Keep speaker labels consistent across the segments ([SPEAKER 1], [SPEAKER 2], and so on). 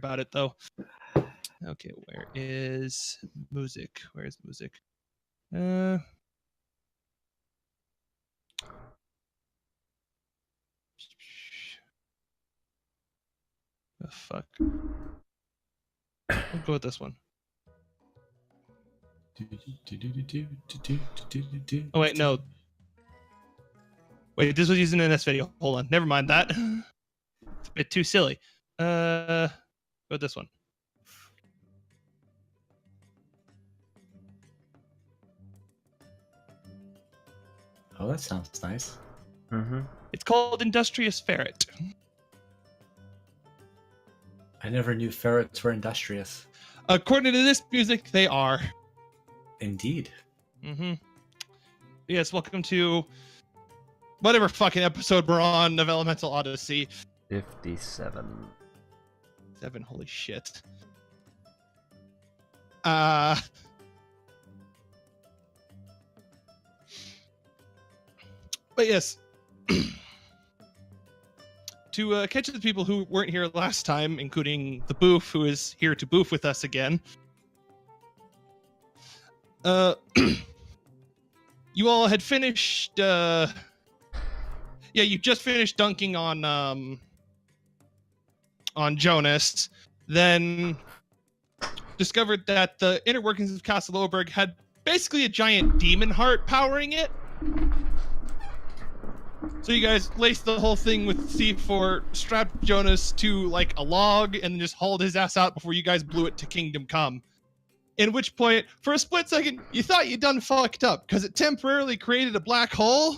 [SPEAKER 1] about it though. Okay, where is music? Where's music? Oh, fuck. We'll go with this one. Oh wait, no. Wait, this was used in this video. Hold on, never mind that. It's a bit too silly. Go with this one.
[SPEAKER 2] Oh, that sounds nice.
[SPEAKER 3] Mm-hmm.
[SPEAKER 1] It's called Industrious Ferret.
[SPEAKER 2] I never knew ferrets were industrious.
[SPEAKER 1] According to this music, they are.
[SPEAKER 2] Indeed.
[SPEAKER 1] Mm-hmm. Yes, welcome to whatever fucking episode we're on of Elemental Odyssey.
[SPEAKER 3] 57.
[SPEAKER 1] 7, holy shit. But yes, to catch the people who weren't here last time, including the Boof, who is here to boof with us again. You all had finished. Yeah, you just finished dunking on Jonas, then discovered that the inner workings of Castle Oberg had basically a giant demon heart powering it. So you guys laced the whole thing with C4, strapped Jonas to like a log, and then just hauled his ass out before you guys blew it to Kingdom Come. In which point, for a split second, you thought you'd done fucked up, because it temporarily created a black hole.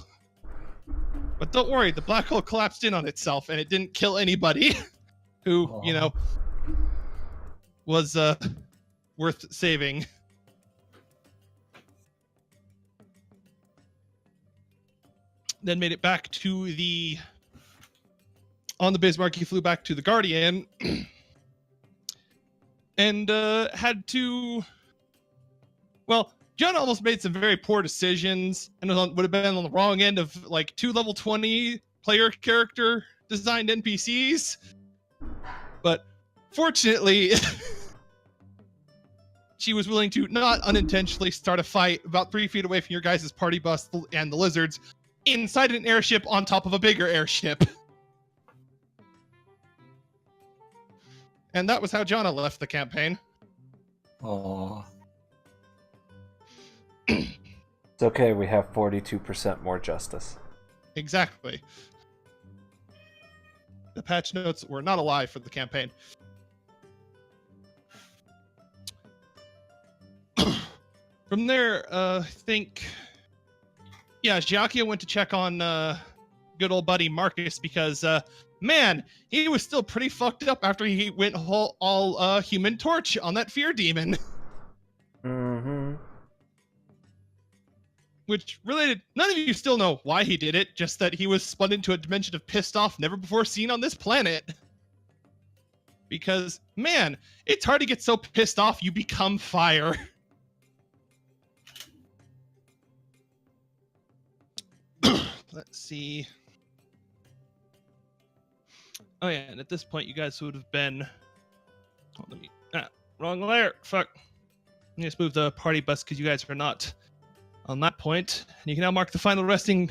[SPEAKER 1] But don't worry, the black hole collapsed in on itself, and it didn't kill anybody who, you know, was worth saving. Then made it back to the... On the Bismarck, you flew back to the Guardian. And had to... Well, John almost made some very poor decisions and would have been on the wrong end of like 2 level 20 player character designed NPCs. But fortunately, she was willing to not unintentionally start a fight about 3 feet away from your guys' party bus and the lizards inside an airship on top of a bigger airship. And that was how Jonna left the campaign.
[SPEAKER 2] Aww.
[SPEAKER 3] It's okay, we have 42% more justice.
[SPEAKER 1] Exactly. The patch notes were not a lie for the campaign. From there, I think... Yeah, Giacchio went to check on good old buddy Marcus because, man, he was still pretty fucked up after he went all Human Torch on that fear demon.
[SPEAKER 3] Mm-hmm.
[SPEAKER 1] Which related, none of you still know why he did it, just that he was spun into a dimension of pissed off never before seen on this planet. Because, man, it's hard to get so pissed off you become fire. Let's see. Oh yeah, and at this point you guys would have been... Oh, let me... wrong layer! Fuck. Let me just move the party bus because you guys are not on that point. And you can now mark the final resting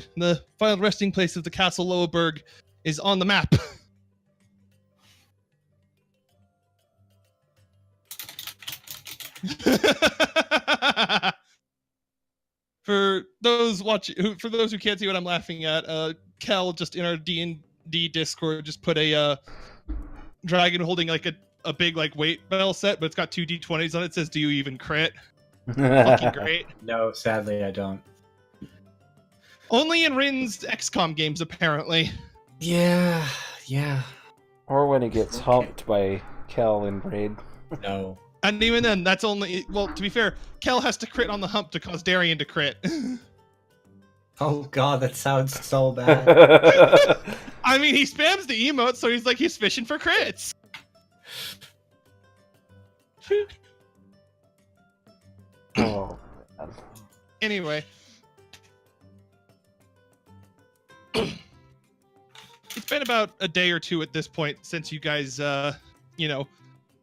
[SPEAKER 1] place of the Castle Loeberg is on the map. For those who can't see what I'm laughing at, Kel just in our D&D Discord just put a dragon holding like a big like weight bell set, but it's got 2 D20s on it. It says, "Do you even crit?" Fucking great.
[SPEAKER 2] No, sadly I don't.
[SPEAKER 1] Only in Rin's XCOM games, apparently.
[SPEAKER 2] Yeah.
[SPEAKER 3] Or when he gets humped by Kel in Braid.
[SPEAKER 2] No.
[SPEAKER 1] And even then, that's only... Well, to be fair, Kel has to crit on the hump to cause Darian to crit.
[SPEAKER 2] Oh god, that sounds so bad.
[SPEAKER 1] I mean, he spams the emote, so he's like, he's fishing for crits.
[SPEAKER 3] Oh, man.
[SPEAKER 1] Anyway. It's been about a day or two at this point since you guys,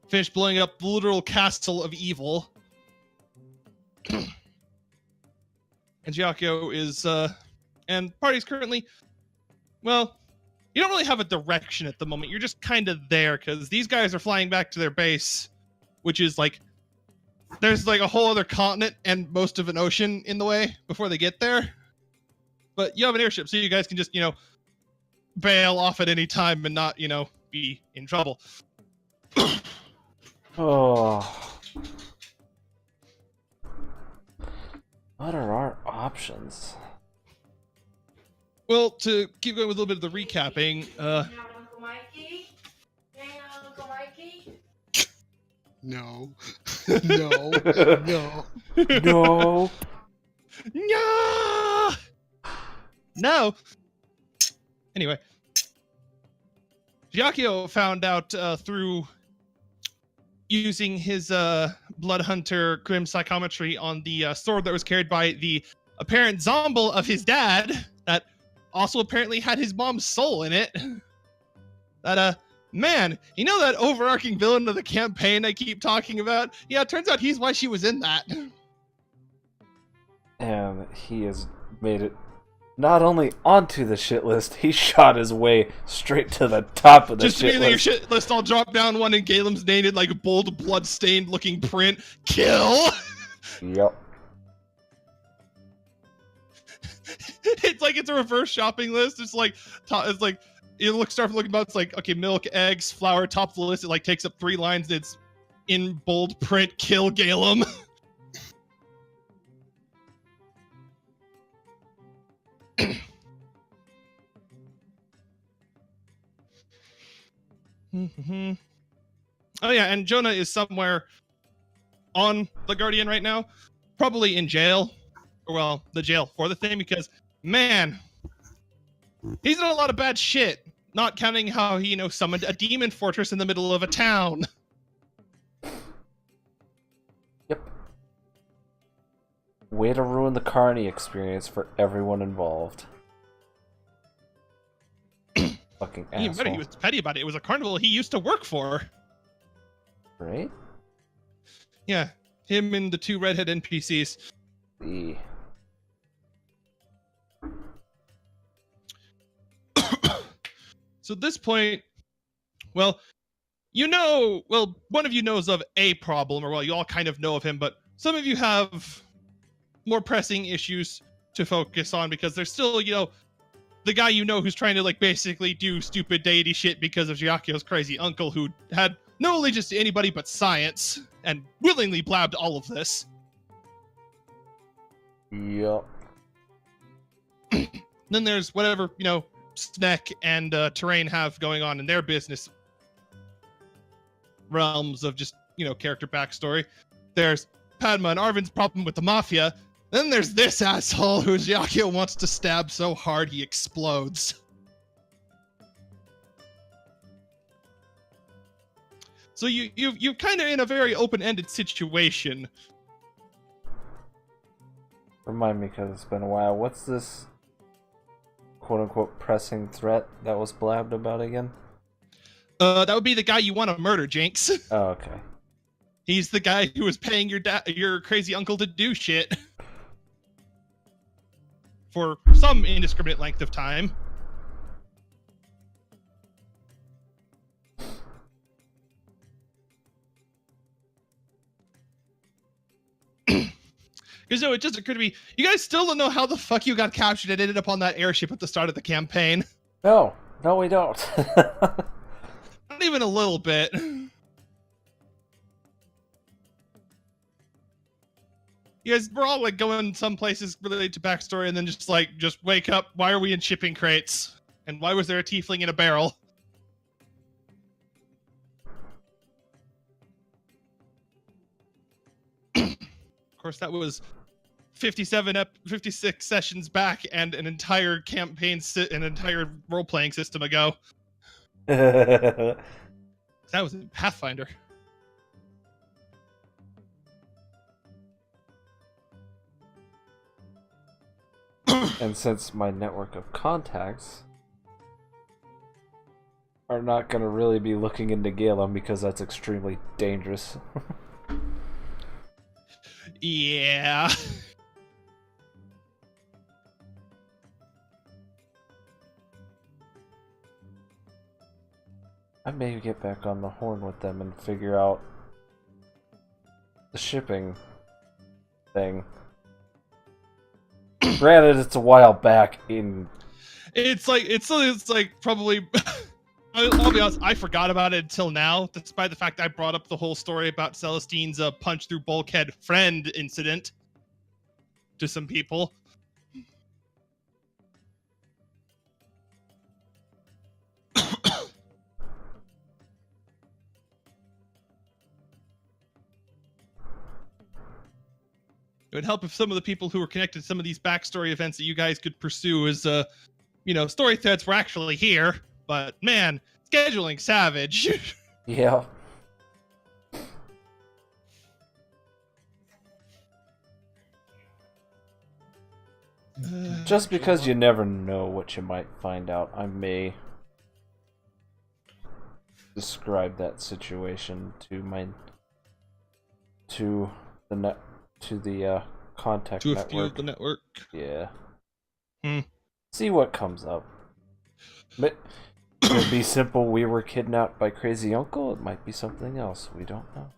[SPEAKER 1] finish blowing up the literal castle of evil. And Giacchio is, and party's currently, well, you don't really have a direction at the moment. You're just kind of there, because these guys are flying back to their base, which is like, there's like a whole other continent and most of an ocean in the way before they get there. But you have an airship, so you guys can just, bail off at any time and not, be in trouble.
[SPEAKER 3] Oh. What are our options?
[SPEAKER 1] Well, to keep going with a little bit of the recapping,
[SPEAKER 4] Uncle Mikey? Hang on, Uncle Mikey?
[SPEAKER 5] No. No. No.
[SPEAKER 3] No.
[SPEAKER 1] No! No! Anyway, Giacchio found out through using his Blood Hunter Grim Psychometry on the sword that was carried by the apparent zombie of his dad, that also apparently had his mom's soul in it. That, man, you know that overarching villain of the campaign I keep talking about? Yeah, it turns out he's why she was in that.
[SPEAKER 3] And he has made it not only onto the shit list, he shot his way straight to the top of the
[SPEAKER 1] Just
[SPEAKER 3] shit
[SPEAKER 1] immediately your
[SPEAKER 3] list.
[SPEAKER 1] shit list, I'll drop down one in Galem's named like a bold, blood-stained looking print. Kill!
[SPEAKER 3] Yep.
[SPEAKER 1] It's like it's a reverse shopping list. It's like you start looking about. It's like, okay, milk, eggs, flour, top of the list. It like takes up 3 lines. It's in bold print. Kill Galem. Mm-hmm. Oh yeah, and Jonah is somewhere on the Guardian right now, probably in jail. Well, the jail for the thing, because man, he's done a lot of bad shit. Not counting how he, summoned a demon fortress in the middle of a town.
[SPEAKER 3] Yep. Way to ruin the Carney experience for everyone involved. Fucking
[SPEAKER 1] Even better, he
[SPEAKER 3] asshole.
[SPEAKER 1] was petty about it. It was a carnival he used to work for.
[SPEAKER 3] Right?
[SPEAKER 1] Yeah, him and the 2 redhead NPCs.
[SPEAKER 3] The...
[SPEAKER 1] So at this point, well, one of you knows of a problem, or well, you all kind of know of him, but some of you have more pressing issues to focus on, because there's still, the guy who's trying to basically do stupid deity shit because of Giacchio's crazy uncle, who had no allegiance to anybody but science and willingly blabbed all of this.
[SPEAKER 3] Yep.
[SPEAKER 1] Then there's whatever, Sneck and Terrain have going on in their business realms of just, character backstory. There's Padma and Arvin's problem with the Mafia. Then there's this asshole who Giacchio wants to stab so hard he explodes. So you're kind of in a very open-ended situation.
[SPEAKER 3] Remind me, because it's been a while. What's this quote-unquote pressing threat that was blabbed about again?
[SPEAKER 1] That would be the guy you want to murder, Jinx.
[SPEAKER 3] Oh, okay.
[SPEAKER 1] He's the guy who was paying your crazy uncle to do shit. For some indiscriminate length of time. Because it just occurred to me, you guys still don't know how the fuck you got captured and ended up on that airship at the start of the campaign.
[SPEAKER 3] No, we don't.
[SPEAKER 1] Not even a little bit. You guys were all going some places related to backstory, and then just wake up. Why are we in shipping crates? And why was there a tiefling in a barrel? Of course, that was 56 sessions back, and an entire campaign, an entire role-playing system ago. That was in Pathfinder.
[SPEAKER 3] And since my network of contacts are not gonna really be looking into Galen because that's extremely dangerous.
[SPEAKER 1] Yeah.
[SPEAKER 3] I may get back on the horn with them and figure out the shipping thing. Granted, it's a while back in.
[SPEAKER 1] It's like probably. I'll be honest, I forgot about it until now, despite the fact I brought up the whole story about Celestine's punch through bulkhead friend incident to some people. It would help if some of the people who were connected to some of these backstory events that you guys could pursue as, story threads were actually here. But man, scheduling savage.
[SPEAKER 3] Yeah. Just because you never know what you might find out, I may describe that situation to the contact
[SPEAKER 1] to a
[SPEAKER 3] network.
[SPEAKER 1] few of the network.
[SPEAKER 3] Yeah.
[SPEAKER 1] Hmm.
[SPEAKER 3] See what comes up. But it could be simple. We were kidnapped by Crazy Uncle. It might be something else. We don't know.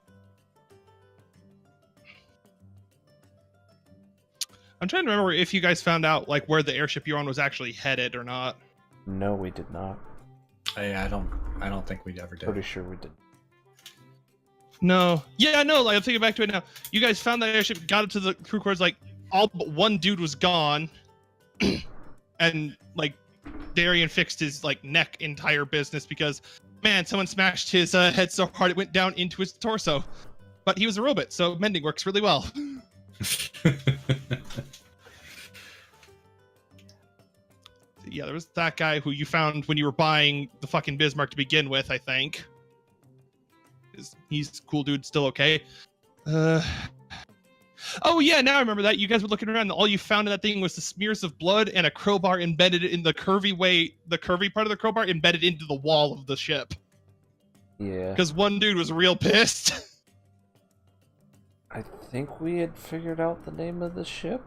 [SPEAKER 1] I'm trying to remember if you guys found out like where the airship you're on was actually headed or not.
[SPEAKER 3] No, we did not.
[SPEAKER 2] I don't think we ever did.
[SPEAKER 3] Pretty sure we did.
[SPEAKER 1] No. Yeah, no, like I'm thinking back to it now. You guys found that airship, got it to the crew quarters, like all but one dude was gone. And like Darian fixed his like neck entire business because man, someone smashed his head so hard it went down into his torso. But he was a robot, so mending works really well. Yeah, there was that guy who you found when you were buying the fucking Bismarck to begin with, I think. He's a cool dude, still okay. Oh yeah, now I remember that. You guys were looking around and all you found in that thing was the smears of blood and a crowbar embedded in the curvy part of the crowbar embedded into the wall of the ship.
[SPEAKER 3] Yeah.
[SPEAKER 1] Because one dude was real pissed.
[SPEAKER 3] I think we had figured out the name of the ship.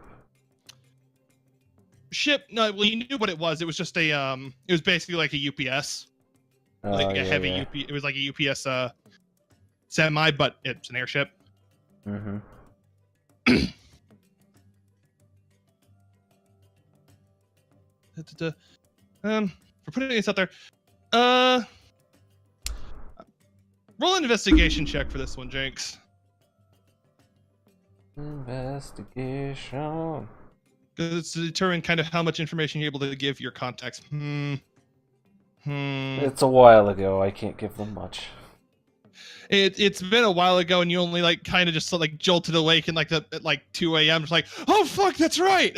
[SPEAKER 1] No, well, you knew what it was. It was just a it was basically like a UPS, like a heavy UP. It was like a UPS semi, but it's an airship.
[SPEAKER 3] Mm-hmm.
[SPEAKER 1] For putting this out there, roll an investigation check for this one, Jinx.
[SPEAKER 3] Investigation.
[SPEAKER 1] Because it's to determine kind of how much information you're able to give your contacts.
[SPEAKER 3] It's a while ago. I can't give them much.
[SPEAKER 1] It's been a while ago, and you only like kind of just like jolted awake in like at like 2 a.m. It's like, oh fuck, that's right.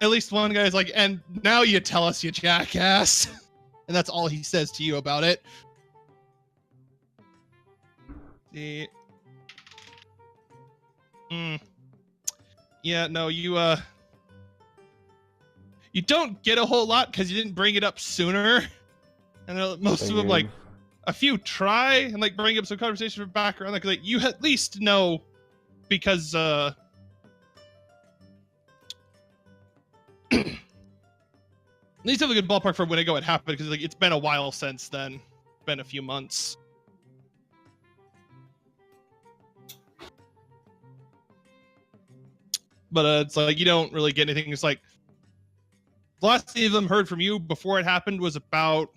[SPEAKER 1] At least one guy's like, and now you tell us, you jackass. And that's all he says to you about it. Yeah, no, you don't get a whole lot because you didn't bring it up sooner. And most of them, like, a few try and like bring up some conversation from background. Like you at least know because at least have a good ballpark for when ago it happened because like it's been a while since then. It's been a few months. But it's like you don't really get anything. It's like the last any of them heard from you before it happened was about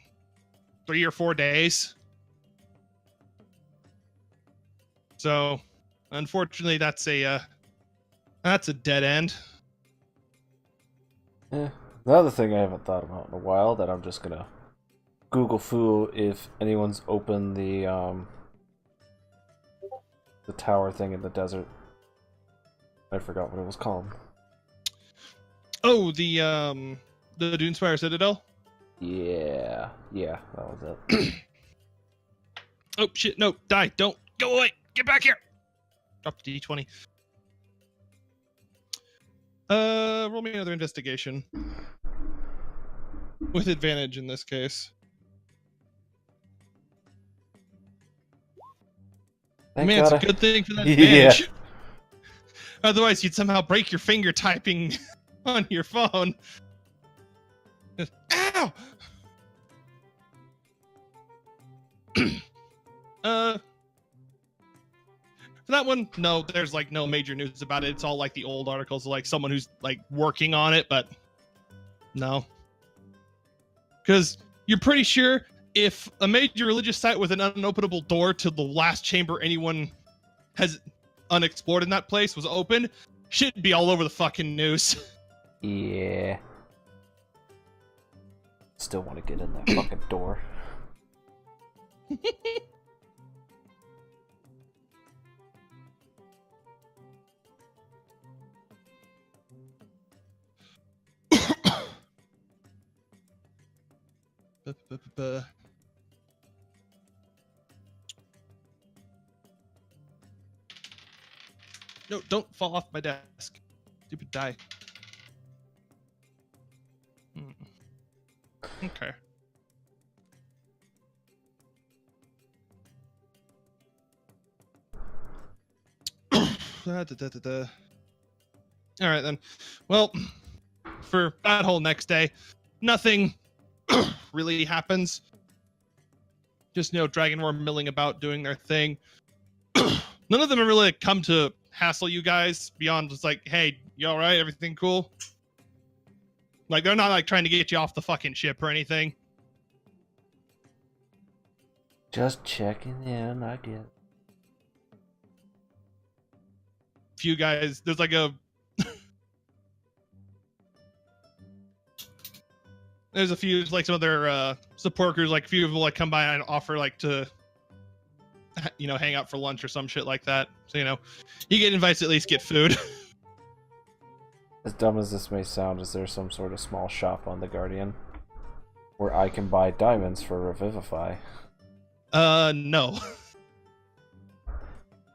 [SPEAKER 1] 3 or 4 days. So, unfortunately, that's a dead end.
[SPEAKER 3] The other thing I haven't thought about in a while that I'm just gonna Google foo if anyone's opened the tower thing in the desert. I forgot what it was called.
[SPEAKER 1] Oh, the Dunespire Citadel?
[SPEAKER 3] Yeah, that was it.
[SPEAKER 1] Oh shit, no, die, don't, go away, get back here! Drop the D20. Roll me another investigation. With advantage in this case.
[SPEAKER 3] Thank
[SPEAKER 1] Man, it's
[SPEAKER 3] God
[SPEAKER 1] a good thing for that
[SPEAKER 3] Yeah.
[SPEAKER 1] advantage. Otherwise, you'd somehow break your finger typing on your phone. Ow! For that one, no, there's like no major news about it. It's all like the old articles of like someone who's like working on it, but no. Because you're pretty sure if a major religious site with an unopenable door to the last chamber anyone has unexplored in that place was open, should be all over the fucking news.
[SPEAKER 3] Yeah. Still want to get in that fucking door.
[SPEAKER 1] No, don't fall off my desk. Stupid die. Okay. All right then. Well, for that whole next day, nothing really happens. Just, Dragon War milling about doing their thing. None of them have really come to hassle you guys beyond just like, hey, you all right? Everything cool? Like, they're not like trying to get you off the fucking ship or anything.
[SPEAKER 3] Just checking in, I get.
[SPEAKER 1] Few guys, there's like a there's a few like some of their support crews, like a few of them like come by and offer like to hang out for lunch or some shit like that. So you get invites to at least get food.
[SPEAKER 3] As dumb as this may sound, is there some sort of small shop on the Guardian where I can buy diamonds for Revivify?
[SPEAKER 1] No.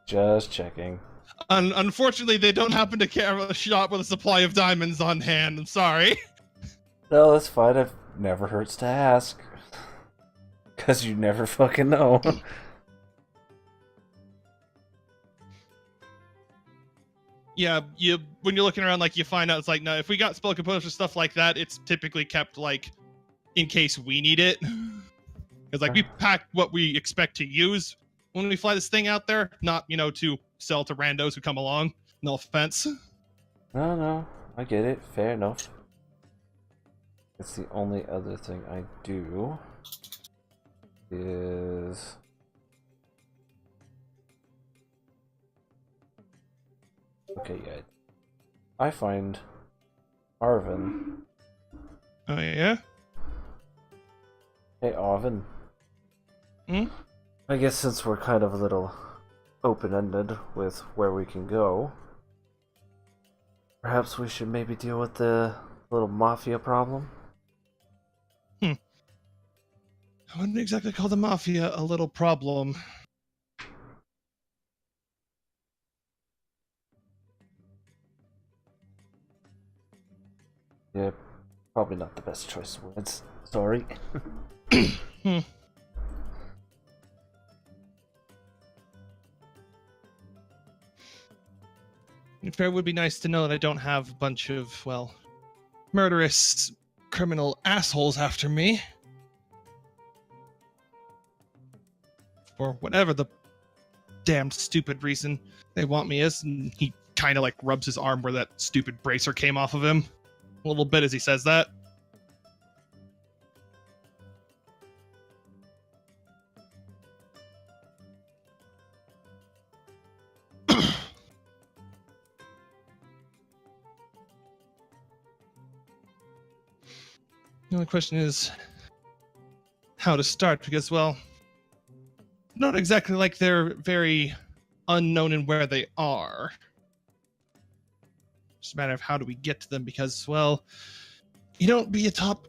[SPEAKER 3] Just checking.
[SPEAKER 1] Unfortunately, they don't happen to have a shop with a supply of diamonds on hand. I'm sorry.
[SPEAKER 3] No, that's fine. It never hurts to ask. Because you never fucking know.
[SPEAKER 1] Yeah, when you're looking around, like, you find out it's like, no, if we got spell components or stuff like that, it's typically kept, like, in case we need it. Because, like, we pack what we expect to use when we fly this thing out there, not, to sell to randos who come along. No offense.
[SPEAKER 3] No, I get it. Fair enough. It's the only other thing I do is... Okay, yeah. I find Arvin.
[SPEAKER 1] Oh, yeah?
[SPEAKER 3] Hey, Arvin.
[SPEAKER 1] Hmm?
[SPEAKER 3] I guess since we're kind of a little open-ended with where we can go, perhaps we should maybe deal with the little mafia problem?
[SPEAKER 1] I wouldn't exactly call the mafia a little problem.
[SPEAKER 3] Yeah, probably not the best choice of words. Sorry.
[SPEAKER 1] It would be nice to know that I don't have a bunch of, well, murderous criminal assholes after me. For whatever the damned stupid reason they want me as. And he kind of like rubs his arm where that stupid bracer came off of him a little bit as he says that. The only question is how to start, because, well, not exactly like they're very unknown in where they are. Just a matter of how do we get to them, because, well, you don't be a top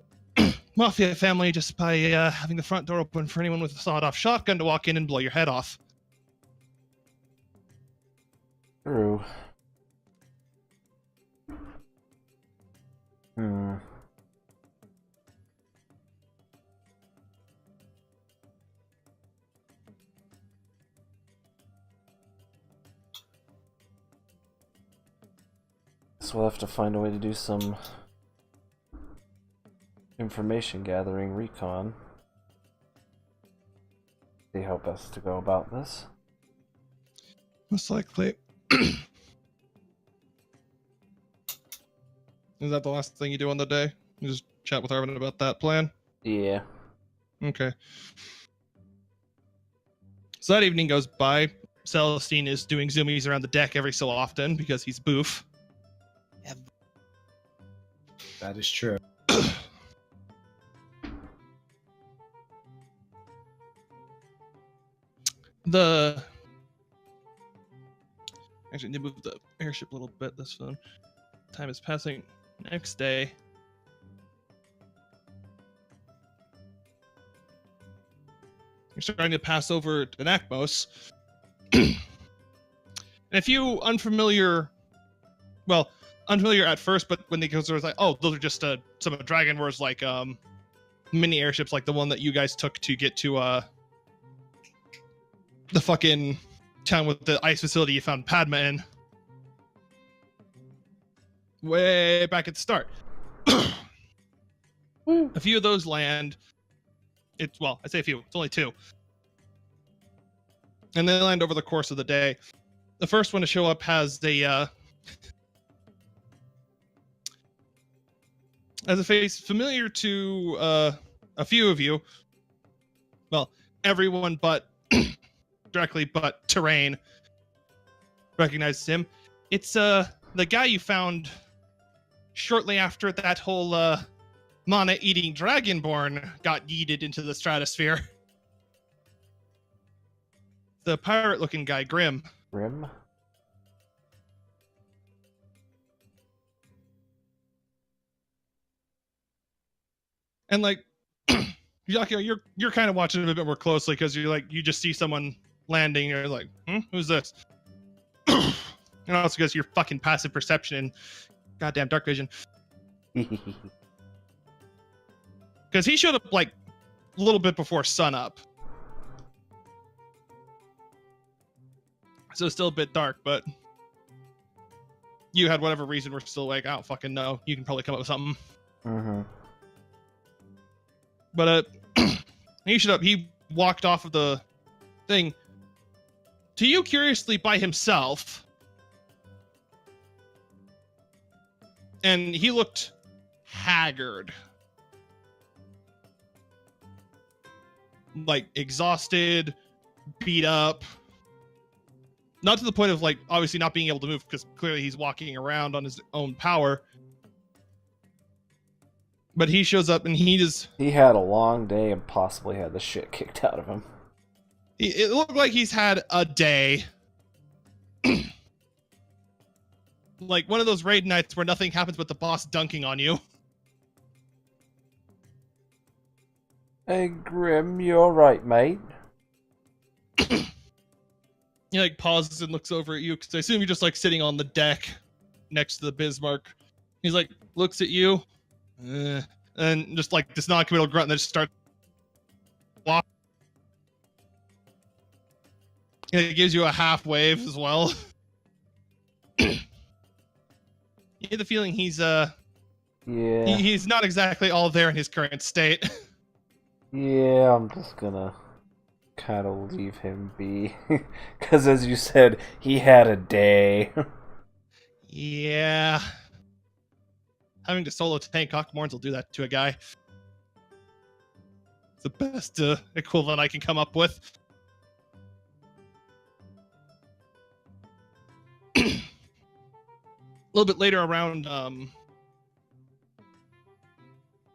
[SPEAKER 1] mafia family just by having the front door open for anyone with a sawed-off shotgun to walk in and blow your head off.
[SPEAKER 3] True. Hmm. So we'll have to find a way to do some information gathering recon. See how best to go about this.
[SPEAKER 1] Most likely. Is that the last thing you do on the day? You just chat with Arvin about that plan?
[SPEAKER 3] Yeah.
[SPEAKER 1] Okay. So that evening goes by. Celestine is doing zoomies around the deck every so often because he's boof.
[SPEAKER 2] That is true.
[SPEAKER 1] Actually, I need to move the airship a little bit. This phone. Time is passing. Next day. You're starting to pass over to Nakmos. And a few unfamiliar at first, but when they go, it's like, oh, those are just some of Dragon War's like mini airships, like the one that you guys took to get to the fucking town with the ice facility you found Padma in. Way back at the start. A few of those land. I say a few. It's only two. And they land over the course of the day. The first one to show up has a face familiar to a few of you. Well, everyone but directly but Terrain recognizes him. It's the guy you found shortly after that whole mana-eating Dragonborn got yeeted into the stratosphere. The pirate-looking guy, Grim.
[SPEAKER 3] Grim?
[SPEAKER 1] And like, you're kind of watching it a bit more closely because you just see someone landing. And you're like, who's this? And also because your fucking passive perception and goddamn dark vision. Because he showed up like a little bit before sunup. So it's still a bit dark, but you had whatever reason we're still like, I don't fucking know. You can probably come up with something.
[SPEAKER 3] Mm-hmm.
[SPEAKER 1] But he showed up. He walked off of the thing to you curiously by himself. And he looked haggard. Like exhausted, beat up. Not to the point of like obviously not being able to move because clearly he's walking around on his own power. But he shows up and he
[SPEAKER 3] had a long day and possibly had the shit kicked out of him.
[SPEAKER 1] It looked like he's had a day. Like one of those raid nights where nothing happens but the boss dunking on you.
[SPEAKER 3] Hey, Grim, you alright, mate?
[SPEAKER 1] He like pauses and looks over at you because I assume you're just like sitting on the deck next to the Bismarck. He's like, looks at you. And just like this non-committal grunt and then just starts walking. And it gives you a half wave as well. You get the feeling he's he's not exactly all there in his current state.
[SPEAKER 3] Yeah, I'm just gonna kind of leave him be. Because as you said, he had a day.
[SPEAKER 1] Yeah. Having to solo tank Hawkmorns will do that to a guy. It's the best equivalent I can come up with. A little bit later around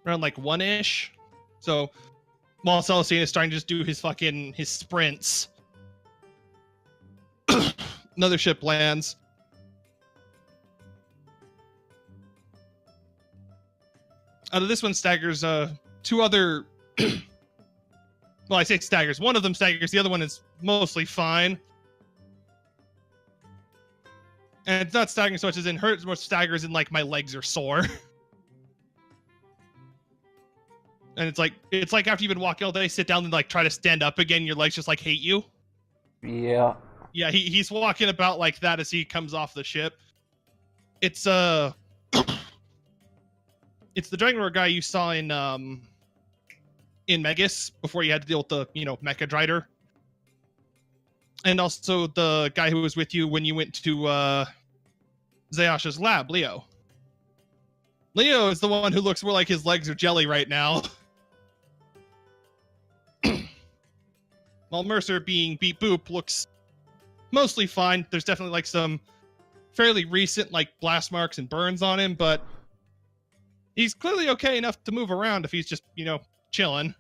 [SPEAKER 1] like 1-ish. So while Celestine is starting to just do his sprints. Another ship lands. Out of this one staggers two other well, I say staggers. One of them staggers, the other one is mostly fine. And it's not staggering so much as in hurts, more staggers in like my legs are sore. And it's like after you've been walking all day, sit down and like try to stand up again, your legs just like hate you.
[SPEAKER 3] Yeah.
[SPEAKER 1] Yeah, he's walking about like that as he comes off the ship. It's it's the Dragonlord guy you saw in Megas before you had to deal with the, Mecha Drider. And also the guy who was with you when you went to Zayasha's lab, Leo. Leo is the one who looks more like his legs are jelly right now. While Mercer, being beat boop, looks mostly fine. There's definitely like some fairly recent like blast marks and burns on him, but he's clearly okay enough to move around if he's just, chilling.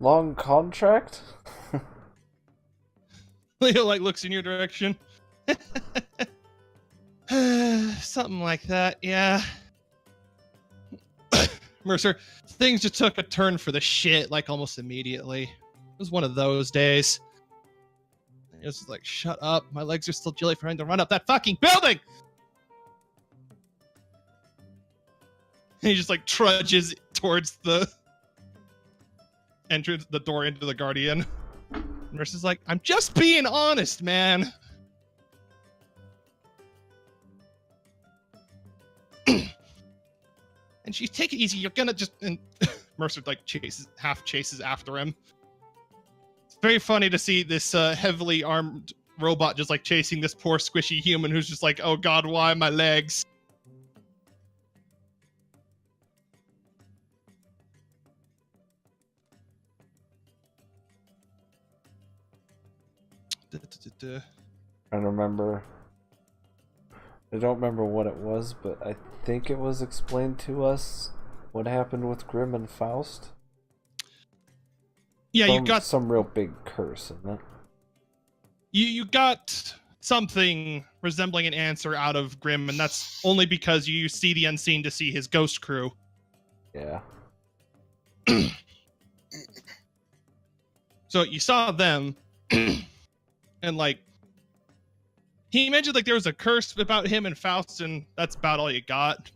[SPEAKER 3] Long contract?
[SPEAKER 1] Leo like looks in your direction. Something like that, yeah. Mercer, things just took a turn for the shit like almost immediately. It was one of those days. It was like, shut up, my legs are still jelly for him to run up that fucking building! And he just like trudges towards the entrance, the door into the Guardian. Mercer's like, I'm just being honest, man. And she's, take it easy, you're gonna just... And Mercer like chases after him. It's very funny to see this heavily armed robot just like chasing this poor squishy human who's just like, oh god, why my legs?
[SPEAKER 3] I remember. I don't remember what it was, but I think it was explained to us what happened with Grimm and Faust.
[SPEAKER 1] Yeah, you got
[SPEAKER 3] some real big curse in it.
[SPEAKER 1] You got something resembling an answer out of Grimm, and that's only because you see the unseen to see his ghost crew.
[SPEAKER 3] Yeah.
[SPEAKER 1] So you saw them, and like he mentioned like there was a curse about him and Faust, and that's about all you got.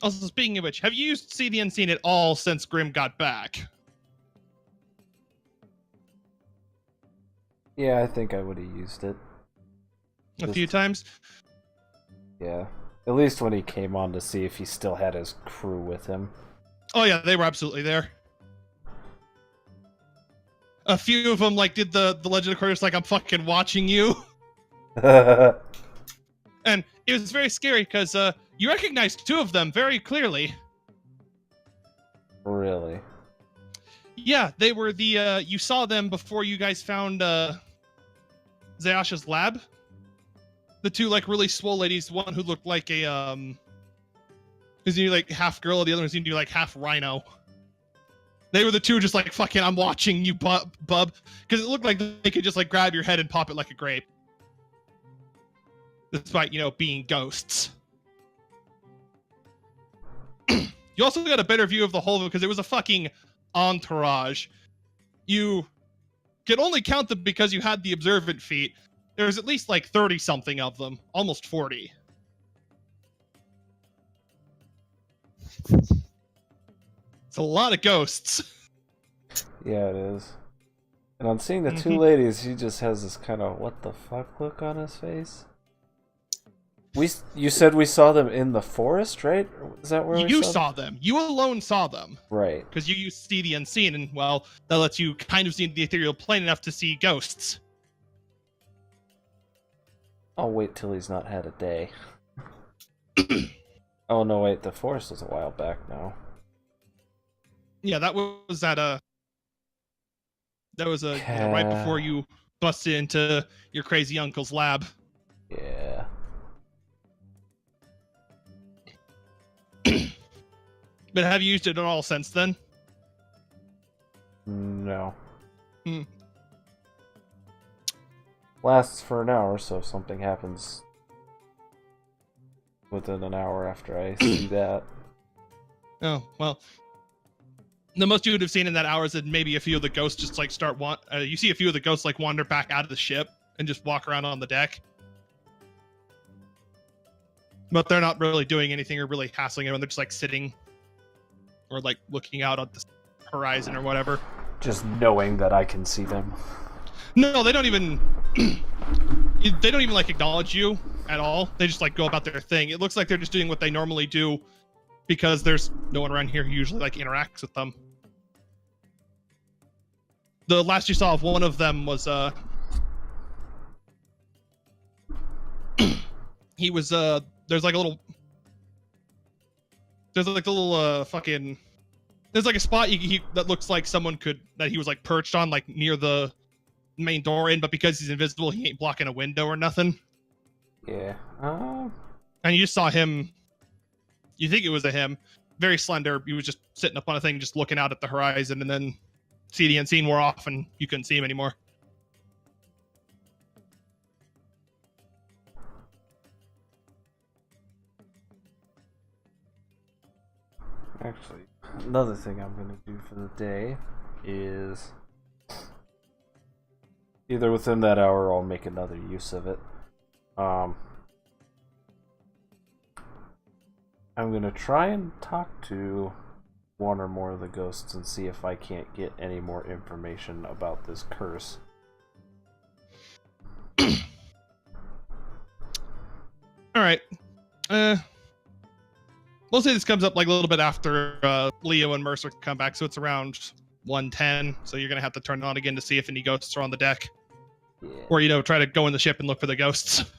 [SPEAKER 1] Also, speaking of which, have you used See the Unseen at all since Grimm got back?
[SPEAKER 3] Yeah, I think I would have used it.
[SPEAKER 1] A few times?
[SPEAKER 3] Yeah. At least when he came on to see if he still had his crew with him.
[SPEAKER 1] Oh yeah, they were absolutely there. A few of them like did the Legend of Corvus like I'm fucking watching you. And it was very scary because you recognized two of them very clearly.
[SPEAKER 3] Really?
[SPEAKER 1] Yeah, they were the you saw them before you guys found Zayasha's lab. The two like really swole ladies, one who looked like a who's like half girl, the other one's like half rhino. They were the two just like fucking I'm watching you, bub, because it looked like they could just like grab your head and pop it like a grape. Despite, being ghosts. You also got a better view of the whole of it because it was a fucking entourage. You could only count them because you had the observant feat. There was at least like 30 something of them, almost 40. It's a lot of ghosts.
[SPEAKER 3] Yeah, it is. And on seeing the two ladies, he just has this kind of what the fuck look on his face. You said we saw them in the forest, right? Is that where
[SPEAKER 1] you saw them? You alone saw them.
[SPEAKER 3] Right.
[SPEAKER 1] Because you see the unseen, and well, that lets you kind of see the ethereal plane enough to see ghosts.
[SPEAKER 3] I'll wait till he's not had a day. Oh no, wait, the forest was a while back now.
[SPEAKER 1] Yeah, that was at right before you busted into your crazy uncle's lab.
[SPEAKER 3] Yeah.
[SPEAKER 1] But have you used it at all since then?
[SPEAKER 3] No.
[SPEAKER 1] Hmm.
[SPEAKER 3] Lasts for an hour, so if something happens within an hour after I see that.
[SPEAKER 1] Oh, well. The most you would have seen in that hour is that maybe a few of the ghosts just like you see a few of the ghosts like wander back out of the ship and just walk around on the deck. But they're not really doing anything or really hassling anyone. They're just like sitting or like looking out at the horizon or whatever.
[SPEAKER 3] Just knowing that I can see them.
[SPEAKER 1] No, they don't even like acknowledge you at all. They just like go about their thing. It looks like they're just doing what they normally do because there's no one around here who usually like interacts with them. The last you saw of one of them was he was there's like a little fucking there's like a spot that looks like someone that he was like perched on like near the main door in, but because he's invisible he ain't blocking a window or nothing.
[SPEAKER 3] Yeah.
[SPEAKER 1] And you just saw him, you think it was him, very slender. He was just sitting up on a thing just looking out at the horizon, and then see the unseen wore off and you couldn't see him anymore.
[SPEAKER 3] Actually, another thing I'm going to do for the day is either within that hour or I'll make another use of it. I'm going to try and talk to one or more of the ghosts and see if I can't get any more information about this curse.
[SPEAKER 1] Alright. We'll say this comes up like a little bit after Leo and Mercer come back, so it's around 1:10. So you're gonna have to turn it on again to see if any ghosts are on the deck, or try to go in the ship and look for the ghosts.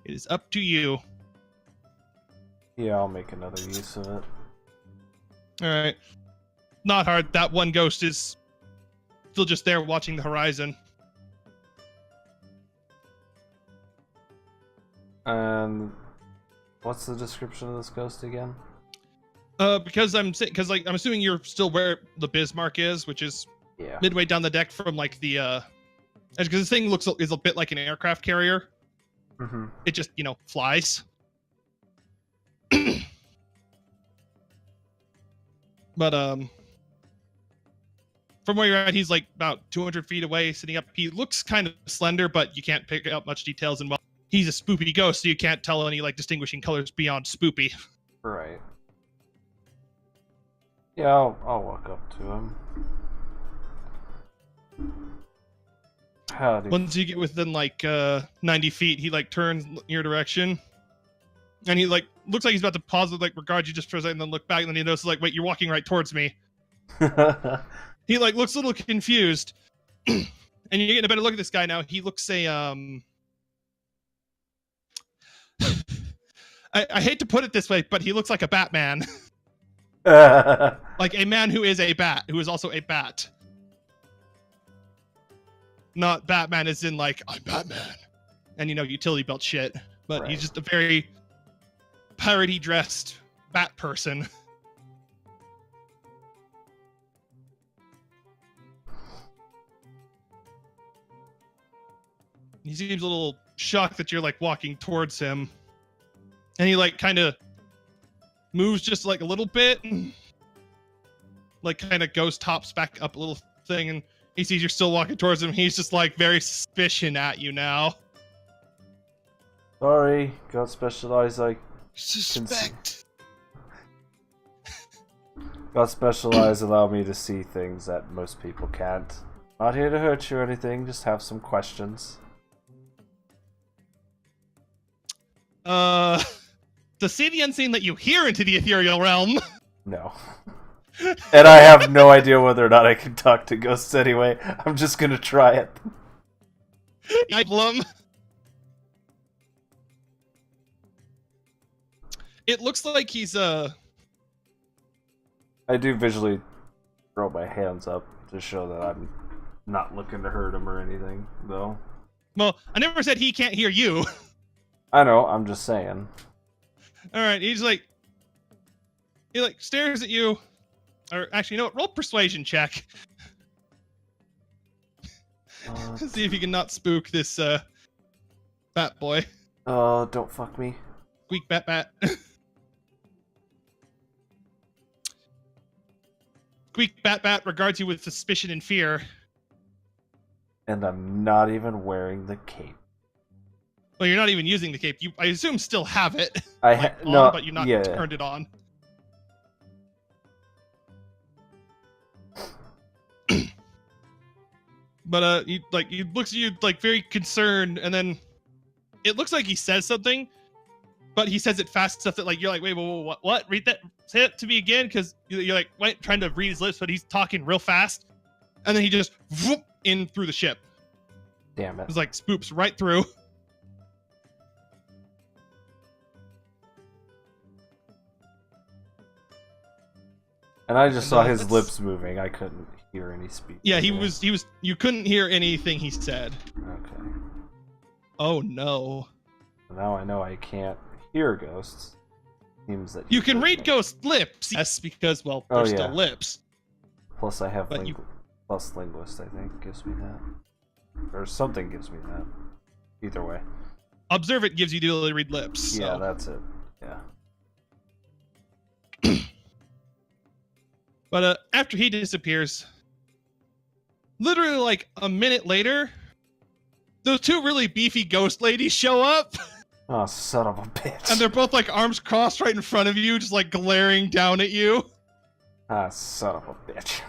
[SPEAKER 1] It is up to you.
[SPEAKER 3] Yeah, I'll make another use of it.
[SPEAKER 1] All right, not hard. That one ghost is still just there watching the horizon.
[SPEAKER 3] And what's the description of this ghost again?
[SPEAKER 1] Because I'm assuming you're still where the Bismarck is, which is midway down the deck from like the because this thing is a bit like an aircraft carrier.
[SPEAKER 3] Mm-hmm.
[SPEAKER 1] It just flies. But from where you're at, he's like about 200 feet away, sitting up. He looks kind of slender, but you can't pick up much details. And he's a spoopy ghost, so you can't tell any like distinguishing colors beyond spoopy.
[SPEAKER 3] Right. Yeah, I'll walk up to him. Howdy.
[SPEAKER 1] Once you get within like 90 feet, he like turns in your direction, and he like looks like he's about to pause and like regard you just for a second, and then look back, and then he notices like, wait, you're walking right towards me. He like looks a little confused, and you're getting a better look at this guy now. He looks I hate to put it this way, but he looks like a Batman. Like a man who is a bat, who is also a bat. Not Batman as in like, I'm Batman. And utility belt shit. But right. He's just a very piratey dressed bat person. He seems a little shocked that you're like walking towards him. And he like kind of moves just like a little bit. Like kind of goes tops back up a little thing, and he sees you're still walking towards him. He's just like very suspicion at you now.
[SPEAKER 3] Sorry, got specialized like
[SPEAKER 5] suspect.
[SPEAKER 3] Got specialized allow me to see things that most people can't. Not here to hurt you or anything, just have some questions.
[SPEAKER 1] To see the unseen let you hear into the ethereal realm.
[SPEAKER 3] No. And I have no idea whether or not I can talk to ghosts anyway. I'm just gonna try it.
[SPEAKER 1] It looks like he's
[SPEAKER 3] I do visually throw my hands up to show that I'm not looking to hurt him or anything, though.
[SPEAKER 1] Well, I never said he can't hear you.
[SPEAKER 3] I know, I'm just saying.
[SPEAKER 1] Alright, he like stares at you. Or actually, roll persuasion check. See if you can not spook this bat boy.
[SPEAKER 3] Oh, don't fuck me.
[SPEAKER 1] Squeak bat bat. Squeak Bat Bat regards you with suspicion and fear.
[SPEAKER 3] And I'm not even wearing the cape.
[SPEAKER 1] Well, you're not even using the cape. I assume still have it.
[SPEAKER 3] No,
[SPEAKER 1] but you're not turned it on. But he looks at you like very concerned, and then it looks like he says something, but he says it fast enough that like you're like, wait, what? Read that? Say it to me again, because you're like trying to read his lips, but he's talking real fast, and then he just whoop in through the ship.
[SPEAKER 3] Damn it!
[SPEAKER 1] It's like spoops right through.
[SPEAKER 3] And I just saw his lips moving. I couldn't hear any speech.
[SPEAKER 1] Yeah, he was. You couldn't hear anything he said.
[SPEAKER 3] Okay.
[SPEAKER 1] Oh no.
[SPEAKER 3] Now I know I can't hear ghosts. Seems that
[SPEAKER 1] you can read ghost lips. Yes, because well, they're still lips.
[SPEAKER 3] Plus, I have plus linguist. I think gives me that, or something gives me that. Either way.
[SPEAKER 1] Observant gives you the ability to read lips.
[SPEAKER 3] Yeah,
[SPEAKER 1] so.
[SPEAKER 3] that's it. Yeah.
[SPEAKER 1] But after he disappears, literally like a minute later, those two really beefy ghost ladies show up.
[SPEAKER 3] Oh, son of a bitch.
[SPEAKER 1] And they're both like arms crossed right in front of you, just like glaring down at you.
[SPEAKER 3] Ah, son of a bitch.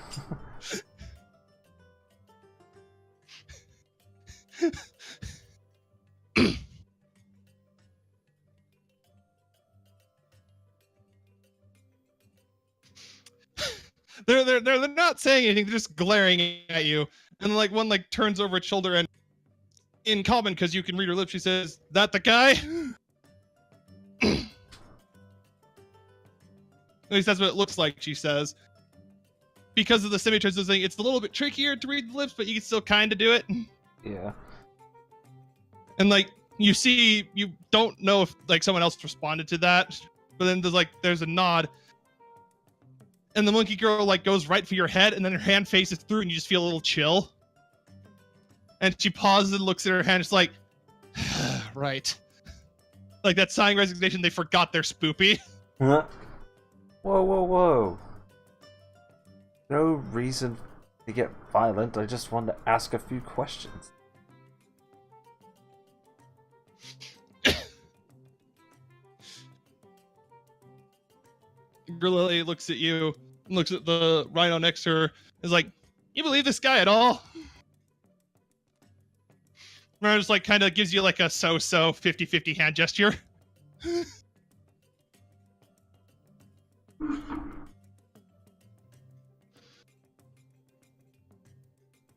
[SPEAKER 1] They're not saying anything, they're just glaring at you. And like one like turns over its shoulder and in common, because you can read her lips, she says, "That the guy?" At least that's what it looks like, she says. Because of the semi-transitive thing, it's a little bit trickier to read the lips, but you can still kind of do it.
[SPEAKER 3] Yeah.
[SPEAKER 1] And like you see, you don't know if like someone else responded to that, but then there's a nod. And the monkey girl like goes right for your head, and then her hand faces through, and you just feel a little chill. And she pauses and looks at her hand. It's like, right, like that sighing resignation. They forgot they're spoopy.
[SPEAKER 3] Huh? Whoa! No reason to get violent. I just wanted to ask a few questions.
[SPEAKER 1] Lily looks at you, looks at the rhino next to her, is like, "You believe this guy at all?" Rhino just like kind of gives you like a so-so 50-50 hand gesture.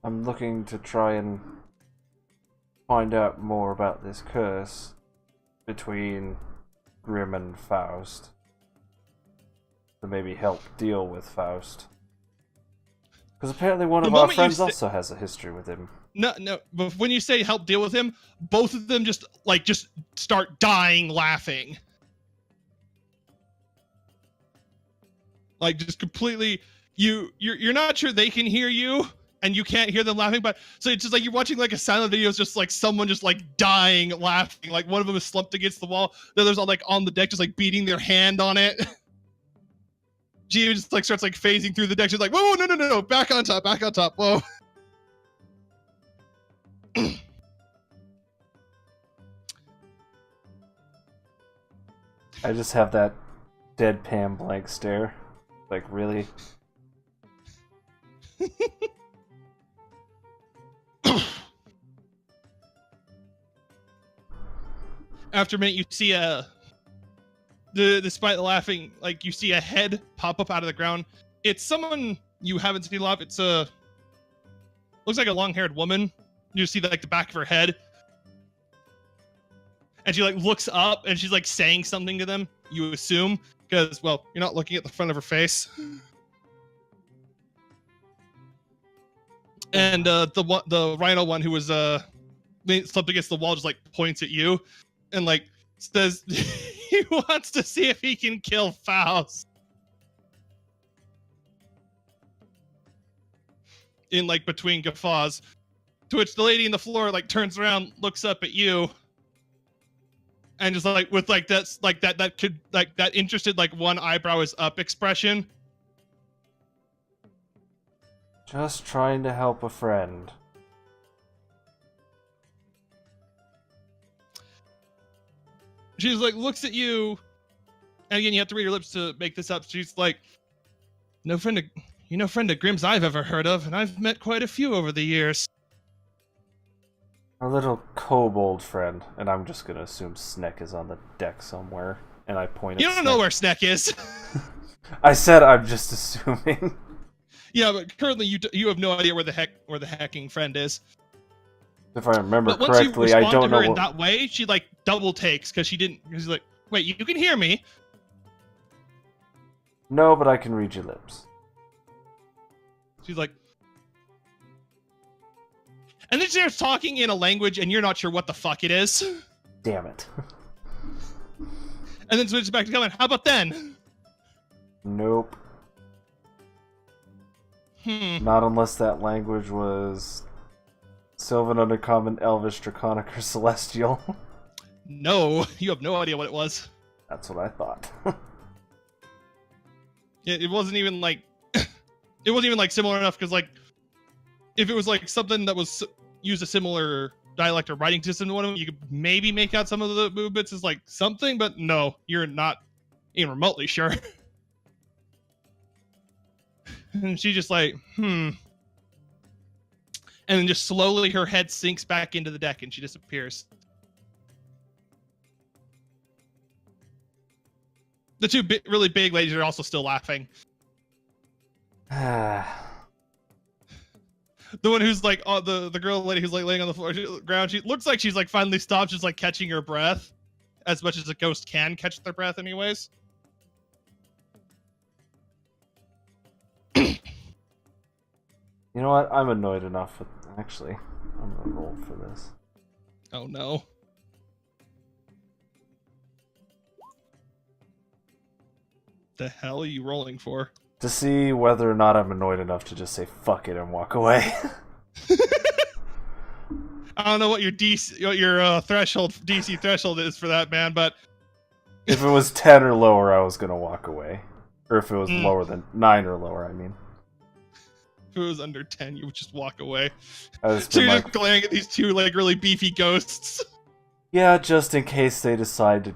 [SPEAKER 3] I'm looking to try and find out more about this curse between Grim and Faust. To maybe help deal with Faust. Because apparently one of our friends also has a history with him.
[SPEAKER 1] No, but when you say help deal with him, both of them just start dying laughing. Like just completely, you're not sure they can hear you, and you can't hear them laughing, but so it's just like you're watching like a silent video, it's just like someone just like dying laughing. Like one of them is slumped against the wall, the others are like on the deck just like beating their hand on it. Gio just like starts like phasing through the deck. She's like, whoa, no, back on top, whoa.
[SPEAKER 3] I just have that deadpan blank stare. Like, really?
[SPEAKER 1] After a minute, you see despite the laughing, like you see a head pop up out of the ground. It's someone you haven't seen a lot. It's looks like a long-haired woman. You see like the back of her head, and she like looks up and she's like saying something to them. You assume, because well, you're not looking at the front of her face. And the rhino one who was slumped against the wall just like points at you, and like says he wants to see if he can kill Faust. In like between guffaws, to which the lady in the floor like turns around, looks up at you, and just like with like that's like that could like that interested like one eyebrow is up expression.
[SPEAKER 3] Just trying to help a friend.
[SPEAKER 1] She's like, looks at you, and again, you have to read her lips to make this up. She's like, no friend of Grimm's I've ever heard of, and I've met quite a few over the years.
[SPEAKER 3] A little kobold friend, and I'm just gonna assume Sneck is on the deck somewhere, and I point at
[SPEAKER 1] You don't know where Sneck is.
[SPEAKER 3] I said I'm just assuming.
[SPEAKER 1] Yeah, but currently you have no idea where the hacking friend is.
[SPEAKER 3] If I remember
[SPEAKER 1] But once
[SPEAKER 3] correctly,
[SPEAKER 1] you
[SPEAKER 3] I
[SPEAKER 1] respond
[SPEAKER 3] don't
[SPEAKER 1] to
[SPEAKER 3] know
[SPEAKER 1] her in that way, she like double takes because she's like, wait, you can hear me?
[SPEAKER 3] No, but I can read your lips.
[SPEAKER 1] She's like, and then she starts talking in a language, and you're not sure what the fuck it is.
[SPEAKER 3] Damn it.
[SPEAKER 1] And then switches back to comment. How about then?
[SPEAKER 3] Nope. Not unless that language was Sylvan, Undercommon, Elvish, Draconic, or Celestial.
[SPEAKER 1] No, you have no idea what it was.
[SPEAKER 3] That's what I thought.
[SPEAKER 1] It wasn't even like it wasn't even like similar enough because like if it was like something that was used a similar dialect or writing system to one of them, you could maybe make out some of the movements as like something, but no, you're not even remotely sure. And she's just like, and then just slowly her head sinks back into the deck and she disappears. The two really big ladies are also still laughing. The one who's like, the girl lady who's like laying on the floor, ground, she looks like she's like finally stopped, just like catching her breath, as much as a ghost can catch their breath, anyways.
[SPEAKER 3] You know what? I'm annoyed enough with. Actually, I'm gonna roll for this.
[SPEAKER 1] Oh no. The hell are you rolling for?
[SPEAKER 3] To see whether or not I'm annoyed enough to just say fuck it and walk away.
[SPEAKER 1] I don't know what your DC threshold DC threshold is for that, man, but
[SPEAKER 3] If it was 10 or lower, I was gonna walk away. Or if it was lower than 9 or lower, I mean.
[SPEAKER 1] if it was under 10, you would just walk away.
[SPEAKER 3] I just
[SPEAKER 1] So
[SPEAKER 3] been
[SPEAKER 1] you're
[SPEAKER 3] like,
[SPEAKER 1] just glaring at these two like really beefy ghosts.
[SPEAKER 3] yeah, just in case they decide to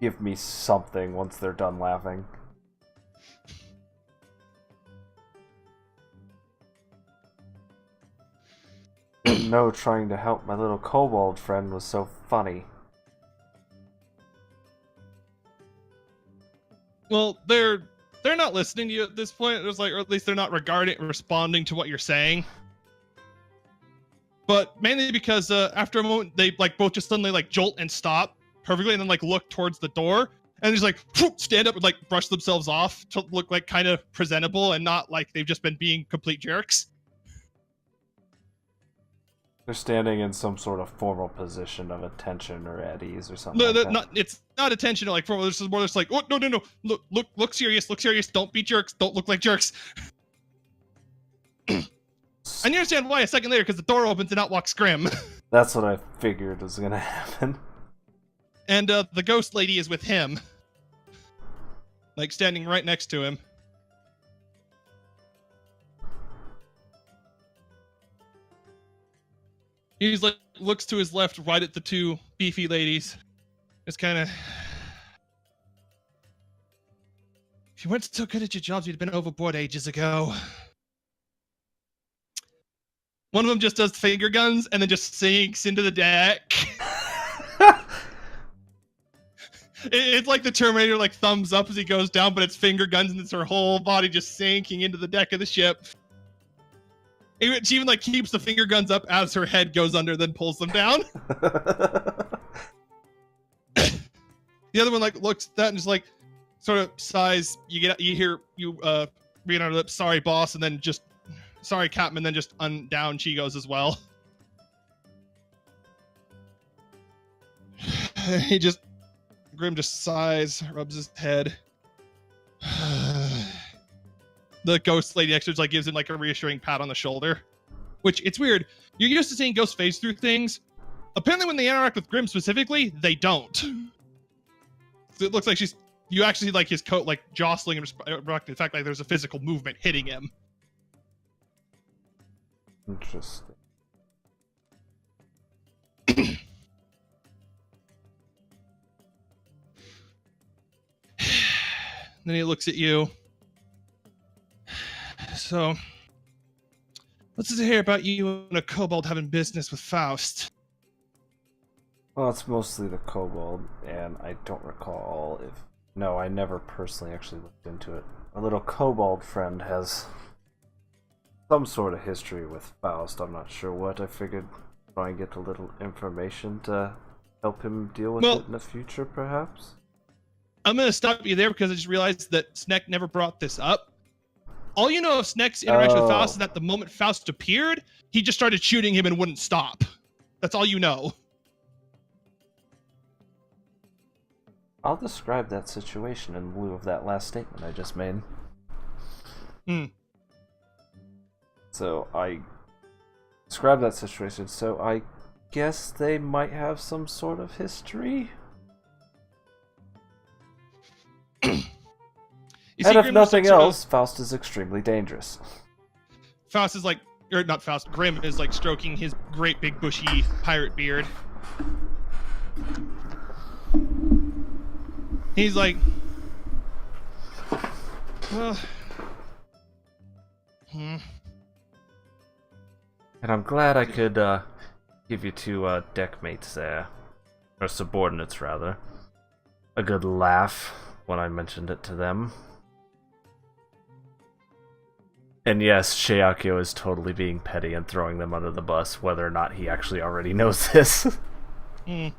[SPEAKER 3] give me something once they're done laughing. Didn't know trying to help my little kobold friend was so funny.
[SPEAKER 1] Well, they're not listening to you at this point. It was like, or at least they're not responding to what you're saying. But mainly because after a moment, they like both just suddenly like jolt and stop perfectly, and then like look towards the door, and just like stand up and like brush themselves off to look like kind of presentable and not like they've just been being complete jerks.
[SPEAKER 3] They're standing in some sort of formal position of attention or at ease or something.
[SPEAKER 1] No,
[SPEAKER 3] like that.
[SPEAKER 1] not it's not attentional. Like formal. This is more just like, oh no, look serious, Don't be jerks. Don't look like jerks. And you understand why a second later, because the door opens and out walks Grim.
[SPEAKER 3] That's what I figured was gonna happen.
[SPEAKER 1] And the ghost lady is with him. Like standing right next to him. He's like, looks to his left, right at the two beefy ladies. It's kind of... If you weren't so good at your jobs, you'd have been overboard ages ago. One of them just does finger guns and then just sinks into the deck. It's like the Terminator, like thumbs up as he goes down, but it's finger guns and it's her whole body just sinking into the deck of the ship. She even like keeps the finger guns up as her head goes under, then pulls them down. The other one like looks at that and just like sort of sighs. You hear read on her lips, "Sorry, boss," and then just "Sorry, Captain," and then just down she goes as well. Grim just sighs, rubs his head. The ghost lady next to him like gives him like a reassuring pat on the shoulder. Which, it's weird. You're used to seeing ghosts phase through things. Apparently when they interact with Grim specifically, they don't. So it looks like you actually see like his coat like jostling and the fact like there's a physical movement hitting him.
[SPEAKER 3] Interesting.
[SPEAKER 1] Then he looks at you. So, what's to hear about you and a kobold having business with Faust?
[SPEAKER 3] Well, it's mostly the kobold, and I don't recall if... No, I never personally actually looked into it. A little kobold friend has some sort of history with Faust. I'm not sure what. I figured try and get a little information to help him deal with it in the future, perhaps?
[SPEAKER 1] I'm going to stop you there because I just realized that Sneck never brought this up. All you know of Sneck's interaction with Faust is that the moment Faust appeared, he just started shooting him and wouldn't stop. That's all you know.
[SPEAKER 3] I'll describe that situation in lieu of that last statement I just made. So I described that situation, so I guess they might have some sort of history? And if nothing else, Faust is extremely dangerous.
[SPEAKER 1] Faust is like, or not Faust, Grim is like stroking his great big bushy pirate beard. He's like, well,
[SPEAKER 3] And I'm glad I could give you two deckmates there, or subordinates rather, a good laugh when I mentioned it to them. And yes, Sheakio is totally being petty and throwing them under the bus, whether or not he actually already knows this.
[SPEAKER 1] Grim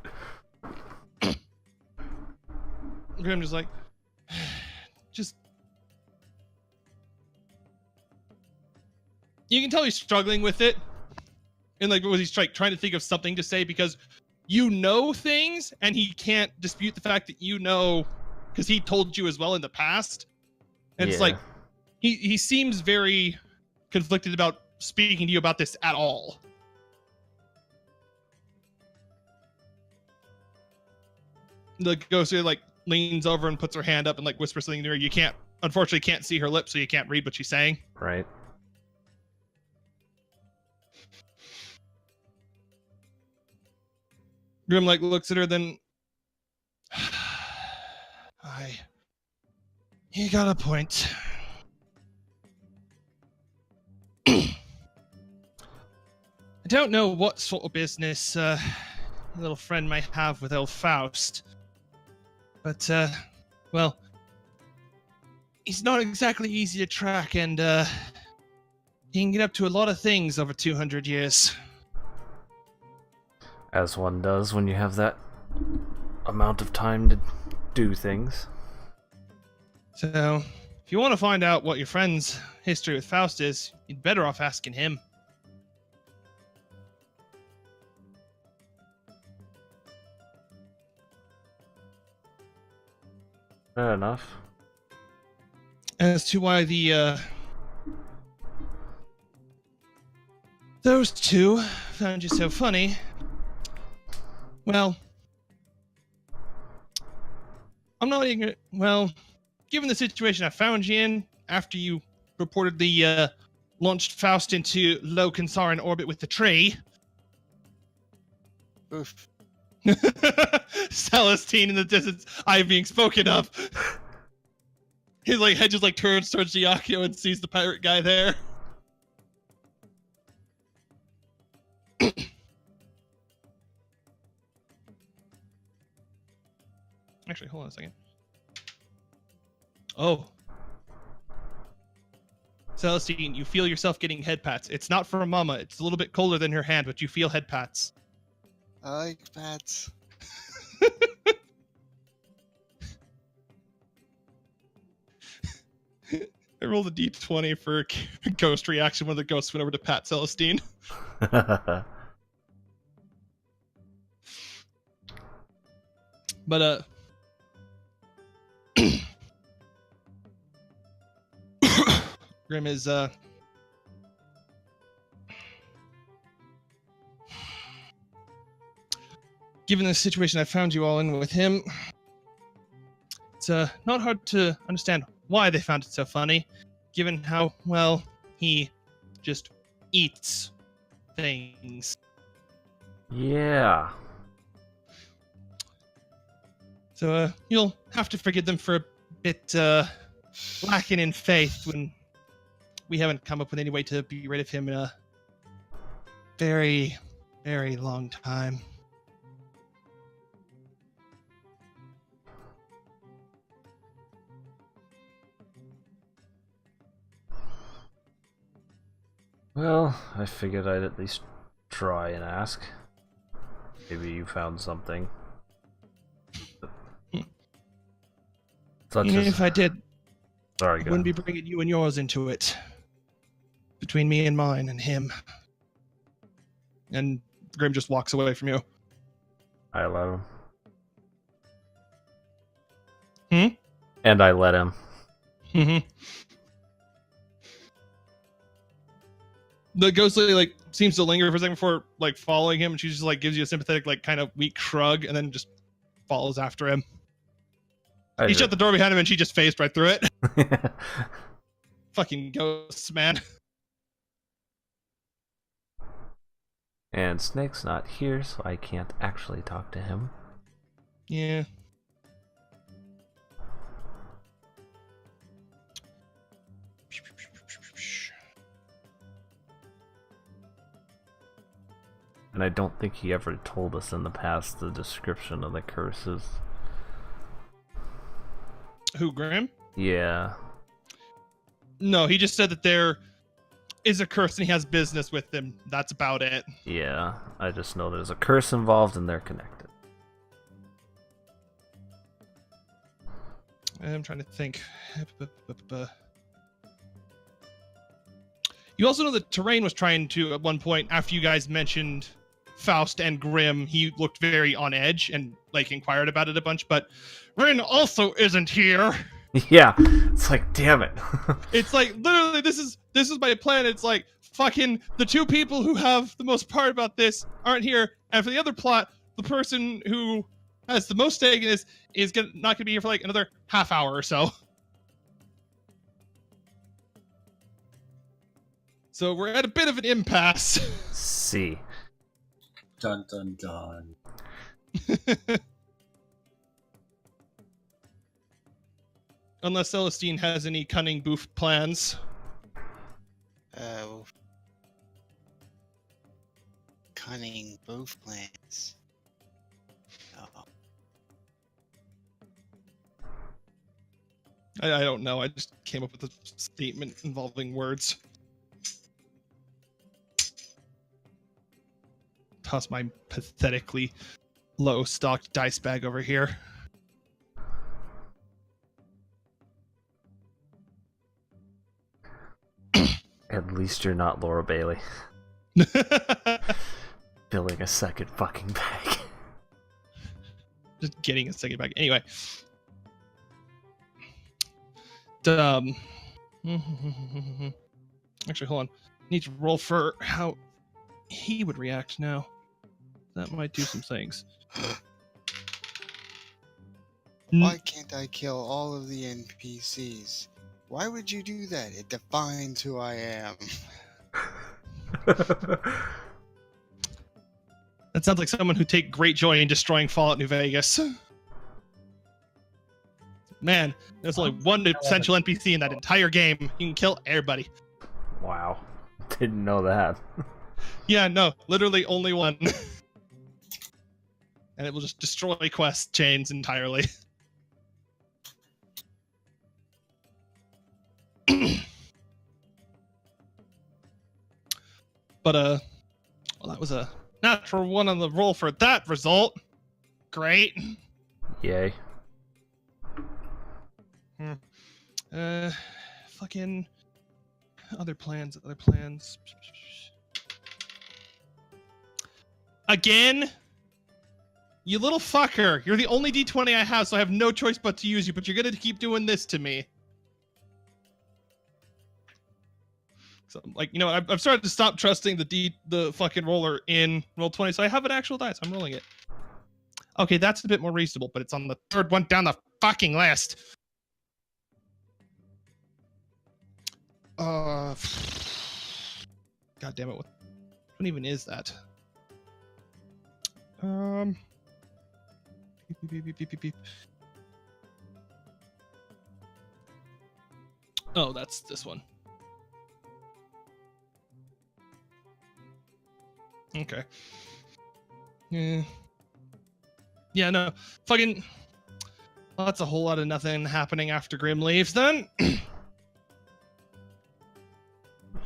[SPEAKER 1] just like, just... You can tell he's struggling with it. And like, he's trying to think of something to say because you know things and he can't dispute the fact that you know because he told you as well in the past. And it's like, he seems very conflicted about speaking to you about this at all. The ghost like leans over and puts her hand up and like whispers something to her. You unfortunately can't see her lips, so you can't read what she's saying.
[SPEAKER 3] Right.
[SPEAKER 1] Grim like looks at her, then you got a point. I don't know what sort of business your little friend might have with old Faust, but well, he's not exactly easy to track, and he can get up to a lot of things over 200 years.
[SPEAKER 3] As one does when you have that amount of time to do things.
[SPEAKER 1] So, if you want to find out what your friend's history with Faust is, you'd better off asking him.
[SPEAKER 3] Fair enough.
[SPEAKER 1] As to why those two found you so funny, well, I'm not ignorant. Well, given the situation I found you in after you reportedly launched Faust into low Kansaran orbit with the tree.
[SPEAKER 5] Oof.
[SPEAKER 1] Celestine in the distance, I being spoken of. His like head just like turns towards Giacchio and sees the pirate guy there. Actually, hold on a second. Oh. Celestine, you feel yourself getting head pats. It's not from Mama. It's a little bit colder than her hand, but you feel head pats.
[SPEAKER 5] I like pats.
[SPEAKER 1] I rolled a d20 for ghost reaction when the ghost went over to pat Celestine. But Grim is given the situation I found you all in with him, it's not hard to understand why they found it so funny, given how well he just eats things.
[SPEAKER 3] Yeah.
[SPEAKER 1] So you'll have to forgive them for a bit lacking in faith when we haven't come up with any way to be rid of him in a very, very long time.
[SPEAKER 3] Well, I figured I'd at least try and ask. Maybe you found something. Such
[SPEAKER 1] Even
[SPEAKER 3] as...
[SPEAKER 1] if I did,
[SPEAKER 3] Sorry,
[SPEAKER 1] I
[SPEAKER 3] go
[SPEAKER 1] wouldn't be
[SPEAKER 3] ahead.
[SPEAKER 1] bringing you and yours into it. Between me and mine and him. And Grim just walks away from you.
[SPEAKER 3] I let him.
[SPEAKER 1] Hmm?
[SPEAKER 3] And I let him.
[SPEAKER 1] Mm-hmm. The ghost lady like seems to linger for a second before like following him, and she just like gives you a sympathetic like kind of weak shrug, and then just follows after him. He shut the door behind him, and she just phased right through it. Fucking ghosts, man.
[SPEAKER 3] And Snake's not here, so I can't actually talk to him.
[SPEAKER 1] Yeah.
[SPEAKER 3] And I don't think he ever told us in the past the description of the curses.
[SPEAKER 1] Who, Grim?
[SPEAKER 3] Yeah.
[SPEAKER 1] No, he just said that there is a curse and he has business with them. That's about it.
[SPEAKER 3] Yeah. I just know there's a curse involved and they're connected.
[SPEAKER 1] I'm trying to think. You also know that Terrain was trying to, at one point, after you guys mentioned Faust and Grim, he looked very on edge and, like, inquired about it a bunch, but Rin also isn't here.
[SPEAKER 3] Yeah. It's like, damn it.
[SPEAKER 1] It's like, literally, this is my plan. It's like, fucking, the two people who have the most part about this aren't here, and for the other plot, the person who has the most stake in this is not gonna be here for, like, another half hour or so. So we're at a bit of an impasse.
[SPEAKER 3] See.
[SPEAKER 2] Dun dun dun.
[SPEAKER 1] Unless Celestine has any cunning boof plans.
[SPEAKER 5] Cunning boof plans. Oh.
[SPEAKER 1] I don't know. I just came up with a statement involving words. Toss my pathetically low-stocked dice bag over here.
[SPEAKER 3] At least you're not Laura Bailey. Filling a second fucking bag.
[SPEAKER 1] Just getting a second bag. Anyway. Actually, hold on. Need to roll for how he would react now. That might do some things.
[SPEAKER 5] Why can't I kill all of the NPCs? Why would you do that? It defines who I am.
[SPEAKER 1] That sounds like someone who take great joy in destroying Fallout New Vegas. Man, there's only one essential NPC in that entire game. You can kill everybody.
[SPEAKER 3] Wow. Didn't know that.
[SPEAKER 1] Yeah, no, literally only one. And it will just destroy quest chains entirely. But, well, that was a natural one on the roll for that result. Great.
[SPEAKER 3] Yay.
[SPEAKER 1] Fucking other plans. Again? You little fucker. You're the only D20 I have, so I have no choice but to use you, but you're gonna keep doing this to me. So, like, you know, I've started to stop trusting the fucking roller in Roll20, so I have an actual dice. I'm rolling it. Okay, that's a bit more reasonable, but it's on the third one down the fucking list. God damn it. What even is that? Beep, beep, beep, beep, beep. Oh, that's this one. Okay. Yeah. Yeah, no. Fucking. Well, that's a whole lot of nothing happening after Grim leaves then.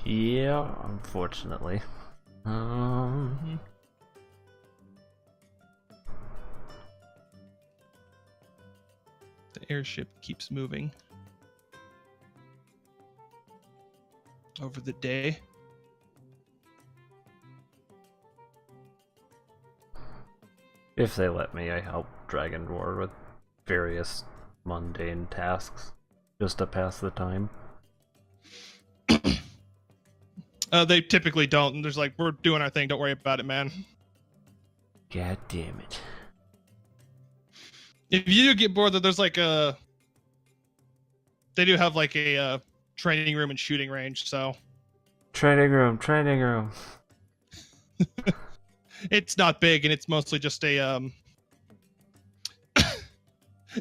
[SPEAKER 3] Yeah, unfortunately.
[SPEAKER 1] Mhm. The airship keeps moving over the day.
[SPEAKER 3] If they let me, I help Dragon War with various mundane tasks just to pass the time.
[SPEAKER 1] They typically don't. And there's like, we're doing our thing. Don't worry about it, man.
[SPEAKER 3] God damn it.
[SPEAKER 1] If you do get bored, there's like a. They do have like a training room and shooting range, so.
[SPEAKER 3] Training room.
[SPEAKER 1] It's not big, and it's mostly just a.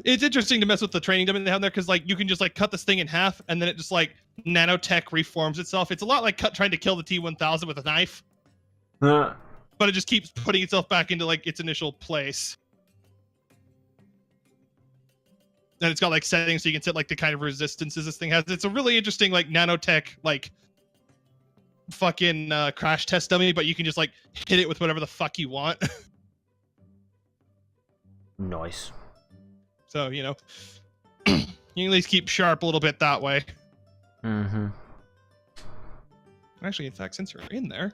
[SPEAKER 1] It's interesting to mess with the training dummy they have there because like you can just like cut this thing in half, and then it just like nanotech reforms itself. It's a lot like trying to kill the T-1000 with a knife, but it just keeps putting itself back into like its initial place. And it's got like settings so you can set like the kind of resistances this thing has. It's a really interesting like nanotech like fucking crash test dummy, but you can just like hit it with whatever the fuck you want.
[SPEAKER 3] Nice.
[SPEAKER 1] So, you know, you can at least keep sharp a little bit that way.
[SPEAKER 3] Mm-hmm.
[SPEAKER 1] Actually, in fact, since you're in there,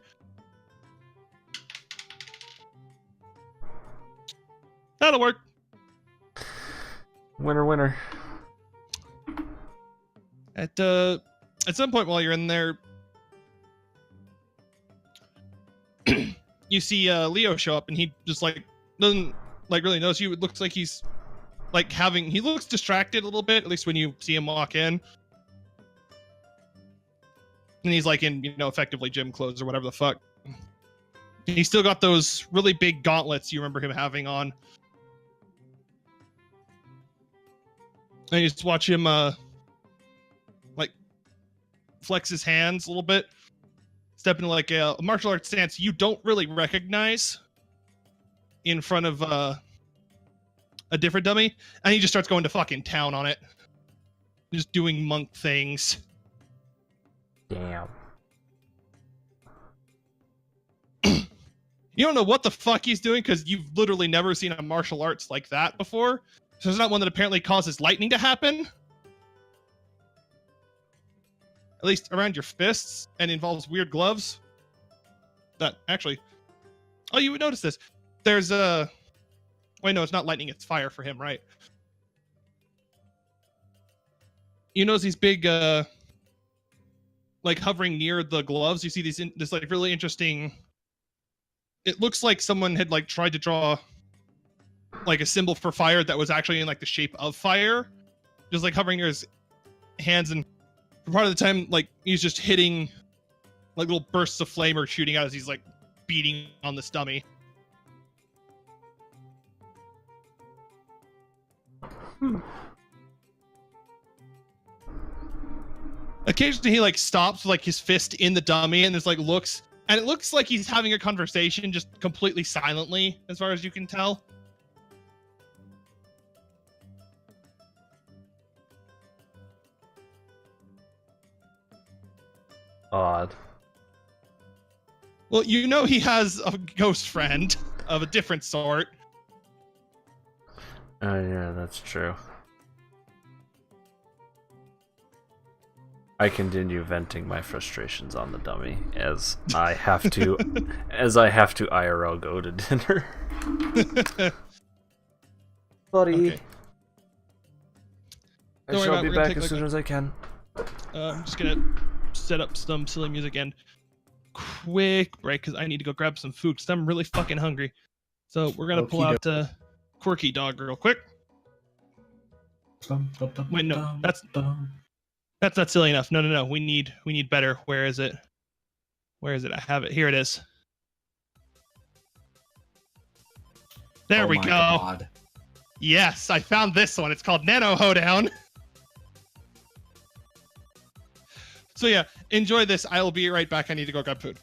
[SPEAKER 1] that'll work.
[SPEAKER 3] Winner.
[SPEAKER 1] At some point while you're in there, you see Leo show up, and he just like doesn't like really notice you. It looks like he's like he looks distracted a little bit, at least when you see him walk in. And he's like in, you know, effectively gym clothes or whatever the fuck. And he's still got those really big gauntlets you remember him having on. And you just watch him like flex his hands a little bit, step into like a martial arts stance you don't really recognize in front of a different dummy, and he just starts going to fucking town on it, just doing monk things.
[SPEAKER 3] Damn.
[SPEAKER 1] You don't know what the fuck he's doing because you've literally never seen a martial arts like that before. So there's not one that apparently causes lightning to happen, at least around your fists, and involves weird gloves. That actually, oh, you would notice this. There's a. Wait, no, it's not lightning, it's fire for him, right? You notice these big, like hovering near the gloves. You see this like really interesting. It looks like someone had like tried to draw like a symbol for fire that was actually in like the shape of fire, just like hovering near his hands. And for part of the time, like he's just hitting like little bursts of flame or shooting out as he's like beating on this dummy. Occasionally he like stops with like his fist in the dummy and just like looks, and it looks like he's having a conversation just completely silently as far as you can tell.
[SPEAKER 3] Odd.
[SPEAKER 1] Well, you know he has a ghost friend of a different sort.
[SPEAKER 3] Oh yeah, that's true. I continue venting my frustrations on the dummy as I have to IRL go to dinner. Buddy.
[SPEAKER 1] Okay.
[SPEAKER 3] I
[SPEAKER 1] Don't worry
[SPEAKER 3] shall
[SPEAKER 1] about it,
[SPEAKER 3] be
[SPEAKER 1] we're gonna
[SPEAKER 3] back
[SPEAKER 1] take,
[SPEAKER 3] as
[SPEAKER 1] like,
[SPEAKER 3] soon as I can.
[SPEAKER 1] I'm just gonna set up some silly music and quick break because I need to go grab some food because I'm really fucking hungry. So we're gonna pull out Quirky Dog real quick. Wait, no, that's not silly enough. No. We need better. Where is it? I have it. Here it is. There
[SPEAKER 2] Oh
[SPEAKER 1] we
[SPEAKER 2] my
[SPEAKER 1] go.
[SPEAKER 2] God.
[SPEAKER 1] Yes, I found this one. It's called Nano Hoedown. So yeah, enjoy this. I will be right back. I need to go grab food.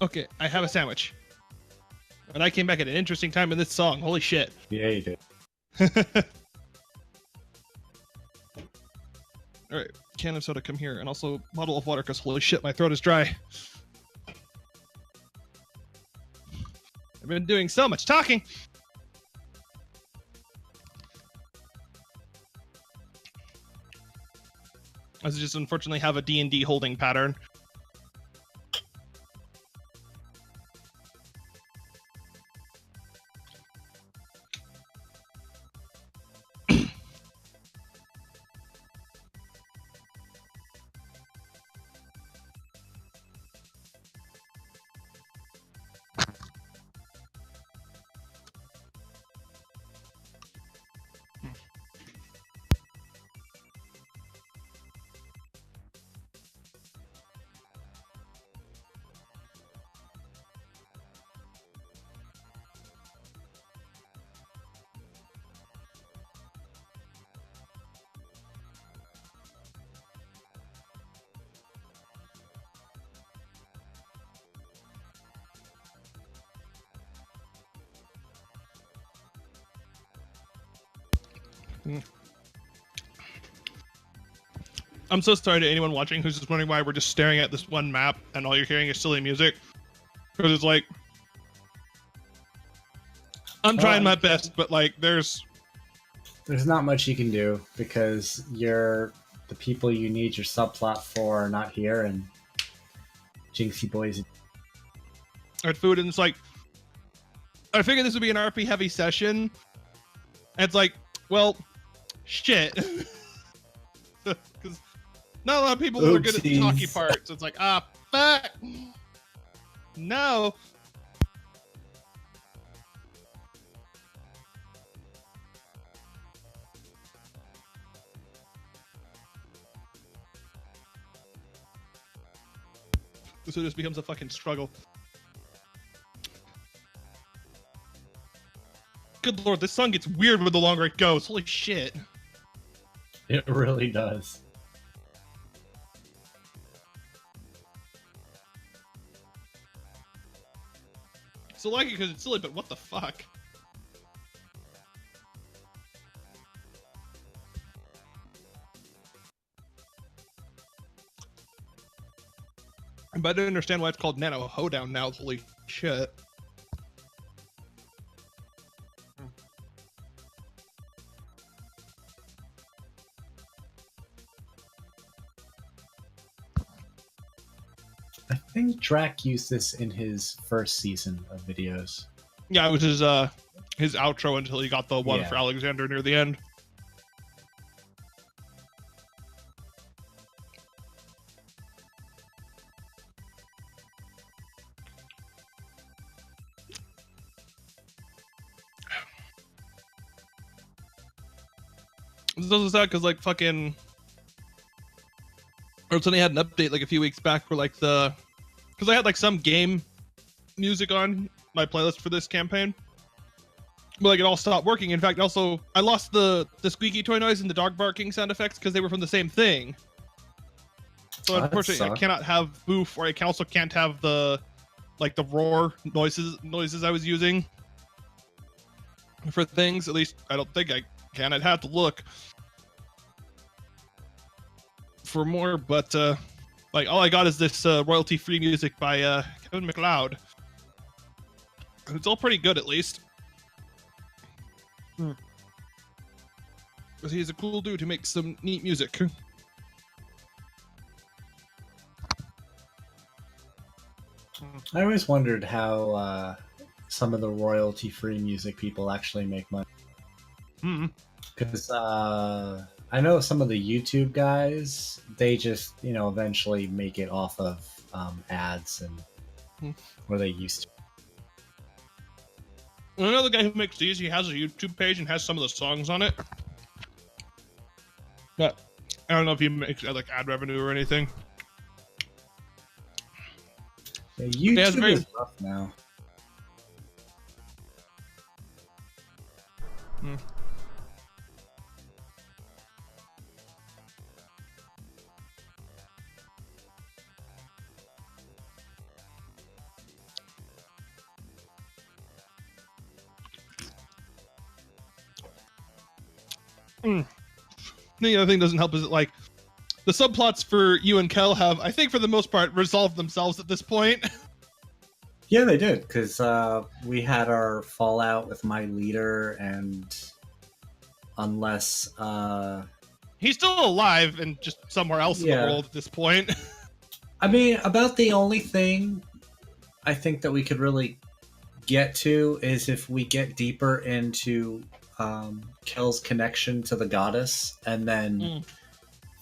[SPEAKER 1] Okay, I have a sandwich. And I came back at an interesting time in this song. Holy shit.
[SPEAKER 2] Yeah, you did.
[SPEAKER 1] Alright, can of soda, come here. And also bottle of water, because holy shit, my throat is dry. I've been doing so much talking. I just unfortunately have a D&D holding pattern. I'm so sorry to anyone watching who's just wondering why we're just staring at this one map and all you're hearing is silly music. Because it's like, I'm trying my best, but like, there's
[SPEAKER 2] not much you can do because the people you need your subplot for are not here, and Jinxie Boys.
[SPEAKER 1] hard food, and it's like, I figured this would be an RP heavy session. And it's like, well, shit. Because not a lot of people are good at the talky parts. It's like, ah, fuck. No. So it just becomes a fucking struggle. Good lord, this song gets weird with the longer it goes. Holy shit.
[SPEAKER 2] It really does.
[SPEAKER 1] So like it because it's silly, but what the fuck? But I don't understand why it's called Nano Hoedown now. Holy shit.
[SPEAKER 2] I think Drac used this in his first season of videos.
[SPEAKER 1] Yeah, it was his outro until he got the one
[SPEAKER 2] Yeah.
[SPEAKER 1] for Alexander near the end. This is sad because like fucking, or somebody had an update like a few weeks back where like because I had like some game music on my playlist for this campaign, but like it all stopped working. In fact, also I lost the squeaky toy noise and the dog barking sound effects because they were from the same thing. So
[SPEAKER 2] That
[SPEAKER 1] unfortunately, I
[SPEAKER 2] sucks.
[SPEAKER 1] cannot have boof, or I also can't have the like the roar noises I was using for things. At least I don't think I can. I'd have to look for more, but like all I got is this royalty-free music by Kevin MacLeod. It's all pretty good, at least. Because he's a cool dude who makes some neat music.
[SPEAKER 2] I always wondered how some of the royalty-free music people actually make money.
[SPEAKER 1] Hmm.
[SPEAKER 2] Because I know some of the YouTube guys, they just, eventually make it off of ads and where they used to.
[SPEAKER 1] Another guy who makes these, he has a YouTube page and has some of the songs on it. But I don't know if he makes like ad revenue or anything.
[SPEAKER 2] Yeah,
[SPEAKER 1] Yeah, it's
[SPEAKER 2] YouTube
[SPEAKER 1] very-
[SPEAKER 2] is rough now.
[SPEAKER 1] The other thing that doesn't help is that like the subplots for you and Kel have, I think for the most part, resolved themselves at this point.
[SPEAKER 2] Yeah, they did, because we had our fallout with my leader, and unless
[SPEAKER 1] He's still alive and just somewhere else in
[SPEAKER 2] Yeah.
[SPEAKER 1] the world at this point.
[SPEAKER 2] I mean, about the only thing I think that we could really get to is if we get deeper into Kel's connection to the goddess, and then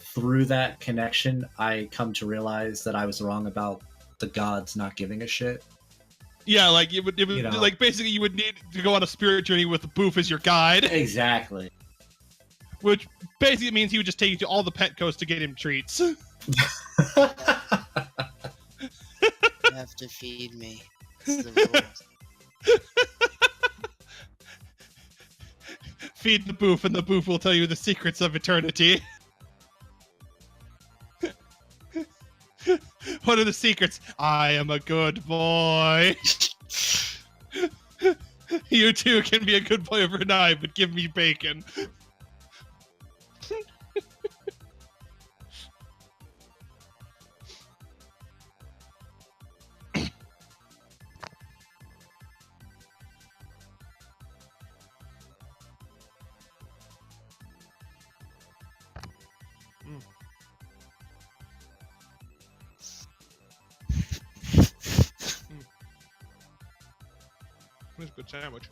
[SPEAKER 2] through that connection, I come to realize that I was wrong about the gods not giving a shit.
[SPEAKER 1] Yeah, like it would
[SPEAKER 2] You know.
[SPEAKER 1] like basically you would need to go on a spirit journey with Boof as your guide,
[SPEAKER 2] Exactly.
[SPEAKER 1] which basically means he would just take you to all the Petcos to get him treats.
[SPEAKER 5] You have to feed me. It's the rules.
[SPEAKER 1] Feed the Boof, and the Boof will tell you the secrets of eternity. What are the secrets? I am a good boy. You too can be a good boy overnight, but give me bacon. That's a good sandwich.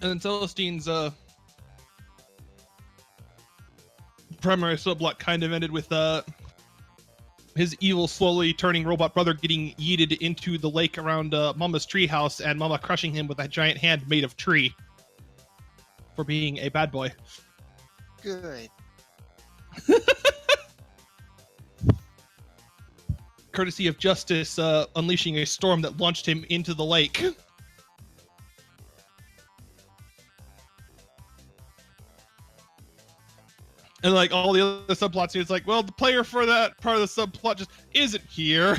[SPEAKER 1] And then Celestine's primary subplot kind of ended with his evil, slowly turning robot brother getting yeeted into the lake around Mama's treehouse, and Mama crushing him with a giant hand made of tree for being a bad boy.
[SPEAKER 5] Good.
[SPEAKER 1] Courtesy of Justice unleashing a storm that launched him into the lake. And like all the other subplots, it's like, well, the player for that part of the subplot just isn't here.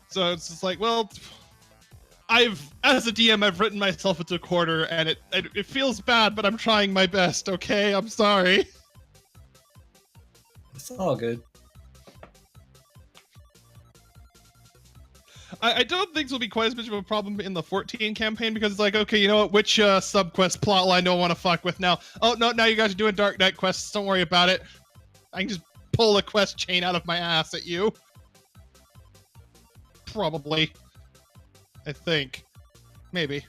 [SPEAKER 1] So it's just like, well, as a DM, I've written myself into a corner, and it feels bad, but I'm trying my best. Okay, I'm sorry.
[SPEAKER 2] It's all good.
[SPEAKER 1] I don't think this will be quite as much of a problem in the 14 campaign because it's like, okay, you know what? Which subquest plotline do I want to fuck with now? Oh no, now you guys are doing Dark Knight quests. Don't worry about it. I can just pull a quest chain out of my ass at you. Probably. I think. Maybe.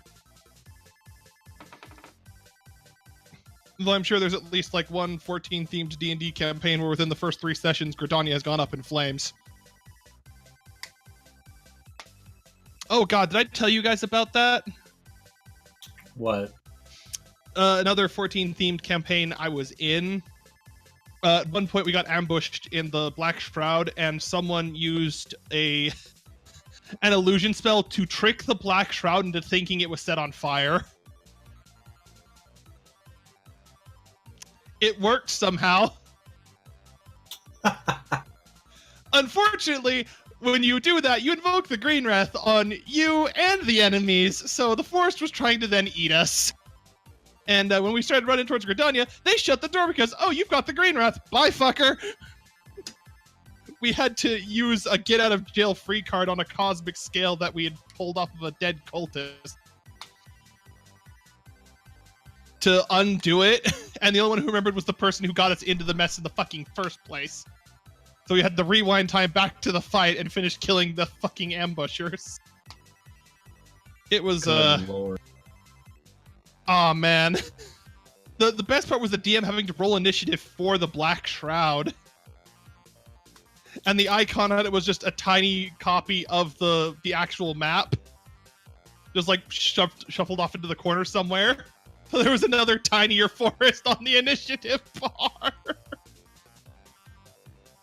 [SPEAKER 1] Though I'm sure there's at least like one 14 themed D&D campaign where within the first 3 sessions Gridania has gone up in flames. Oh god, did I tell you guys about that?
[SPEAKER 2] What?
[SPEAKER 1] Another 14 themed campaign I was in. At one point we got ambushed in the Black Shroud and someone used an illusion spell to trick the Black Shroud into thinking it was set on fire. It worked somehow. Unfortunately, when you do that, you invoke the Green Wrath on you and the enemies, so the forest was trying to then eat us. And when we started running towards Gridania, they shut the door because, oh, you've got the Green Wrath. Bye, fucker. We had to use a get-out-of-jail-free card on a cosmic scale that we had pulled off of a dead cultist to undo it, and the only one who remembered was the person who got us into the mess in the fucking first place. So we had to rewind time back to the fight and finish killing the fucking ambushers. It was,
[SPEAKER 2] Good Lord.
[SPEAKER 1] Aw, man. The best part was the DM having to roll initiative for the Black Shroud. And the icon on it was just a tiny copy of the actual map. Just like shuffled off into the corner somewhere. So there was another tinier forest on the initiative bar.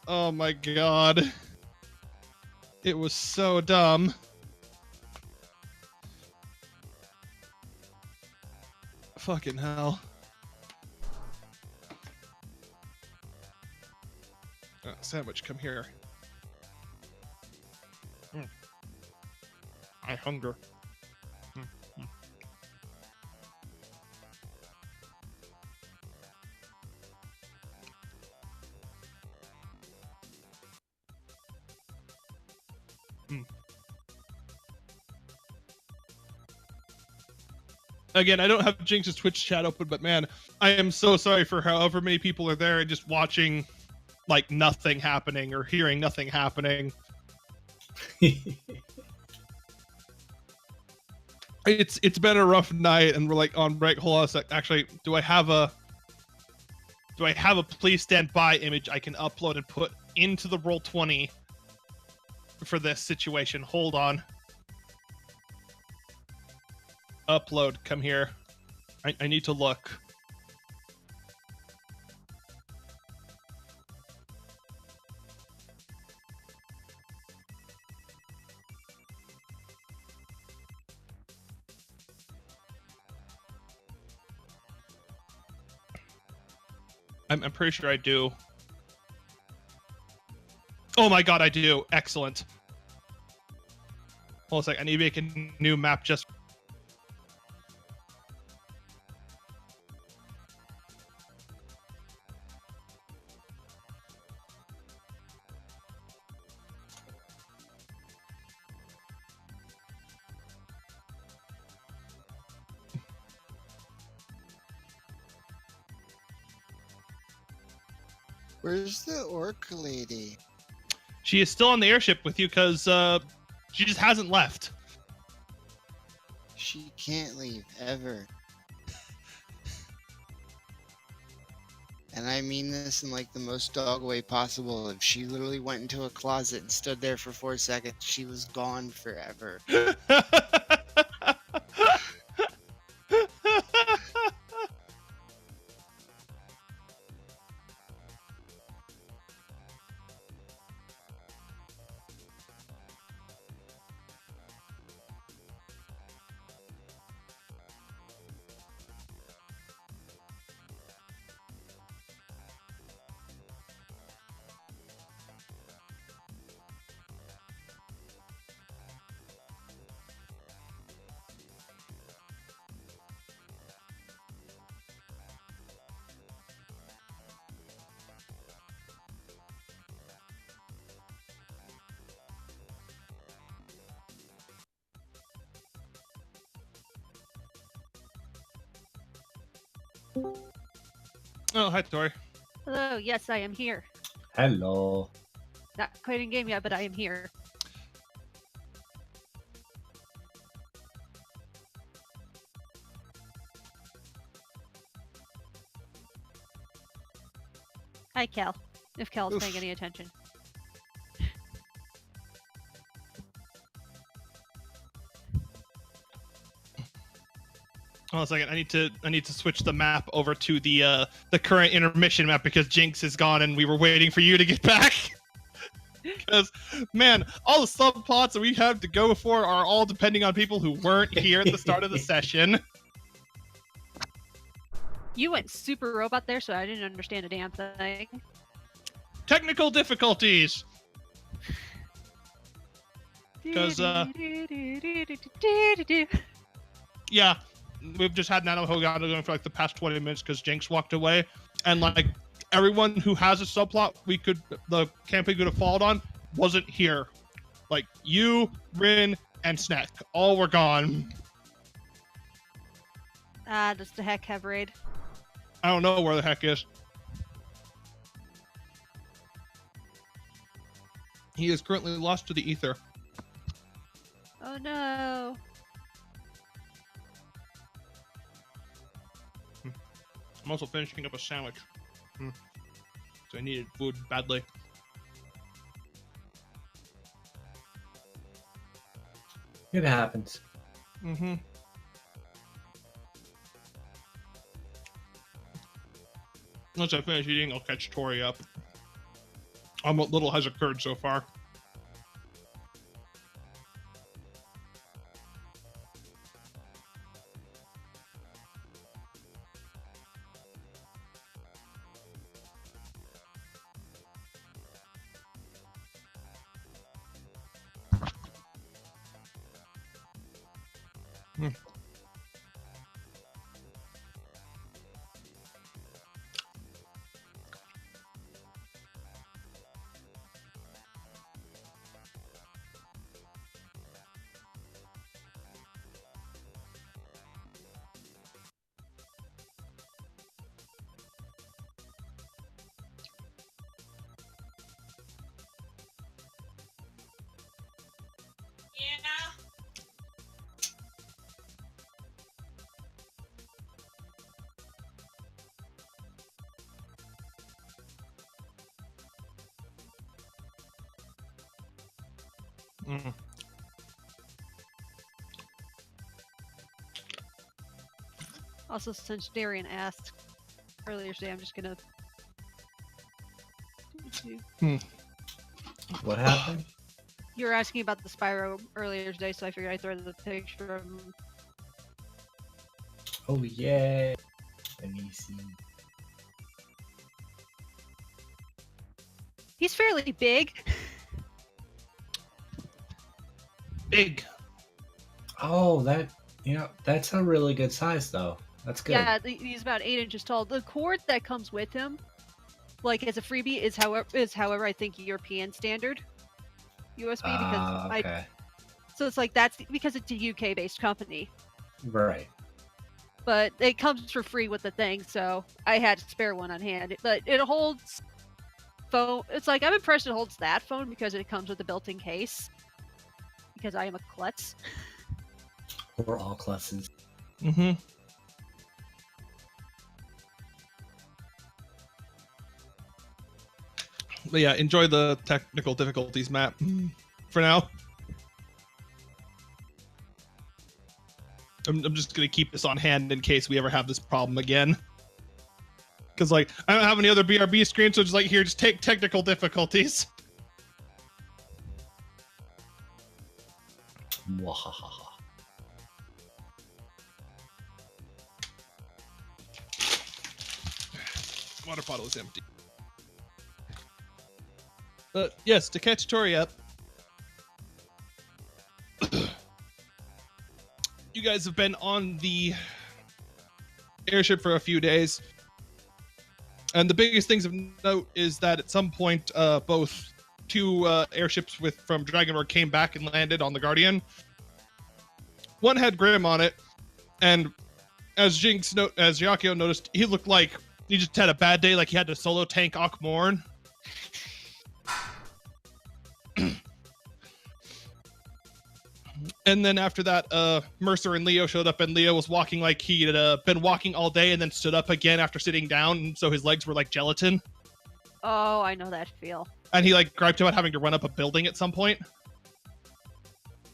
[SPEAKER 1] Oh my god. It was so dumb. Fucking hell. Sandwich, come here. I hunger. Again, I don't have Jinx's Twitch chat open, but man, I am so sorry for however many people are there and just watching like nothing happening or hearing nothing happening. It's been a rough night, and we're like on break. Hold on a sec. Actually, do I have a please stand by image I can upload and put into the Roll20 for this situation? Hold on. Upload, come here. I need to look. I'm pretty sure I do. Oh my god, I do. Excellent. Hold on a sec. I need to make a new map just...
[SPEAKER 5] Where's the orc lady?
[SPEAKER 1] She is still on the airship with you because she just hasn't left.
[SPEAKER 5] She can't leave, ever. And I mean this in like the most dog way possible. If she literally went into a closet and stood there for 4 seconds, she was gone forever.
[SPEAKER 1] Oh, hi, Tori.
[SPEAKER 6] Hello, yes, I am here.
[SPEAKER 2] Hello.
[SPEAKER 6] Not quite in game yet, but I am here. Hi, Cal. If Cal's paying any attention.
[SPEAKER 1] Hold on a second. I need to switch the map over to the current intermission map because Jinx is gone and we were waiting for you to get back. Because man, all the subplots that we have to go for are all depending on people who weren't here at the start of the session.
[SPEAKER 6] You went super robot there, so I didn't understand a damn thing.
[SPEAKER 1] Technical difficulties. Because yeah, we've just had Nano Hogata going for like the past 20 minutes because Jinx walked away, and like everyone who has a subplot the campaign could have followed on wasn't here. Like you, Rin, and Snack all were gone.
[SPEAKER 6] Does the heck have raid?
[SPEAKER 1] I don't know where the heck is. He is currently lost to the ether.
[SPEAKER 6] Oh no.
[SPEAKER 1] I'm also finishing up a sandwich. So I needed food badly.
[SPEAKER 2] It happens.
[SPEAKER 1] Mm-hmm. Once I finish eating, I'll catch Tori up on what little has occurred so far.
[SPEAKER 4] Yeah.
[SPEAKER 1] Mm.
[SPEAKER 6] Also, since Darian asked earlier today, I'm just gonna.
[SPEAKER 2] What happened?
[SPEAKER 6] You were asking about the Spyro earlier today, so I figured I'd throw the picture of him.
[SPEAKER 2] Oh yeah. Let me see.
[SPEAKER 6] He's fairly big.
[SPEAKER 1] Big.
[SPEAKER 2] Oh, that's a really good size though. That's good.
[SPEAKER 6] Yeah, he's about 8 inches tall. The cord that comes with him, like as a freebie, is however I think European standard USB because
[SPEAKER 2] okay.
[SPEAKER 6] so it's like that's because it's a UK based company.
[SPEAKER 2] Right.
[SPEAKER 6] But it comes for free with the thing, so I had to spare one on hand. But it holds phone. It's like I'm impressed it holds that phone because it comes with a built-in case. Because I am a klutz.
[SPEAKER 2] We're all klutzes.
[SPEAKER 1] Mm-hmm. But yeah, enjoy the technical difficulties map for now. I'm just gonna keep this on hand in case we ever have this problem again. Because like I don't have any other BRB screens, so just like here, just take technical difficulties.
[SPEAKER 2] Mwahaha.
[SPEAKER 1] Water bottle is empty. But yes, to catch Tori up. You guys have been on the airship for a few days. And the biggest things of note is that at some point, both two airships from Dragonborg came back and landed on the Guardian. One had Grim on it, and as Yakio noticed, he looked like he just had a bad day, like he had to solo tank Akmorn. And then after that, Mercer and Leo showed up, and Leo was walking like he had been walking all day and then stood up again after sitting down, and so his legs were like gelatin.
[SPEAKER 6] Oh, I know that feel.
[SPEAKER 1] And he like griped about having to run up a building at some point.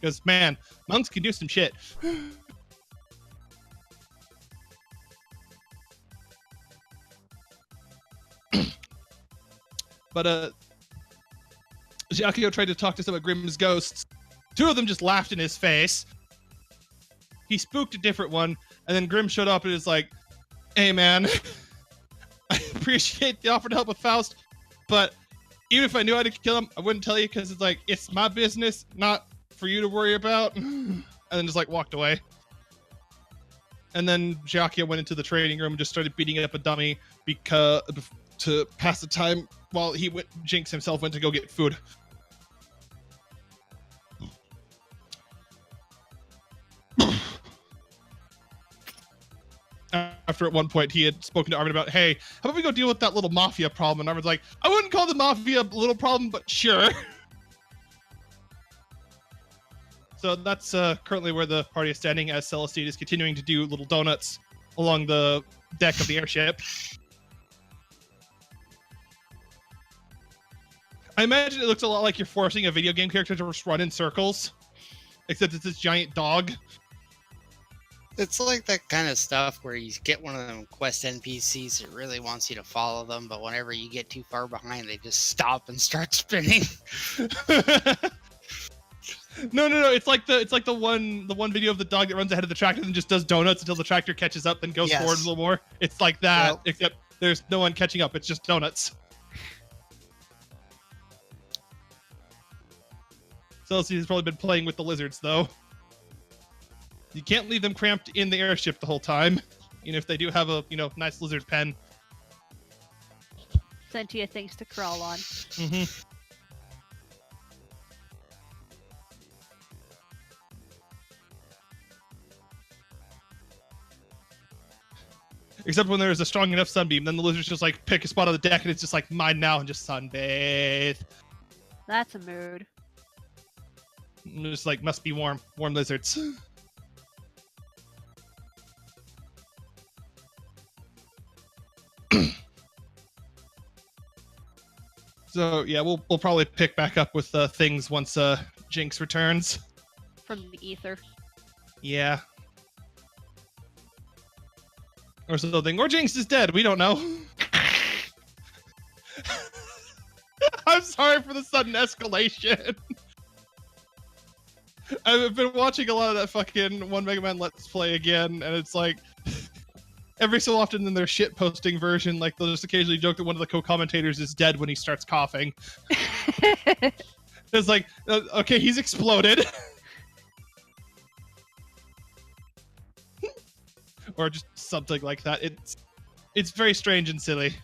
[SPEAKER 1] Because, man, monks can do some shit. But, Yakio tried to talk to some of Grimm's ghosts. Two of them just laughed in his face. He spooked a different one, and then Grimm showed up and was like, hey, man, I appreciate the offer to help with Faust, but even if I knew I had to kill him, I wouldn't tell you because it's like, it's my business, not for you to worry about. And then just like walked away. And then Yakio went into the training room and just started beating up a dummy because to pass the time while Jinx himself went to go get food. After at one point he had spoken to Armin about, hey, how about we go deal with that little mafia problem? And Armin's like, I wouldn't call the mafia a little problem, but sure. So that's currently where the party is standing, as Celestine is continuing to do little donuts along the deck of the airship. I imagine it looks a lot like you're forcing a video game character to just run in circles, except it's this giant dog.
[SPEAKER 5] It's like that kind of stuff where you get one of them quest NPCs that really wants you to follow them, but whenever you get too far behind, they just stop and start spinning.
[SPEAKER 1] No. It's like the one video of the dog that runs ahead of the tractor and just does donuts until the tractor catches up, then goes forward a little more. It's like that,
[SPEAKER 5] Well,
[SPEAKER 1] except there's no one catching up. It's just donuts. Celestine has probably been playing with the lizards, though. You can't leave them cramped in the airship the whole time, even if they do have a, nice lizard pen.
[SPEAKER 6] Plenty of things to crawl on.
[SPEAKER 1] Mm-hmm. Except when there's a strong enough sunbeam, then the lizards just like pick a spot on the deck and it's just like mine now and just sunbathe.
[SPEAKER 6] That's a mood.
[SPEAKER 1] And just like must be warm lizards. So yeah, we'll probably pick back up with things once Jinx returns.
[SPEAKER 6] From the ether.
[SPEAKER 1] Yeah. Or something. Or Jinx is dead. We don't know. I'm sorry for the sudden escalation. I've been watching a lot of that fucking One Mega Man Let's Play again, and it's like every so often in their shit posting version, like they'll just occasionally joke that one of the co-commentators is dead when he starts coughing. It's like, okay, he's exploded. Or just something like that. It's very strange and silly.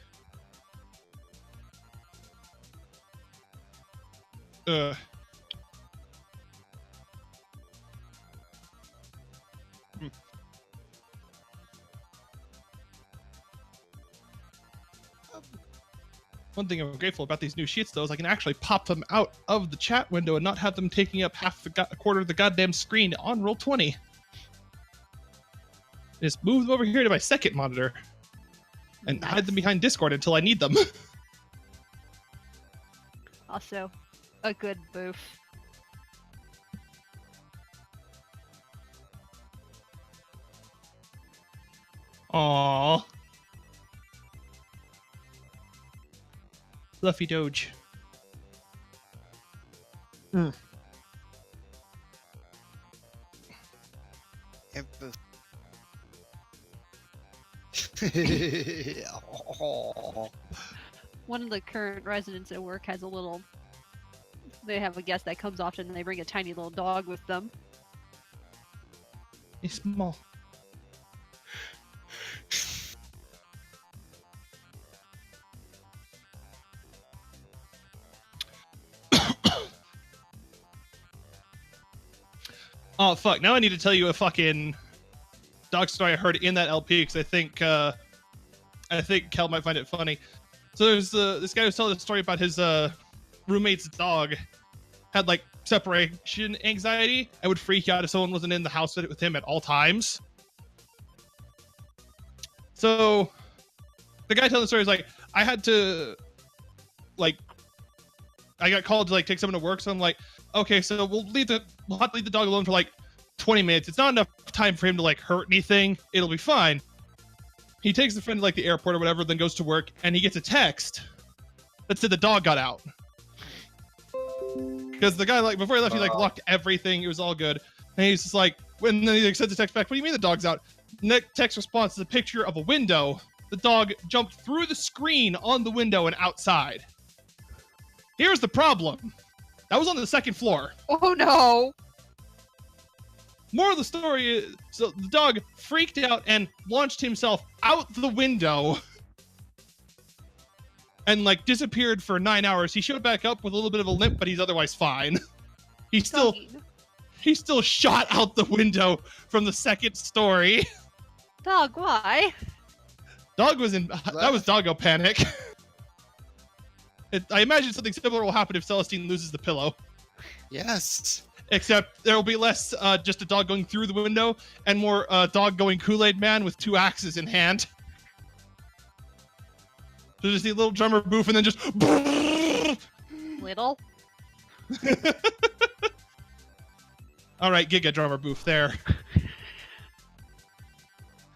[SPEAKER 1] One thing I'm grateful about these new sheets, though, is I can actually pop them out of the chat window and not have them taking up a quarter of the goddamn screen on Roll20. Just move them over here to my second monitor and hide them behind Discord until I need them.
[SPEAKER 6] Also, a good boof.
[SPEAKER 1] Aww. Fluffy Doge.
[SPEAKER 6] One of the current residents at work has a little... They have a guest that comes often and they bring a tiny little dog with them.
[SPEAKER 1] It's small. Oh, fuck. Now I need to tell you a fucking dog story I heard in that LP because I think Kel might find it funny. So there's this guy who's telling a story about his roommate's dog had like separation anxiety and would freak out if someone wasn't in the house with him at all times. So the guy telling the story is like, I got called to like take someone to work, so I'm like, okay, so we'll have to leave the dog alone for like 20 minutes. It's not enough time for him to like hurt anything. It'll be fine. He takes the friend to like the airport or whatever, then goes to work, and he gets a text that said the dog got out. Because the guy, like, before he left, he like locked everything. It was all good. And he's just like, when then he like, sends the text back, what do you mean the dog's out? Next text response is a picture of a window. The dog jumped through the screen on the window and outside. Here's the problem. That was on the second floor.
[SPEAKER 6] Oh no!
[SPEAKER 1] More of the story is, so the dog freaked out and launched himself out the window and like disappeared for 9 hours. He showed back up with a little bit of a limp, but he's otherwise fine. He still shot out the window from the second story.
[SPEAKER 6] Dog, why?
[SPEAKER 1] Dog was in, that was doggo panic. I imagine something similar will happen if Celestine loses the pillow.
[SPEAKER 5] Yes.
[SPEAKER 1] Except there will be less just a dog going through the window and more dog going Kool-Aid Man with 2 axes in hand. So just the little drummer boof and then just...
[SPEAKER 6] Little?
[SPEAKER 1] All right, Giga drummer boof there.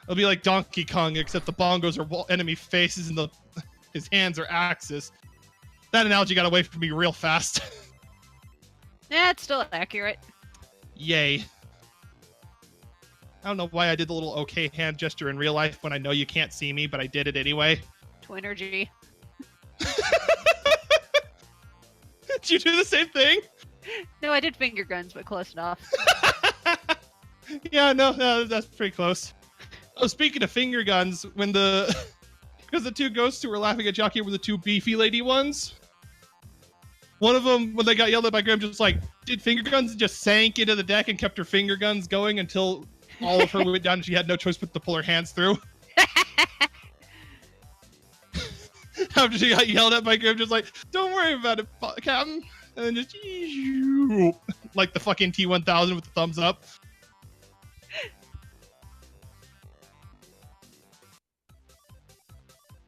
[SPEAKER 1] It'll be like Donkey Kong, except the bongos are enemy faces and his hands are axes. That analogy got away from me real fast.
[SPEAKER 6] Yeah, it's still accurate.
[SPEAKER 1] Yay. I don't know why I did the little okay hand gesture in real life when I know you can't see me, but I did it anyway.
[SPEAKER 6] Twinergy.
[SPEAKER 1] Did you do the same thing?
[SPEAKER 6] No, I did finger guns, but close enough.
[SPEAKER 1] Yeah, no, that's pretty close. Oh, speaking of finger guns, when because the 2 ghosts who were laughing at Jockey were the 2 beefy lady ones. One of them, when they got yelled at by Graham, just like did finger guns and just sank into the deck and kept her finger guns going until all of her went down and she had no choice but to pull her hands through. After she got yelled at by Graham, just like, don't worry about it, Captain. And then just like the fucking T-1000 with the thumbs up.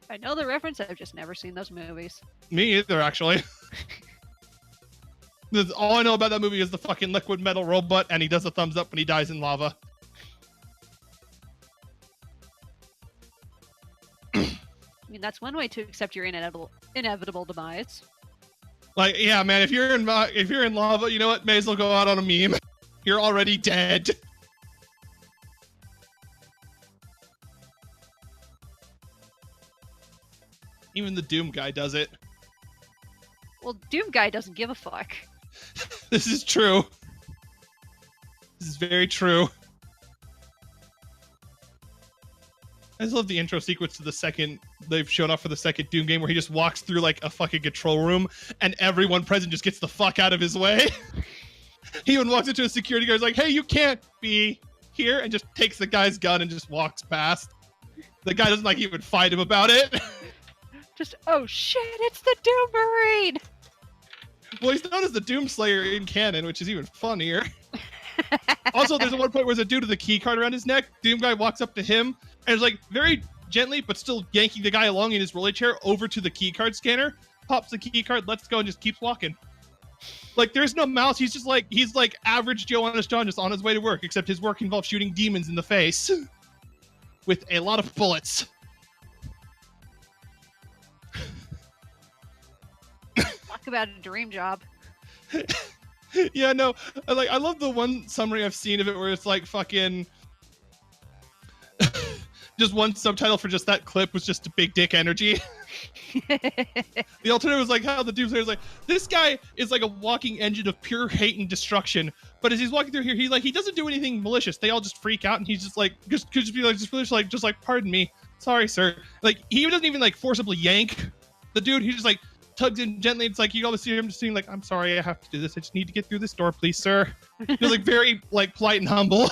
[SPEAKER 6] I know the reference, I've just never seen those movies.
[SPEAKER 1] Me either, actually. All I know about that movie is the fucking liquid metal robot, and he does a thumbs up when he dies in lava.
[SPEAKER 6] I mean, that's one way to accept your inevitable demise.
[SPEAKER 1] Like, yeah, man, if you're in lava, you know what? May as well go out on a meme. You're already dead. Even the Doom guy does it.
[SPEAKER 6] Well, Doom Guy doesn't give a fuck.
[SPEAKER 1] This is true. This is very true. I just love the intro sequence to the second they've shown off for the second Doom game where he just walks through like a fucking control room and everyone present just gets the fuck out of his way. He even walks into a security guard like, hey, you can't be here, and just takes the guy's gun and just walks past. The guy doesn't like even fight him about it.
[SPEAKER 6] Just, oh shit, it's the Doom Marine!
[SPEAKER 1] Well, he's known as the Doom Slayer in canon, which is even funnier. Also, there's one point where there's a dude with a key card around his neck. Doom guy walks up to him and is like very gently, but still yanking the guy along in his rolly chair over to the key card scanner, pops the key card, lets go, and just keeps walking. Like, there's no mouse. He's like average Joe Honest John, just on his way to work, except his work involves shooting demons in the face with a lot of bullets.
[SPEAKER 6] Talk about a dream job.
[SPEAKER 1] Yeah, no, I love the one summary I've seen of it where it's like fucking just one subtitle for just that clip was just a big dick energy. The alternative was like how the Doomslayer is like, this guy is like a walking engine of pure hate and destruction. But as he's walking through here, he doesn't do anything malicious. They all just freak out, and he's just like, just like, pardon me, sorry, sir. Like, he doesn't even like forcibly yank the dude. He just like tugs in gently. It's like you always see him just saying like, I'm sorry, I have to do this. I just need to get through this door, please, sir. He's like very like polite and humble.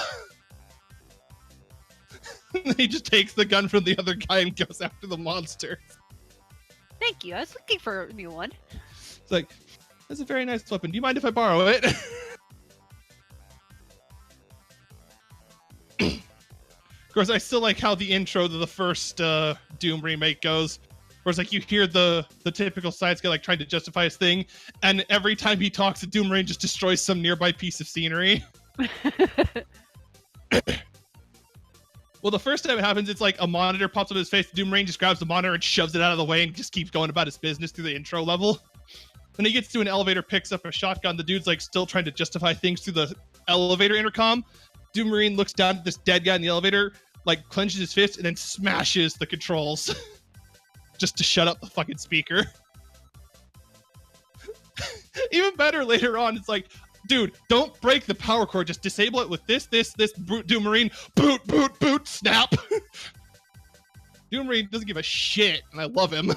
[SPEAKER 1] He just takes the gun from the other guy and goes after the monster.
[SPEAKER 6] Thank you. I was looking for a new one.
[SPEAKER 1] It's like, that's a very nice weapon. Do you mind if I borrow it? Of course, I still like how the intro to the first Doom remake goes. Where it's like you hear the typical science guy like trying to justify his thing, and every time he talks, the Doom Marine just destroys some nearby piece of scenery. Well, the first time it happens, it's like a monitor pops up in his face. The Doom Marine just grabs the monitor and shoves it out of the way and just keeps going about his business through the intro level. When he gets to an elevator, picks up a shotgun, the dude's like still trying to justify things through the elevator intercom. Doom Marine looks down at this dead guy in the elevator, like clenches his fist, and then smashes the controls just to shut up the fucking speaker. Even better later on, it's like, dude, don't break the power cord. Just disable it with this, Doom Marine. Boot, boot, boot, snap. Doom Marine doesn't give a shit, and I love him.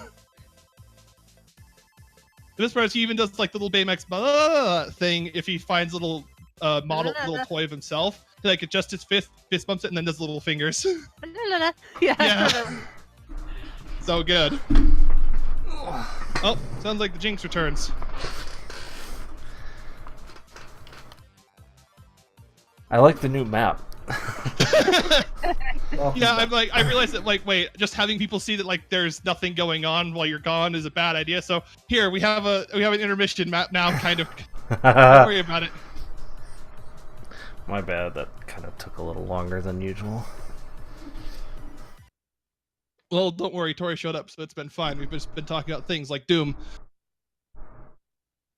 [SPEAKER 1] This part, he even does like the little Baymax thing if he finds a little little toy of himself. He like adjusts his fist bumps it, and then does little fingers. Yeah. So good. Oh, sounds like the Jinx returns.
[SPEAKER 3] I like the new map.
[SPEAKER 1] Yeah, I realized that like, just having people see that like there's nothing going on while you're gone is a bad idea. So here we have an intermission map now, kind of. Don't worry about it.
[SPEAKER 3] My bad, that kind of took a little longer than usual.
[SPEAKER 1] Well, don't worry, Tori showed up, so it's been fine. We've just been talking about things like Doom.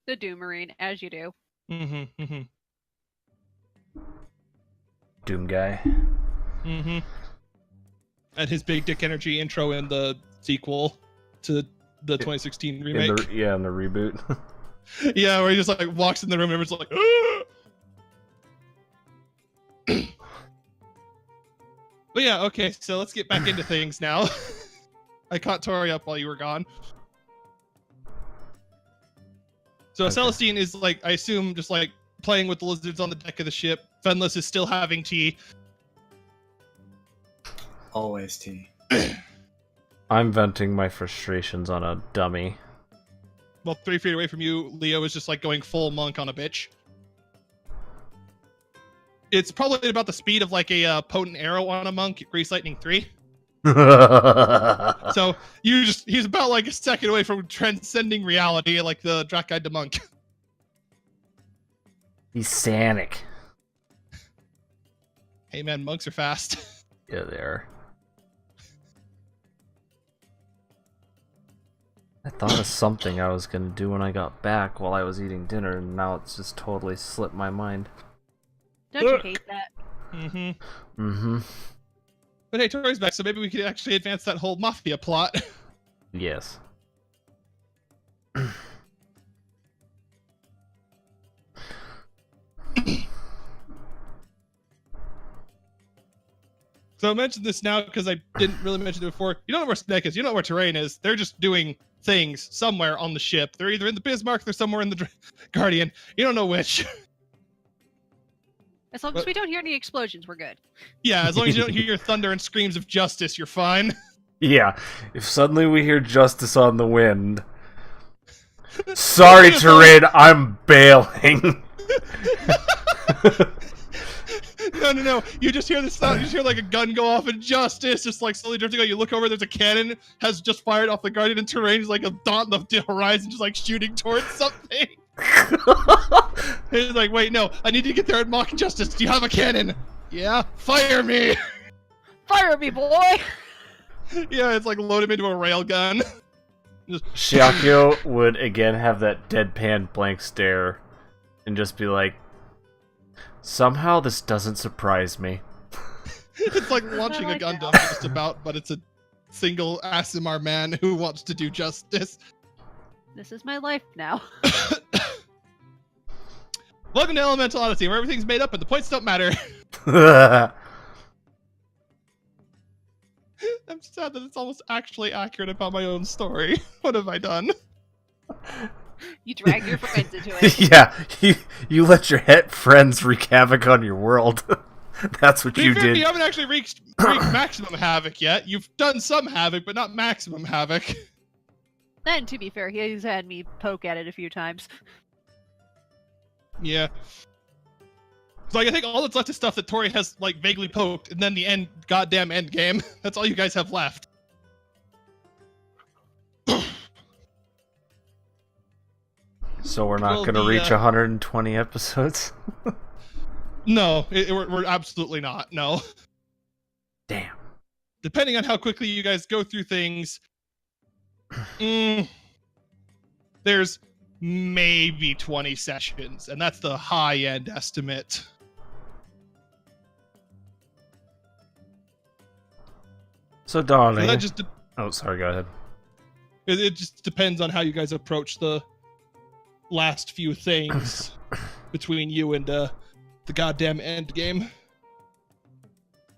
[SPEAKER 6] The Doom Marine, as you do.
[SPEAKER 3] Doom guy.
[SPEAKER 1] And his big dick energy intro in the sequel to the 2016 remake.
[SPEAKER 3] In the reboot.
[SPEAKER 1] Yeah, where he just like walks in the room and everyone's like, But yeah, okay, so let's get back into things now. I caught Tori up while you were gone. So
[SPEAKER 3] Okay.
[SPEAKER 1] Celestine is like, I assume, just like playing with the lizards on the deck of the ship. Fenless is still having tea.
[SPEAKER 2] Always tea.
[SPEAKER 3] I'm venting my frustrations on a dummy.
[SPEAKER 1] Well, 3 feet away from you, Leo is just like going full monk on a bitch. It's probably about the speed of like a potent arrow on a monk, Grease Lightning 3. So he's about like a second away from transcending reality, like the Drak Guide to Monk.
[SPEAKER 3] He's Sanic.
[SPEAKER 1] Hey man, monks are fast.
[SPEAKER 3] Yeah, they are. I thought of something I was gonna do when I got back while I was eating dinner, and now it's just totally slipped my mind.
[SPEAKER 6] Don't you hate that?
[SPEAKER 1] But hey, Tori's back, so maybe we could actually advance that whole mafia plot.
[SPEAKER 3] Yes.
[SPEAKER 1] So I mentioned this now because I didn't really mention it before. You don't know where Snake is. You don't know where Terrain is. They're just doing things somewhere on the ship. They're either in the Bismarck, they're somewhere in the Guardian. You don't know which.
[SPEAKER 6] As long as we don't hear any explosions, we're good.
[SPEAKER 1] Yeah, as long as you don't hear your thunder and screams of justice, you're fine.
[SPEAKER 3] Yeah, if suddenly we hear Justice on the wind... Sorry, Terrain, I'm bailing.
[SPEAKER 1] No. You just hear the sound. You just hear like a gun go off and Justice just like slowly drifting out. You look over, there's a cannon has just fired off the Guardian, and Terrain is like a dot in the horizon, just like shooting towards something. He's like, wait, no, I need to get there and mock Justice. Do you have a cannon? Yeah, fire me.
[SPEAKER 6] Fire me, boy!
[SPEAKER 1] Yeah, it's like load him into a railgun.
[SPEAKER 3] Shiakyo would again have that deadpan blank stare and just be like, somehow this doesn't surprise me.
[SPEAKER 1] It's like launching
[SPEAKER 6] like
[SPEAKER 1] a Gundam,
[SPEAKER 6] that.
[SPEAKER 1] just about, but it's a single Asimar man who wants to do justice.
[SPEAKER 6] This is my life now.
[SPEAKER 1] Welcome to Elemental Odyssey, where everything's made up and the points don't matter. I'm sad that it's almost actually accurate about my own story. What have I done?
[SPEAKER 6] You drag your friends into it.
[SPEAKER 3] Yeah, you let your het friends wreak havoc on your world. That's what
[SPEAKER 1] To
[SPEAKER 3] you
[SPEAKER 1] be fair,
[SPEAKER 3] did.
[SPEAKER 1] you haven't actually reached maximum havoc yet. You've done some havoc, but not maximum havoc.
[SPEAKER 6] And to be fair, he's had me poke at it a few times.
[SPEAKER 1] Yeah. So like, I think all that's left is stuff that Tori has like vaguely poked, and then the goddamn end game. That's all you guys have left.
[SPEAKER 3] So we're not
[SPEAKER 1] Well,
[SPEAKER 3] going to
[SPEAKER 1] the,
[SPEAKER 3] reach 120 episodes?
[SPEAKER 1] No, we're absolutely not. No.
[SPEAKER 3] Damn.
[SPEAKER 1] Depending on how quickly you guys go through things, there's maybe 20 sessions, and that's the high-end estimate.
[SPEAKER 3] So, darling.
[SPEAKER 1] That just
[SPEAKER 3] Oh, sorry, go ahead.
[SPEAKER 1] it just depends on how you guys approach the last few things between you and the goddamn end game.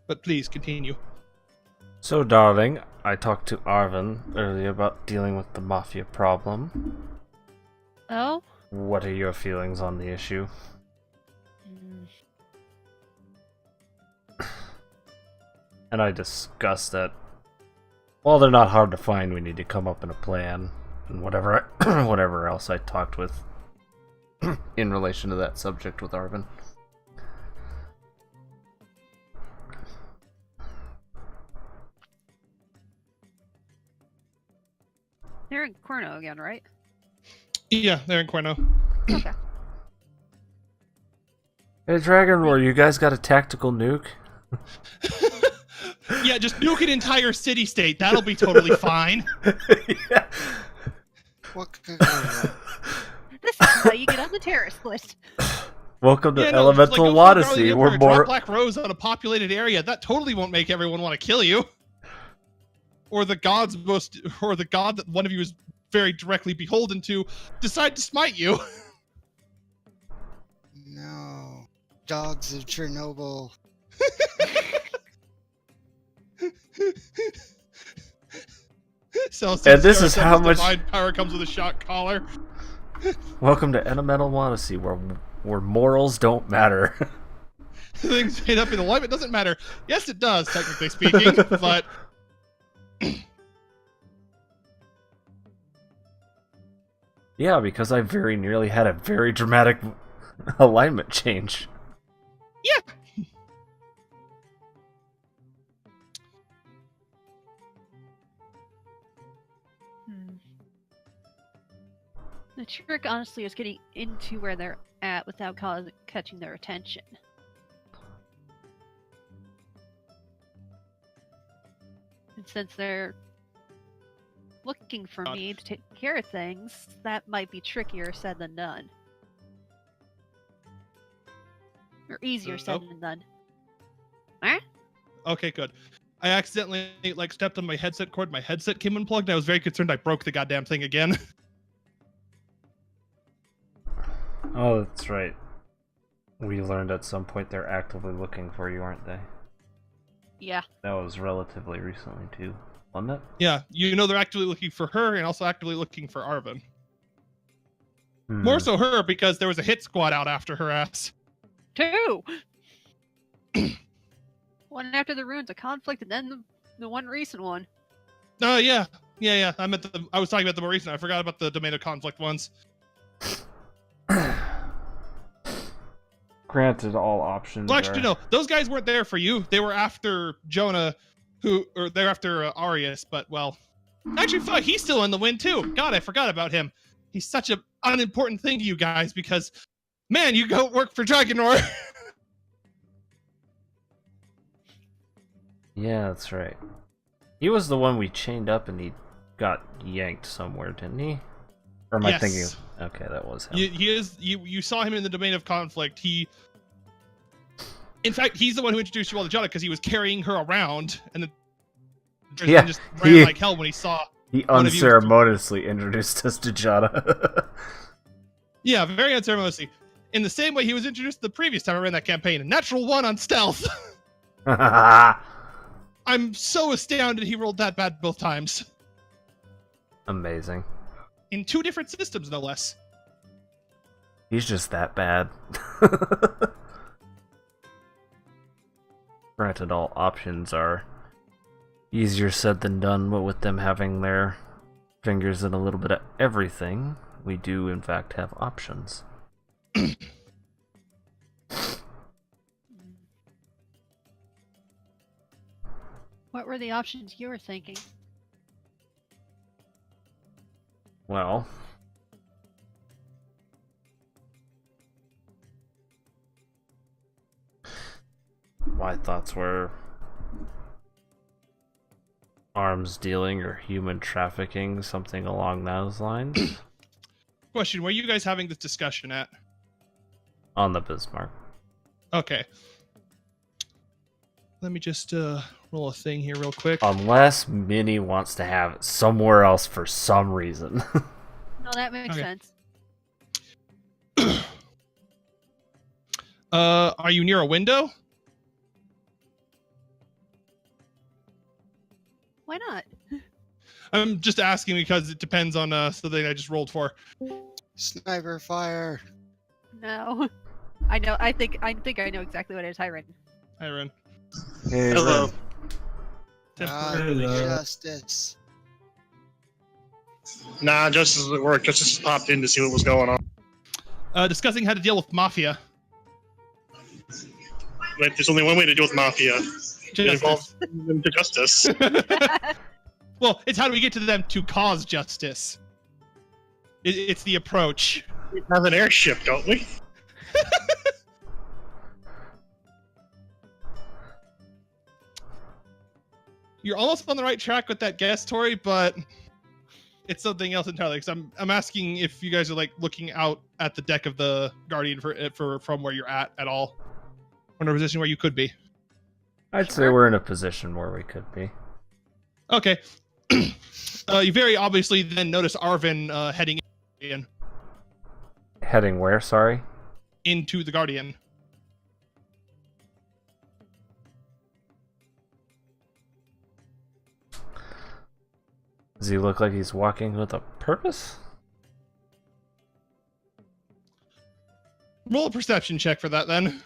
[SPEAKER 1] But please continue.
[SPEAKER 3] So, darling, I talked to Arvin earlier about dealing with the mafia problem.
[SPEAKER 6] Oh?
[SPEAKER 3] What are your feelings on the issue? And I discussed that while they're not hard to find, we need to come up in a plan and whatever whatever else I talked with in relation to that subject with Arvin.
[SPEAKER 6] They're in Corno again, right?
[SPEAKER 1] Yeah, they're in Corno.
[SPEAKER 6] Okay.
[SPEAKER 3] Hey, Dragon Roar, you guys got a tactical nuke?
[SPEAKER 1] Yeah, just nuke an entire city-state. That'll be totally fine.
[SPEAKER 3] Yeah.
[SPEAKER 5] What could go wrong?
[SPEAKER 6] This is how you get on the terrorist list.
[SPEAKER 3] Welcome to
[SPEAKER 1] Yeah, no, just,
[SPEAKER 3] Elemental
[SPEAKER 1] go through
[SPEAKER 3] WOTTyssey.
[SPEAKER 1] Garlic
[SPEAKER 3] We're
[SPEAKER 1] Empire,
[SPEAKER 3] more.
[SPEAKER 1] drop Black Rose on a populated area. That totally won't make everyone want to kill you. Or the god that one of you is very directly beholden to decide to smite you.
[SPEAKER 5] No. Dogs of Chernobyl.
[SPEAKER 3] And this is how much
[SPEAKER 1] divine power comes with a shock collar.
[SPEAKER 3] Welcome to Elemental WOTTyssey, where morals don't matter.
[SPEAKER 1] Things made up in alignment doesn't matter. Yes, it does, technically speaking, but
[SPEAKER 3] Yeah, because I very nearly had a very dramatic alignment change.
[SPEAKER 1] yeah.
[SPEAKER 6] The trick, honestly, is getting into where they're at without catching their attention. And since they're looking for me to take care of things, that might be trickier said than done. Or easier said than done. Huh?
[SPEAKER 1] Okay, good. I accidentally stepped on my headset cord. My headset came unplugged. I was very concerned I broke the goddamn thing again.
[SPEAKER 3] Oh, that's right. We learned at some point they're actively looking for you, aren't they?
[SPEAKER 6] Yeah.
[SPEAKER 3] That was relatively recently, too, wasn't it?
[SPEAKER 1] Yeah, they're actively looking for her and also actively looking for Arvin.
[SPEAKER 3] Hmm.
[SPEAKER 1] More so her, because there was a hit squad out after her ass.
[SPEAKER 6] 2! One after the Ruins of Conflict, and then the one recent one.
[SPEAKER 1] Oh, yeah. Yeah. I was talking about the more recent. I forgot about the Domain of Conflict ones.
[SPEAKER 3] Granted, all options
[SPEAKER 1] Well, actually,
[SPEAKER 3] are...
[SPEAKER 1] no. Those guys weren't there for you. They were after Jonah, they're after Arius, but, well... Actually, fuck, he's still in the wind, too. God, I forgot about him. He's such an unimportant thing to you guys, because, man, you go work for Dragonor.
[SPEAKER 3] Yeah, that's right. He was the one we chained up and he got yanked somewhere, didn't he? Or am I thinking... Okay, that was him.
[SPEAKER 1] You saw him in the Domain of Conflict. In fact, he's the one who introduced you all to Jonah because he was carrying her around, and then just ran like hell when he saw.
[SPEAKER 3] He unceremoniously introduced us to Jada.
[SPEAKER 1] Yeah, very unceremoniously. In the same way he was introduced the previous time I ran that campaign, a natural 1 on stealth. I'm so astounded he rolled that bad both times.
[SPEAKER 3] Amazing.
[SPEAKER 1] In 2 different systems, no less.
[SPEAKER 3] He's just that bad. Granted, all options are easier said than done, but with them having their fingers in a little bit of everything, we do in fact have options.
[SPEAKER 6] What were the options you were thinking?
[SPEAKER 3] Well, my thoughts were arms dealing or human trafficking, something along those lines.
[SPEAKER 1] Question: where are you guys having this discussion at?
[SPEAKER 3] On the Bismarck.
[SPEAKER 1] Okay. Let me just roll a thing here real quick.
[SPEAKER 3] Unless Minnie wants to have it somewhere else for some reason.
[SPEAKER 6] No, that makes
[SPEAKER 1] Okay.
[SPEAKER 6] sense.
[SPEAKER 1] Are you near a window?
[SPEAKER 6] Why not?
[SPEAKER 1] I'm just asking because it depends on something I just rolled for.
[SPEAKER 5] Sniper fire.
[SPEAKER 6] No. I know. I think I know exactly what it is. Hi, Ren.
[SPEAKER 1] Hi, Ren.
[SPEAKER 3] Hey,
[SPEAKER 7] Hello.
[SPEAKER 3] Ren.
[SPEAKER 2] Hello.
[SPEAKER 5] Justice.
[SPEAKER 7] Nah, Justice is at work. Justice popped in to see what was going on.
[SPEAKER 1] Discussing how to deal with mafia.
[SPEAKER 7] But there's only one way to deal with mafia. It involves
[SPEAKER 1] Justice.
[SPEAKER 7] them to justice.
[SPEAKER 1] Well, it's how do we get to them to cause justice? It's the approach.
[SPEAKER 7] We have an airship, don't we?
[SPEAKER 1] You're almost on the right track with that guess, Tori, but it's something else entirely. Because I'm asking if you guys are like looking out at the deck of the Guardian for from where you're at all, or in a position where you could be.
[SPEAKER 3] I'd say we're in a position where we could be.
[SPEAKER 1] Okay. You very obviously then notice Arvin heading in
[SPEAKER 3] Heading where, sorry?
[SPEAKER 1] into the Guardian.
[SPEAKER 3] Does he look like he's walking with a purpose?
[SPEAKER 1] Roll a perception check for that then.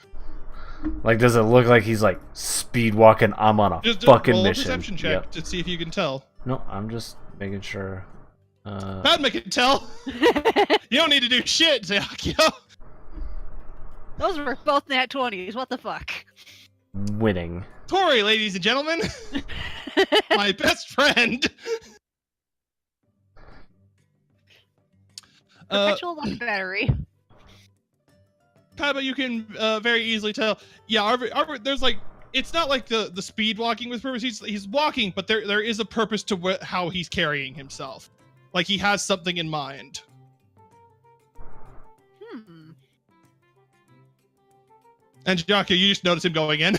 [SPEAKER 3] Like, does it look like he's like speed walking? I'm on a
[SPEAKER 1] Just
[SPEAKER 3] fucking
[SPEAKER 1] roll
[SPEAKER 3] mission.
[SPEAKER 1] a perception check
[SPEAKER 3] Yep.
[SPEAKER 1] to see if you can tell.
[SPEAKER 3] No, I'm just making sure.
[SPEAKER 1] Padma can tell. You don't need to do shit, Zayakio.
[SPEAKER 6] Those were both nat 20s. What the fuck?
[SPEAKER 3] Winning.
[SPEAKER 1] Tori, ladies and gentlemen, my best friend.
[SPEAKER 6] Perpetual luck battery.
[SPEAKER 1] Padma, you can very easily tell. Yeah, Arvin, there's like, it's not like the speed walking with purpose. He's walking, but there is a purpose to how he's carrying himself. Like he has something in mind. And Jacko, you just notice him going in.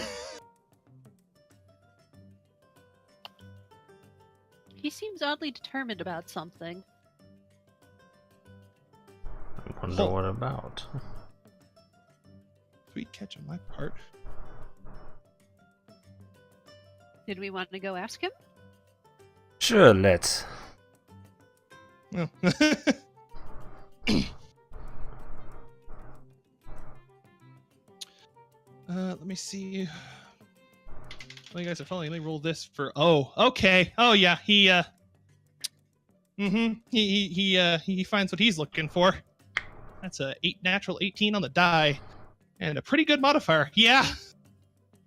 [SPEAKER 6] He seems oddly determined about something.
[SPEAKER 3] I wonder what about.
[SPEAKER 1] Sweet catch on my part.
[SPEAKER 6] Did we want to go ask him?
[SPEAKER 3] Sure, let's.
[SPEAKER 1] Oh. Let me see. Well, you guys are following. Let me roll this for. Oh, okay. Oh yeah, he finds what he's looking for. That's a natural 18 on the die, and a pretty good modifier. Yeah.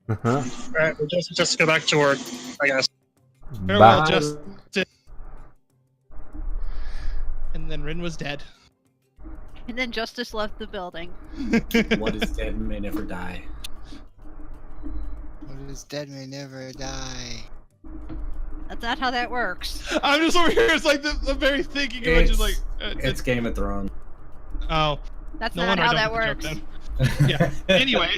[SPEAKER 7] Alright, we'll just go back to work, I guess.
[SPEAKER 1] Farewell,
[SPEAKER 3] Bye.
[SPEAKER 1] Justin. And then Rin was dead.
[SPEAKER 6] And then Justice left the building.
[SPEAKER 2] What is dead may never die.
[SPEAKER 5] What is dead may never die.
[SPEAKER 6] That's not how that works.
[SPEAKER 1] I'm just over here. It's like the very thinking of it, just like
[SPEAKER 2] It's Game of Thrones.
[SPEAKER 1] oh,
[SPEAKER 6] That's
[SPEAKER 1] no
[SPEAKER 6] not
[SPEAKER 1] wonder
[SPEAKER 6] how
[SPEAKER 1] I
[SPEAKER 6] that
[SPEAKER 1] don't get the
[SPEAKER 6] works.
[SPEAKER 1] joke then. Yeah. Anyway,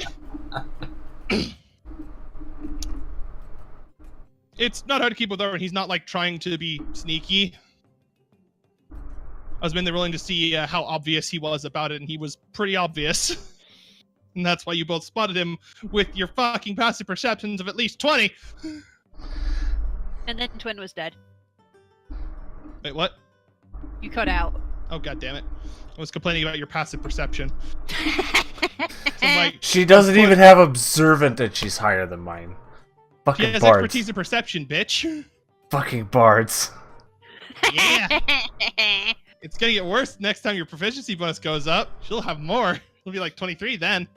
[SPEAKER 1] it's not hard to keep with Arvin. He's not like trying to be sneaky. I was mainly willing to see how obvious he was about it, and he was pretty obvious. And that's why you both spotted him with your fucking passive perceptions of at least 20.
[SPEAKER 6] And then Twin was dead.
[SPEAKER 1] Wait, what?
[SPEAKER 6] You cut out.
[SPEAKER 1] Oh, god damn it. I was complaining about your passive perception. So I'm like,
[SPEAKER 3] She doesn't even have observant and she's higher than mine.
[SPEAKER 1] she
[SPEAKER 3] Fucking
[SPEAKER 1] has
[SPEAKER 3] bards.
[SPEAKER 1] expertise in perception, bitch.
[SPEAKER 3] Fucking bards.
[SPEAKER 1] Yeah. It's gonna get worse next time your proficiency bonus goes up. She'll have more. It'll be like 23 then.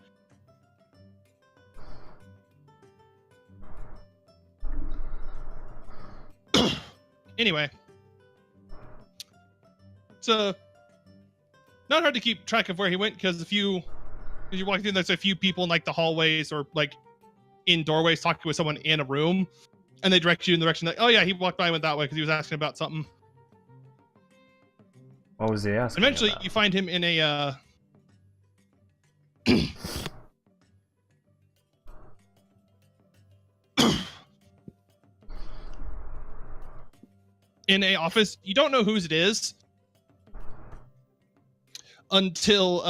[SPEAKER 1] Anyway. So, not hard to keep track of where he went because as you're walking through, there's a few people in like the hallways or like in doorways talking with someone in a room, and they direct you in the direction like, oh yeah, he walked by and went that way because he was asking about something.
[SPEAKER 3] What was he asking?
[SPEAKER 1] Eventually,
[SPEAKER 3] about?
[SPEAKER 1] you find him in a in a office. You don't know whose it is until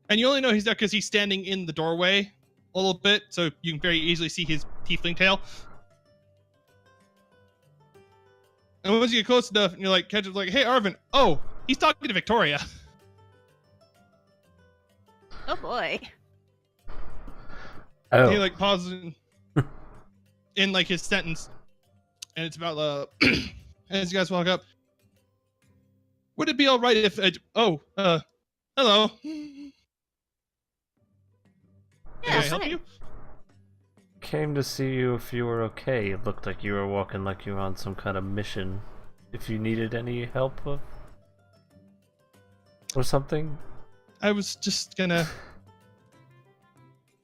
[SPEAKER 1] and you only know he's there because he's standing in the doorway a little bit, so you can very easily see his tiefling tail. And once you get close enough, and you're like, Kedge's like, hey, Arvin. Oh, he's talking to Victoria.
[SPEAKER 6] Oh boy.
[SPEAKER 3] Oh.
[SPEAKER 1] He like pauses in like his sentence, and it's about as you guys walk up. Would it be all right if hello? Can I help
[SPEAKER 6] hi.
[SPEAKER 1] you?
[SPEAKER 3] Came to see you if you were okay. It looked like you were walking like you were on some kind of mission. If you needed any help or something.
[SPEAKER 1] I was just gonna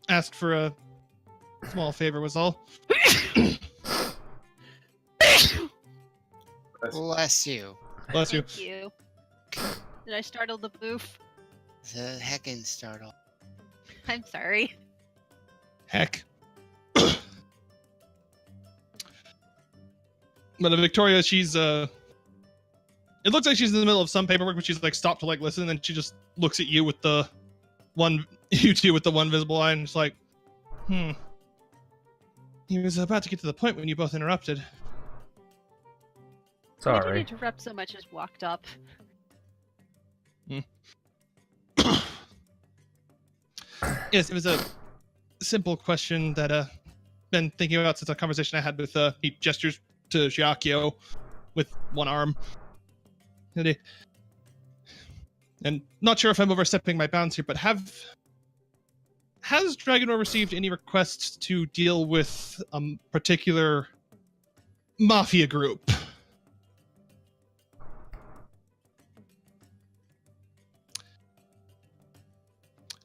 [SPEAKER 1] ask for a small favor, was all.
[SPEAKER 5] Bless you.
[SPEAKER 1] Bless you.
[SPEAKER 6] Thank you. Did I startle the booth?
[SPEAKER 5] The heckin' startle.
[SPEAKER 6] I'm sorry.
[SPEAKER 1] Heck. But Victoria, she's it looks like she's in the middle of some paperwork, but she's like stopped to like listen, and then she just looks at you with the you two with the one visible eye, and it's like, He was about to get to the point when you both interrupted.
[SPEAKER 6] We didn't
[SPEAKER 3] Sorry.
[SPEAKER 6] interrupt so much as walked up.
[SPEAKER 1] Yes, it was a simple question that been thinking about since a conversation I had with he gestures to Giacchio with one arm. And not sure if I'm overstepping my bounds here, but has Dragonor received any requests to deal with a particular mafia group?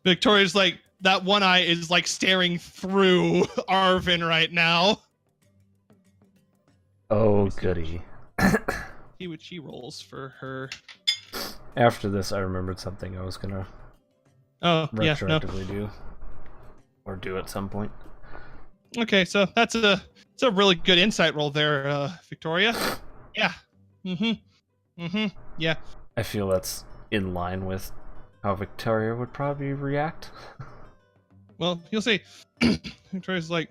[SPEAKER 1] Victoria's like, that one eye is like staring through Arvin right now.
[SPEAKER 3] Oh, goody.
[SPEAKER 1] See what she rolls for her.
[SPEAKER 3] After this, I remembered something I was gonna retroactively do. Or do at some point.
[SPEAKER 1] Okay, so it's a really good insight roll there, Victoria. Yeah. Yeah.
[SPEAKER 3] I feel that's in line with how Victoria would probably react.
[SPEAKER 1] Well, you'll see. Victoria's like,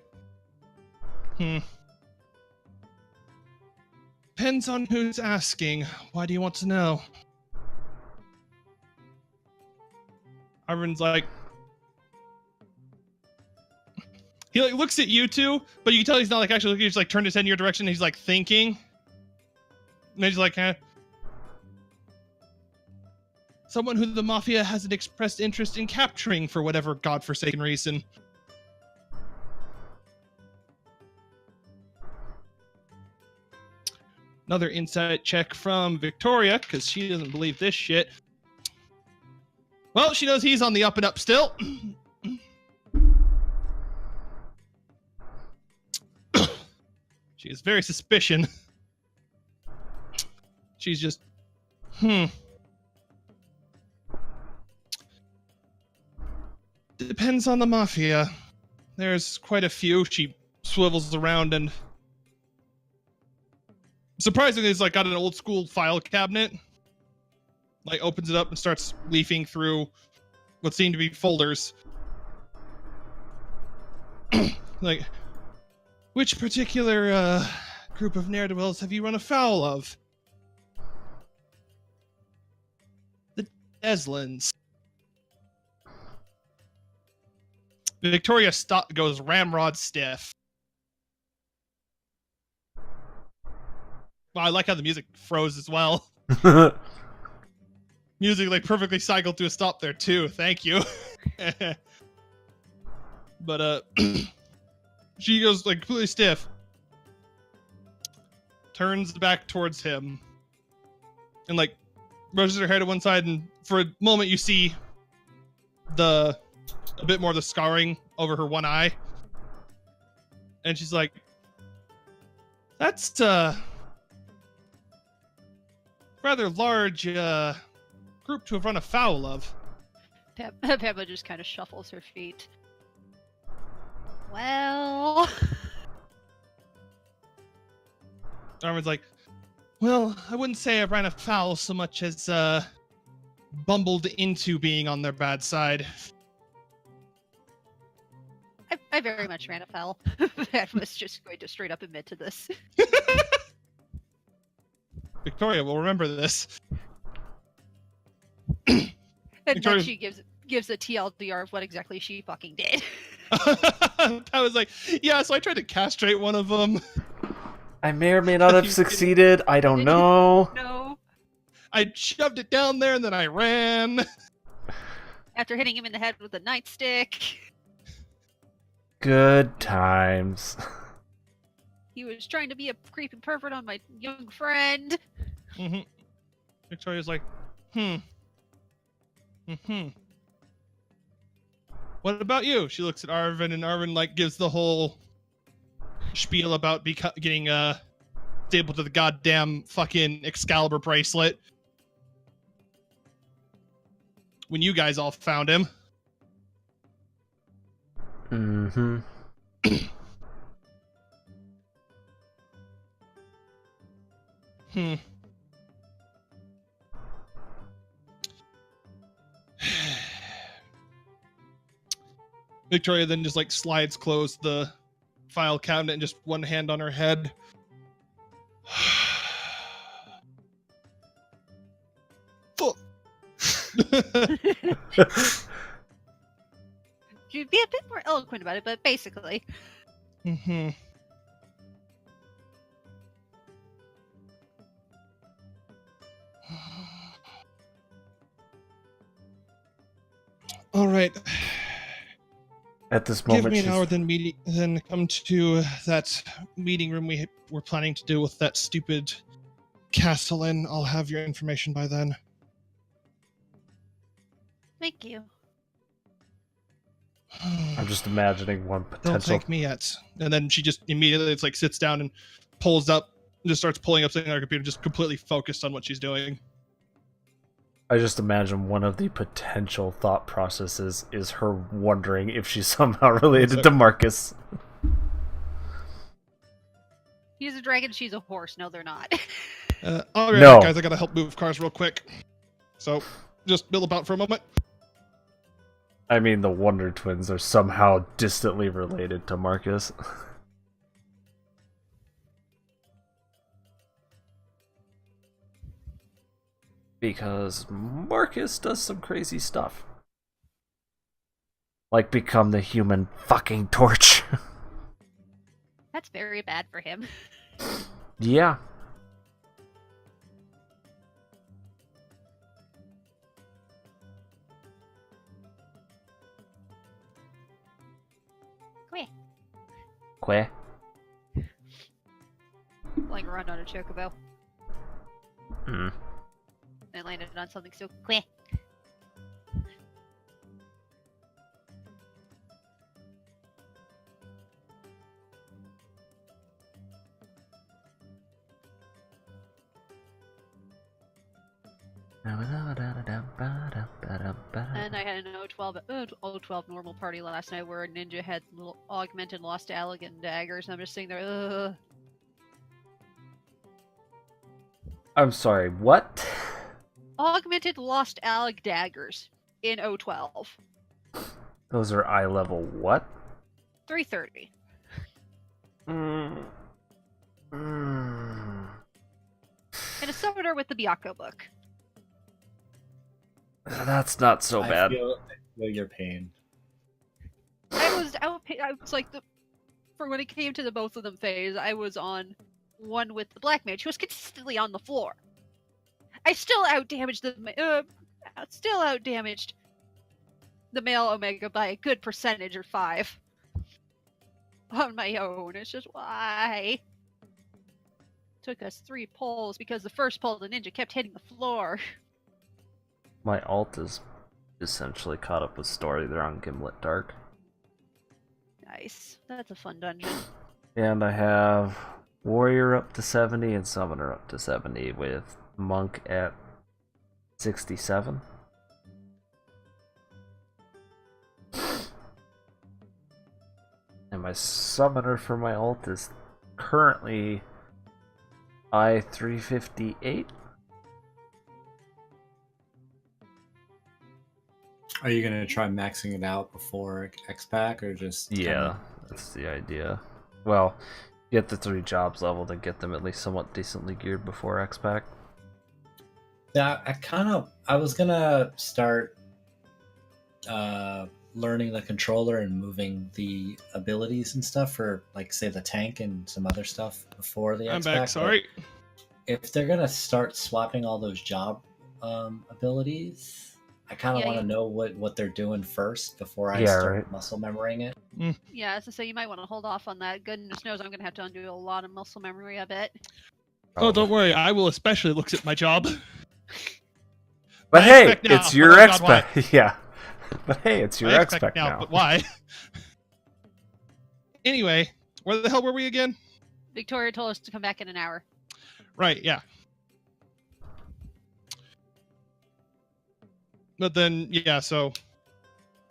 [SPEAKER 1] depends on who's asking. Why do you want to know? Arvin's like, he like looks at you two, but you can tell he's not like actually looking. He's like turned his head in your direction. And he's like thinking. And he's like, someone who the Mafia has an expressed interest in capturing for whatever godforsaken reason. Another insight check from Victoria, because she doesn't believe this shit. Well, she knows he's on the up and up still. She is very suspicious. She's just, Depends on the Mafia. There's quite a few. She swivels around and surprisingly, it's like got an old school file cabinet. Like opens it up and starts leafing through what seem to be folders. Like, which particular group of ne'er-do-wells have you run afoul of? Eslins. Victoria goes ramrod stiff. Wow, I like how the music froze as well. Music like perfectly cycled to a stop there too. Thank you. But she goes like completely stiff. Turns back towards him. And like rushes her head to one side, and for a moment you see a bit more of the scarring over her one eye. And she's like, that's rather large group to have run afoul of.
[SPEAKER 6] Peppa just kind of shuffles her feet. Well...
[SPEAKER 1] Armin's like, well, I wouldn't say I ran afoul so much as bumbled into being on their bad side.
[SPEAKER 6] I very much ran afoul. Peppa's just going to straight up admit to this.
[SPEAKER 1] Victoria will remember this.
[SPEAKER 6] And
[SPEAKER 1] Victoria-
[SPEAKER 6] then she gives a TLDR of what exactly she fucking did.
[SPEAKER 1] I was like, yeah, so I tried to castrate one of them.
[SPEAKER 3] I may or may not have succeeded. I don't know.
[SPEAKER 6] No.
[SPEAKER 1] I shoved it down there and then I ran.
[SPEAKER 6] After hitting him in the head with a nightstick.
[SPEAKER 3] Good times.
[SPEAKER 6] He was trying to be a creepy pervert on my young friend.
[SPEAKER 1] Mm-hmm. Victoria's like, What about you? She looks at Arvin, and Arvin like gives the whole spiel about getting stable to the goddamn fucking Excalibur bracelet when you guys all found him.
[SPEAKER 3] Mm-hmm.
[SPEAKER 1] Victoria then just like slides closed the file cabinet and just one hand on her head.
[SPEAKER 5] Fuck.
[SPEAKER 6] You'd be a bit more eloquent about it, but basically.
[SPEAKER 1] Mm-hmm. All right.
[SPEAKER 3] At this
[SPEAKER 1] Give
[SPEAKER 3] moment,
[SPEAKER 1] me an
[SPEAKER 3] she's...
[SPEAKER 1] hour, then come to that meeting room we were planning to do with that stupid Castellan. I'll have your information by then.
[SPEAKER 6] Thank you.
[SPEAKER 3] I'm just imagining one
[SPEAKER 1] Don't
[SPEAKER 3] potential.
[SPEAKER 1] thank me yet. And then she just immediately it's like sits down and pulls up, and just starts pulling up something on her computer, just completely focused on what she's doing.
[SPEAKER 3] I just imagine one of the potential thought processes is her wondering if she's somehow related to Marcus.
[SPEAKER 6] He's a dragon, she's a horse. No, they're not.
[SPEAKER 1] All right,
[SPEAKER 3] No.
[SPEAKER 1] guys, I gotta help move cars real quick. So just mill about for a moment.
[SPEAKER 3] I mean, the Wonder Twins are somehow distantly related to Marcus. Because Marcus does some crazy stuff. Like become the human fucking torch.
[SPEAKER 6] That's very bad for him.
[SPEAKER 3] Yeah. Que?
[SPEAKER 6] Flying around on a chocobo.
[SPEAKER 3] Hmm.
[SPEAKER 6] And landed on something so quick. And I had an O12 normal party last night where a ninja had augmented lost elegant daggers, and I'm just sitting there, ugh.
[SPEAKER 3] I'm sorry, what?
[SPEAKER 6] Augmented lost alec daggers in O12.
[SPEAKER 3] Those are eye level what?
[SPEAKER 6] 330. And a summoner with the Byakko book.
[SPEAKER 3] That's not so
[SPEAKER 2] I
[SPEAKER 3] bad.
[SPEAKER 2] feel your pain.
[SPEAKER 6] I was like for when it came to the both of them phase, I was on one with the black mage who was consistently on the floor. I still outdamaged the male Omega by a good percentage or 5 on my own. It's just why took us 3 pulls because the first pull the ninja kept hitting the floor.
[SPEAKER 3] My alt is essentially caught up with story. They're on Gimlet Dark.
[SPEAKER 6] Nice. That's a fun dungeon.
[SPEAKER 3] And I have Warrior up to 70 and Summoner up to 70 with Monk at 67. And my Summoner for my alt is currently I-358.
[SPEAKER 2] Are you gonna try maxing it out before X-Pack, or just
[SPEAKER 3] Yeah, that's the idea. Well, get the 3 jobs level, then get them at least somewhat decently geared before X-Pack.
[SPEAKER 2] Yeah, I was gonna start learning the controller and moving the abilities and stuff for, like, say, the tank and some other stuff before the
[SPEAKER 1] I'm
[SPEAKER 2] X-Pack.
[SPEAKER 1] back. Sorry.
[SPEAKER 2] If they're gonna start swapping all those job abilities, I kind of
[SPEAKER 6] Yeah,
[SPEAKER 2] want to know what they're doing first before I
[SPEAKER 3] Yeah,
[SPEAKER 2] start
[SPEAKER 3] right.
[SPEAKER 2] muscle memorying it.
[SPEAKER 6] Yeah, so you might want to hold off on that. Goodness knows I'm gonna have to undo a lot of muscle memory of it.
[SPEAKER 1] Oh, don't worry. I will especially look at my job.
[SPEAKER 3] But
[SPEAKER 1] I
[SPEAKER 3] hey,
[SPEAKER 1] expect now,
[SPEAKER 3] it's your
[SPEAKER 1] but oh God, why?
[SPEAKER 3] X-Pack. Yeah. But hey, it's your
[SPEAKER 1] I expect
[SPEAKER 3] X-Pack now.
[SPEAKER 1] but why? Anyway, where the hell were we again?
[SPEAKER 6] Victoria told us to come back in an hour.
[SPEAKER 1] Right, yeah. But then, yeah, so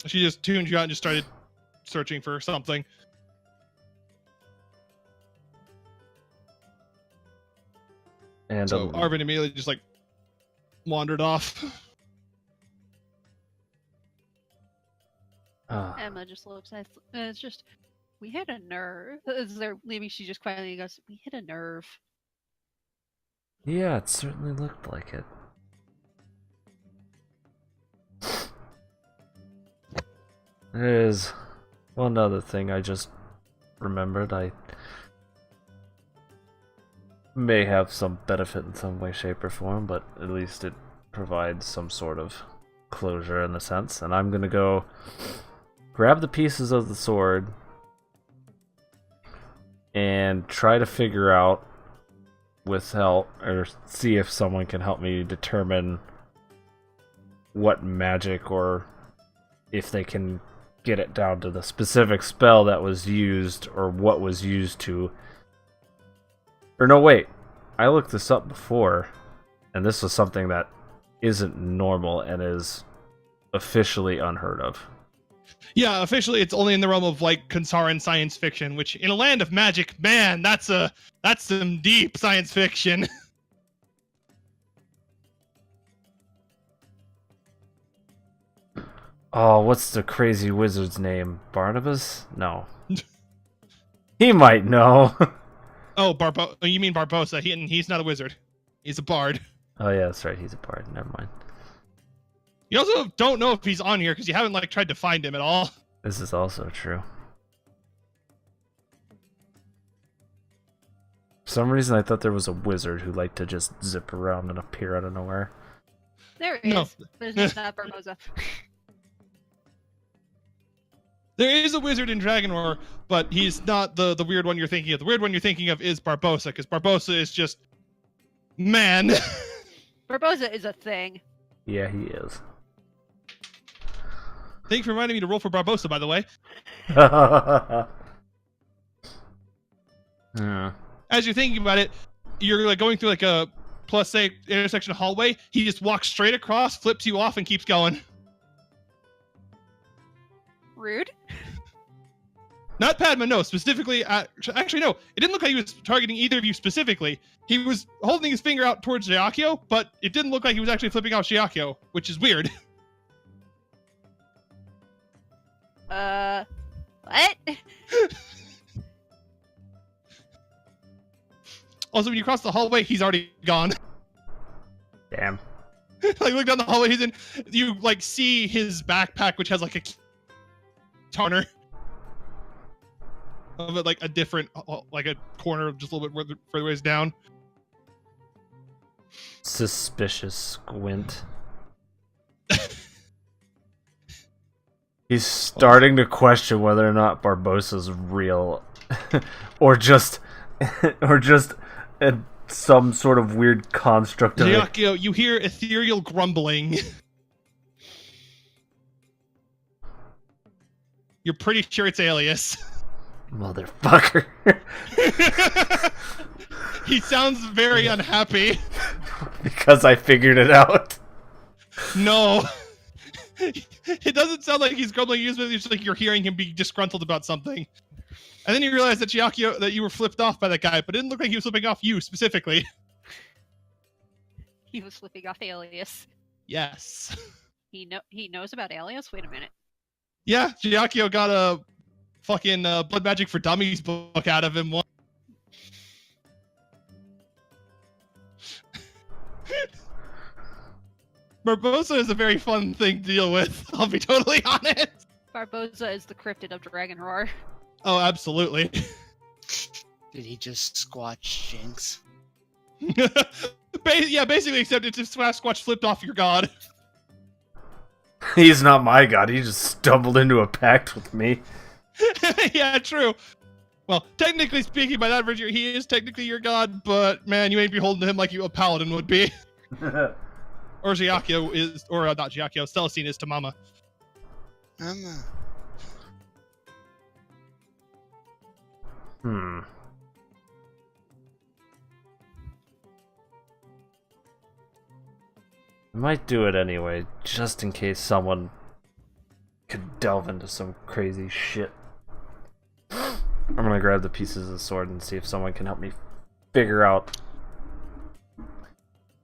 [SPEAKER 1] she just tuned you out and just started searching for something.
[SPEAKER 3] And
[SPEAKER 1] So Arvin immediately just like wandered off.
[SPEAKER 6] Emma just looks at it's just we hit a nerve. As they're leaving, she just quietly goes, "We hit a nerve."
[SPEAKER 3] yeah, it certainly looked like it. There's one other thing I just remembered. I may have some benefit in some way, shape, or form, but at least it provides some sort of closure in a sense. And I'm gonna go grab the pieces of the sword and try to figure out, with help, or see if someone can help me determine what magic, or if they can get it down to the specific spell that was used, or what was used to... Or no, wait. I looked this up before, and this was something that isn't normal and is officially unheard of.
[SPEAKER 1] Yeah, officially it's only in the realm of like Kansaran science fiction, which in a land of magic, man, that's some deep science fiction.
[SPEAKER 3] Oh, what's the crazy wizard's name? Barnabas? No. He might know.
[SPEAKER 1] Oh, you mean Barbosa? He's not a wizard. He's a bard.
[SPEAKER 3] Oh yeah, that's right. He's a bard. Never mind.
[SPEAKER 1] You also don't know if he's on here because you haven't like tried to find him at all.
[SPEAKER 3] This is also true. For some reason, I thought there was a wizard who liked to just zip around and appear out of nowhere.
[SPEAKER 6] There it is.
[SPEAKER 1] No.
[SPEAKER 6] But his name's not Barbosa.
[SPEAKER 1] There is a wizard in Dragon Roar, but he's not the weird one you're thinking of. The weird one you're thinking of is Barbosa, because Barbosa is just... Man!
[SPEAKER 6] Barbosa is a thing.
[SPEAKER 3] Yeah, he is.
[SPEAKER 1] Thanks for reminding me to roll for Barbosa, by the way.
[SPEAKER 3] Yeah.
[SPEAKER 1] As you're thinking about it, you're like going through like a plus, say, intersection hallway. He just walks straight across, flips you off, and keeps going.
[SPEAKER 6] Rude.
[SPEAKER 1] Not Padma, no. Specifically, actually, no. It didn't look like he was targeting either of you specifically. He was holding his finger out towards Shiakio, but it didn't look like he was actually flipping out Shiakio, which is weird.
[SPEAKER 6] What?
[SPEAKER 1] Also, when you cross the hallway, he's already gone.
[SPEAKER 3] Damn.
[SPEAKER 1] Like look down the hallway he's in. You like see his backpack, which has like a toner of it, like a different, like a corner, just a little bit further ways down.
[SPEAKER 3] Suspicious squint. He's starting to question whether or not Barbossa's real, or just some sort of weird construct of it.
[SPEAKER 1] Giacchio, you hear ethereal grumbling. You're pretty sure it's Alias.
[SPEAKER 3] Motherfucker.
[SPEAKER 1] He sounds very unhappy.
[SPEAKER 3] Because I figured it out.
[SPEAKER 1] No. It doesn't sound like he's grumbling. It's just like you're hearing him be disgruntled about something. And then you realize that Giacchio, that you were flipped off by that guy, but it didn't look like he was flipping off you specifically.
[SPEAKER 6] He was flipping off Alias.
[SPEAKER 1] Yes.
[SPEAKER 6] He knows about Alias? Wait a minute.
[SPEAKER 1] Yeah, Giacchio got a fucking Blood Magic for Dummies book out of him once. Barbossa is a very fun thing to deal with, I'll be totally honest.
[SPEAKER 6] Barbossa is the cryptid of Dragon Roar.
[SPEAKER 1] Oh, absolutely.
[SPEAKER 5] Did he just squash Jinx?
[SPEAKER 1] Yeah, basically, except it's just Squatch flipped off your god.
[SPEAKER 3] He's not my god, he just stumbled into a pact with me.
[SPEAKER 1] Yeah, true. Well, technically speaking, by that virtue, he is technically your god, but man, you ain't beholden to him like a paladin would be. Or Giacchio is, or not Giacchio, Celestine is to Mama.
[SPEAKER 3] Hmm. I might do it anyway, just in case someone could delve into some crazy shit. I'm gonna grab the pieces of the sword and see if someone can help me figure out.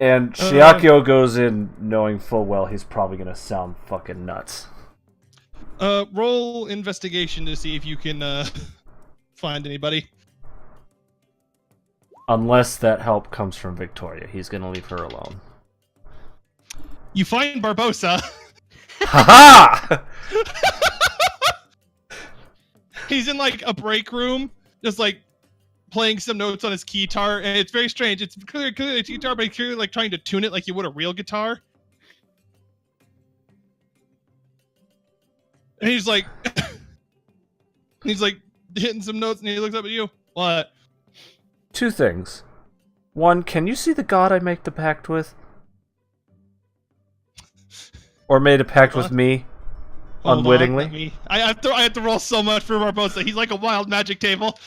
[SPEAKER 3] And Giacchio goes in knowing full well he's probably gonna sound fucking nuts.
[SPEAKER 1] Roll investigation to see if you can find anybody.
[SPEAKER 3] Unless that help comes from Victoria, he's gonna leave her alone.
[SPEAKER 1] You find Barbossa.
[SPEAKER 3] Haha!
[SPEAKER 1] He's in like a break room, just like playing some notes on his guitar, and it's very strange. It's clearly a guitar, but he's clearly like trying to tune it like you would a real guitar. And he's like, hitting some notes, and he looks up at you. What?
[SPEAKER 3] Two things. One, can you see the god I make the pact with? Or made a pact with me?
[SPEAKER 1] Hold on,
[SPEAKER 3] Unwittingly?
[SPEAKER 1] let me- I have to roll so much for Barbossa. He's like a wild magic table.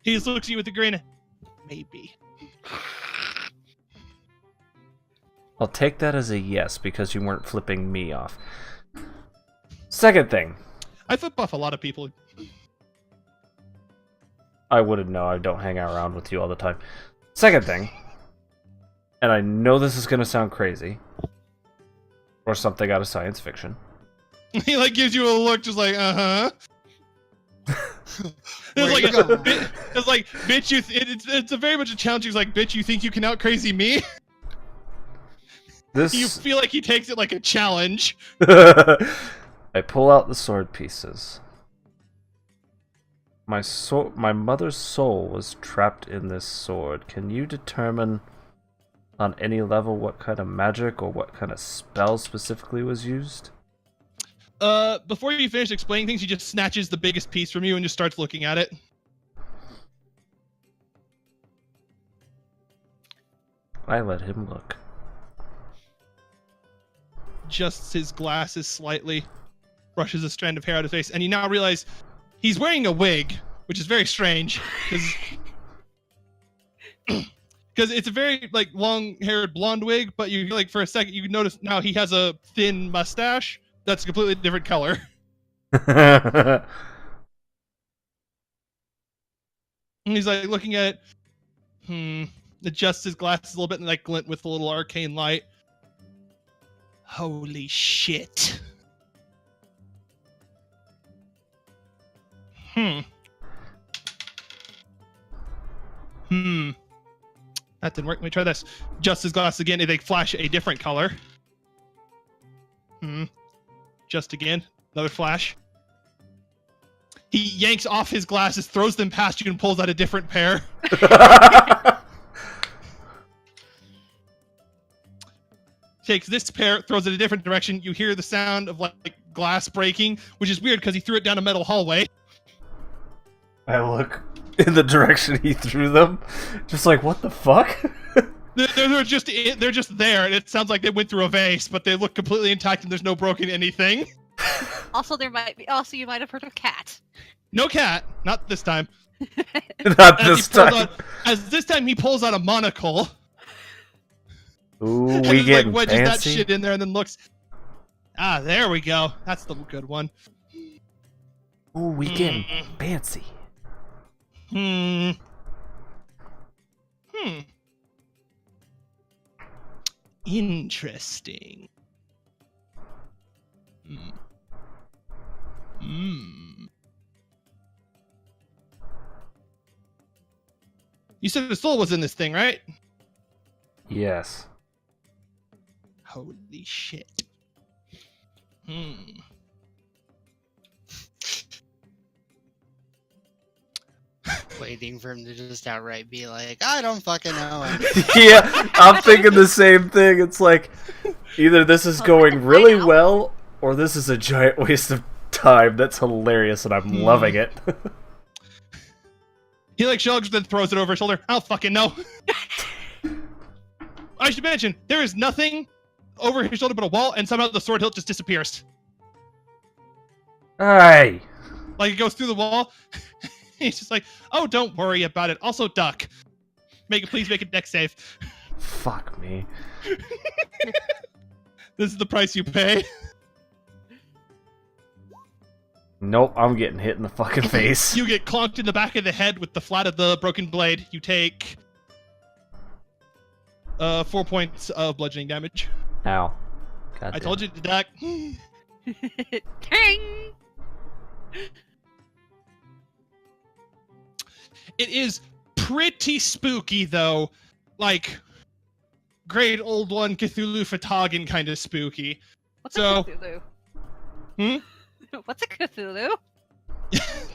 [SPEAKER 1] He just looks at you with a grin. Maybe.
[SPEAKER 3] I'll take that as a yes, because you weren't flipping me off. Second thing.
[SPEAKER 1] I flip off a lot of people.
[SPEAKER 3] I wouldn't know, I don't hang around with you all the time. Second thing. And I know this is gonna sound crazy. Or something out of science fiction.
[SPEAKER 1] He like gives you a look, just like, uh-huh. It's like, bitch, it's a very much a challenge. He's like, bitch, you think you can out crazy me?
[SPEAKER 3] This...
[SPEAKER 1] You feel like he takes it like a challenge.
[SPEAKER 3] I pull out the sword pieces. My mother's soul was trapped in this sword. Can you determine on any level what kind of magic or what kind of spell specifically was used?
[SPEAKER 1] Before you finish explaining things, he just snatches the biggest piece from you and just starts looking at it.
[SPEAKER 3] I let him look.
[SPEAKER 1] Adjusts his glasses slightly, brushes a strand of hair out of his face, and you now realize he's wearing a wig, which is very strange, because it's a very like long-haired blonde wig, but you like for a second you notice now he has a thin mustache that's a completely different color. And he's like looking at it, adjusts his glasses a little bit and like glint with a little arcane light. Holy shit. That didn't work. Let me try this. Just his glass again. They flash a different color. Just again. Another flash. He yanks off his glasses, throws them past you, and pulls out a different pair. Takes this pair, throws it a different direction. You hear the sound of like glass breaking, which is weird because he threw it down a metal hallway.
[SPEAKER 3] I look in the direction he threw them, just like, what the fuck?
[SPEAKER 1] They're just there, and it sounds like they went through a vase, but they look completely intact, and there's no broken anything.
[SPEAKER 6] Also, you might have heard of cat.
[SPEAKER 1] No cat, not this time.
[SPEAKER 3] Not this time.
[SPEAKER 1] As this time he pulls out a monocle.
[SPEAKER 3] Ooh,
[SPEAKER 1] and
[SPEAKER 3] we
[SPEAKER 1] then,
[SPEAKER 3] getting
[SPEAKER 1] wedges
[SPEAKER 3] fancy.
[SPEAKER 1] that shit in there, and then looks. Ah, there we go. That's the good one.
[SPEAKER 3] Ooh, we getting fancy.
[SPEAKER 1] Interesting. You said the soul was in this thing, right?
[SPEAKER 3] Yes.
[SPEAKER 1] Holy shit.
[SPEAKER 5] Waiting for him to just outright be like, I don't fucking know.
[SPEAKER 3] Yeah, I'm thinking the same thing. It's like, either this is going really well, or this is a giant waste of time. That's hilarious, and I'm loving it.
[SPEAKER 1] He like shrugs, then throws it over his shoulder. I don't fucking know. I should mention, there is nothing over his shoulder but a wall, and somehow the sword hilt just disappears.
[SPEAKER 3] Hey!
[SPEAKER 1] Like it goes through the wall. He's just like, oh, don't worry about it. Also, duck. Please make a deck save.
[SPEAKER 3] Fuck me.
[SPEAKER 1] This is the price you pay.
[SPEAKER 3] Nope, I'm getting hit in the fucking face.
[SPEAKER 1] You get clonked in the back of the head with the flat of the broken blade. You take 4 points of bludgeoning damage.
[SPEAKER 3] Ow. God
[SPEAKER 1] I told you to duck.
[SPEAKER 6] Dang!
[SPEAKER 1] It is pretty spooky, though. Like, great old one Cthulhu Fatagan kind of spooky.
[SPEAKER 6] What's
[SPEAKER 1] So-
[SPEAKER 6] a Cthulhu? What's a Cthulhu?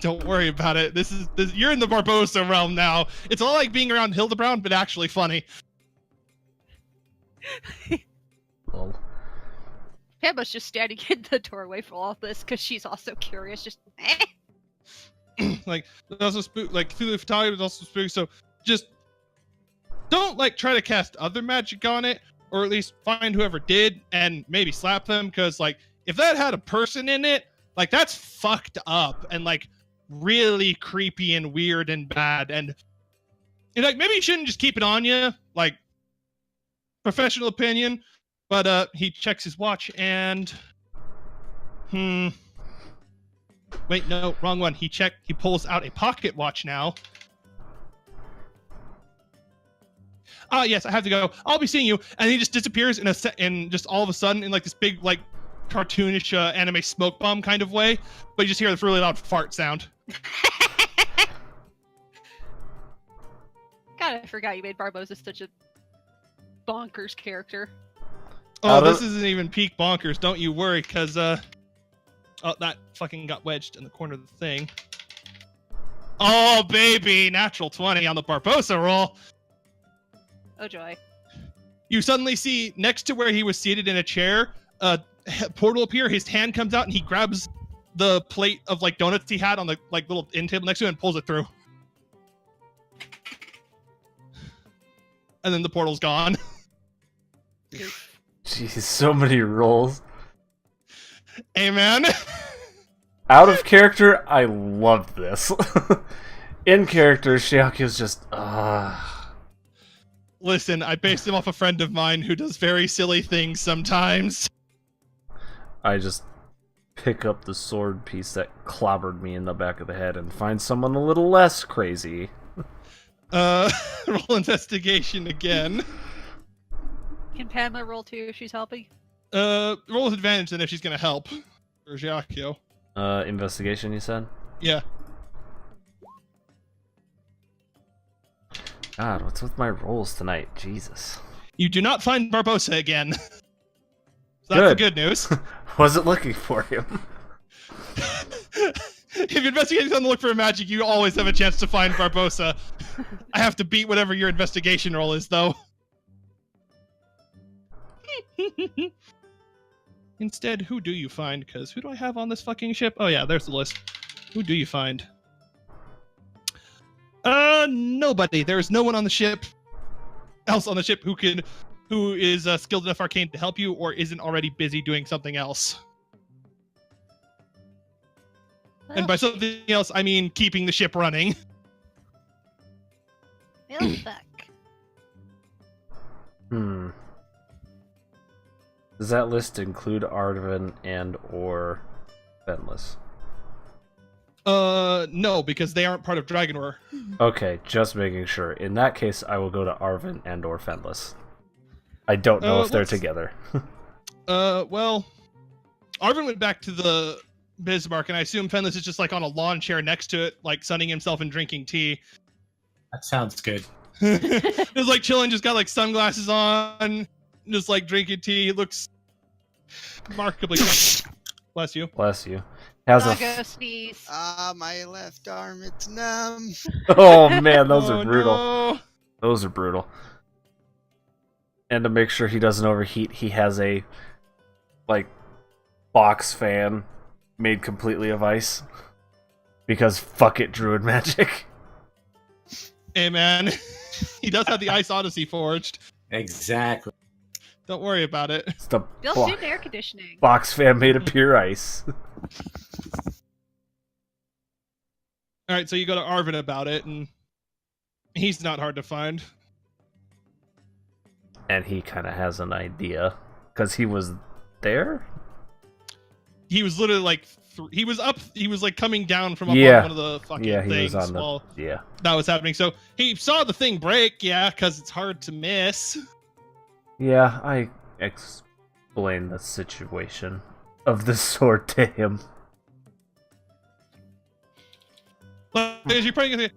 [SPEAKER 1] Don't worry about it. This you're in the Barbosa realm now. It's all like being around Hildebrand, but actually funny.
[SPEAKER 3] Lol.
[SPEAKER 6] Pamela's just standing in the doorway for all this because she's also curious. Just
[SPEAKER 1] Like, it's also spook. Like Cthulhu Fatagan is also spooky. So just don't like try to cast other magic on it, or at least find whoever did and maybe slap them. Because like, if that had a person in it, like that's fucked up and like really creepy and weird and bad. And like maybe you shouldn't just keep it on you. Like, professional opinion. But he checks his watch and wait, no, wrong one. He pulls out a pocket watch now. Ah, yes, I have to go. I'll be seeing you. And he just disappears in just all of a sudden in like this big like cartoonish anime smoke bomb kind of way. But you just hear this really loud fart sound.
[SPEAKER 6] God, I forgot you made Barbosa such a bonkers character.
[SPEAKER 1] Oh, this isn't even peak bonkers. Don't you worry, because oh, that fucking got wedged in the corner of the thing. Oh, baby, natural 20 on the Barbosa roll.
[SPEAKER 6] Oh joy.
[SPEAKER 1] You suddenly see next to where he was seated in a chair, a portal appear. His hand comes out and he grabs the plate of like donuts he had on the like little end table next to him and pulls it through. And then the portal's gone.
[SPEAKER 3] Jeez, so many rolls.
[SPEAKER 1] Hey, man.
[SPEAKER 3] Out of character, I loved this. In character, Shiaku's just,
[SPEAKER 1] Listen, I based him off a friend of mine who does very silly things sometimes.
[SPEAKER 3] I just pick up the sword piece that clobbered me in the back of the head and find someone a little less crazy.
[SPEAKER 1] Roll investigation again.
[SPEAKER 6] Can Pamela roll too if she's helping?
[SPEAKER 1] Roll with advantage then if she's gonna help. Or Giacchio.
[SPEAKER 3] Investigation, you said?
[SPEAKER 1] Yeah.
[SPEAKER 3] God, what's with my rolls tonight? Jesus.
[SPEAKER 1] You do not find Barbosa again. So that's
[SPEAKER 3] Good.
[SPEAKER 1] the good news.
[SPEAKER 3] Wasn't looking for him.
[SPEAKER 1] If you're investigating something to look for a magic, you always have a chance to find Barbosa. I have to beat whatever your investigation roll is, though. Instead, who do you find? Because who do I have on this fucking ship? Oh yeah, there's the list. Who do you find? Nobody. There's no one on the ship else on the ship who is skilled enough arcane to help you or isn't already busy doing something else. And by something else, I mean keeping the ship running.
[SPEAKER 6] Well, fuck.
[SPEAKER 3] Does that list include Arvin and or Fenless?
[SPEAKER 1] No, because they aren't part of Dragonware.
[SPEAKER 3] Okay, just making sure. In that case, I will go to Arvin and or Fenless. I don't know if they're together.
[SPEAKER 1] Well, Arvin went back to the Bismarck, and I assume Fenless is just like on a lawn chair next to it, like sunning himself and drinking tea.
[SPEAKER 2] That sounds good.
[SPEAKER 1] Just like chilling, just got like sunglasses on, just like drinking tea. He looks remarkably. Bless you.
[SPEAKER 3] Bless you. Has
[SPEAKER 6] I'll
[SPEAKER 3] a
[SPEAKER 6] go sneeze.
[SPEAKER 5] My left arm, it's numb.
[SPEAKER 3] Oh man, those
[SPEAKER 1] Oh,
[SPEAKER 3] are brutal.
[SPEAKER 1] no.
[SPEAKER 3] Those are brutal. And to make sure he doesn't overheat, he has a like box fan made completely of ice. Because fuck it, druid magic.
[SPEAKER 1] Hey man, he does have the Ice Odyssey forged.
[SPEAKER 2] Exactly.
[SPEAKER 1] Don't worry about it.
[SPEAKER 3] It's the
[SPEAKER 6] Built in air conditioning.
[SPEAKER 3] box fan made of pure ice.
[SPEAKER 1] All right, so you go to Arvin about it, and he's not hard to find.
[SPEAKER 3] And he kind of has an idea. Because he was there?
[SPEAKER 1] He was literally like, he was like coming down from up
[SPEAKER 3] Yeah.
[SPEAKER 1] on one of the fucking
[SPEAKER 3] Yeah, he
[SPEAKER 1] things
[SPEAKER 3] was on the...
[SPEAKER 1] while
[SPEAKER 3] Yeah.
[SPEAKER 1] that was happening. So he saw the thing break, yeah, because it's hard to miss.
[SPEAKER 3] Yeah, I explained the situation of the sword to him.
[SPEAKER 1] But as you're probably gonna,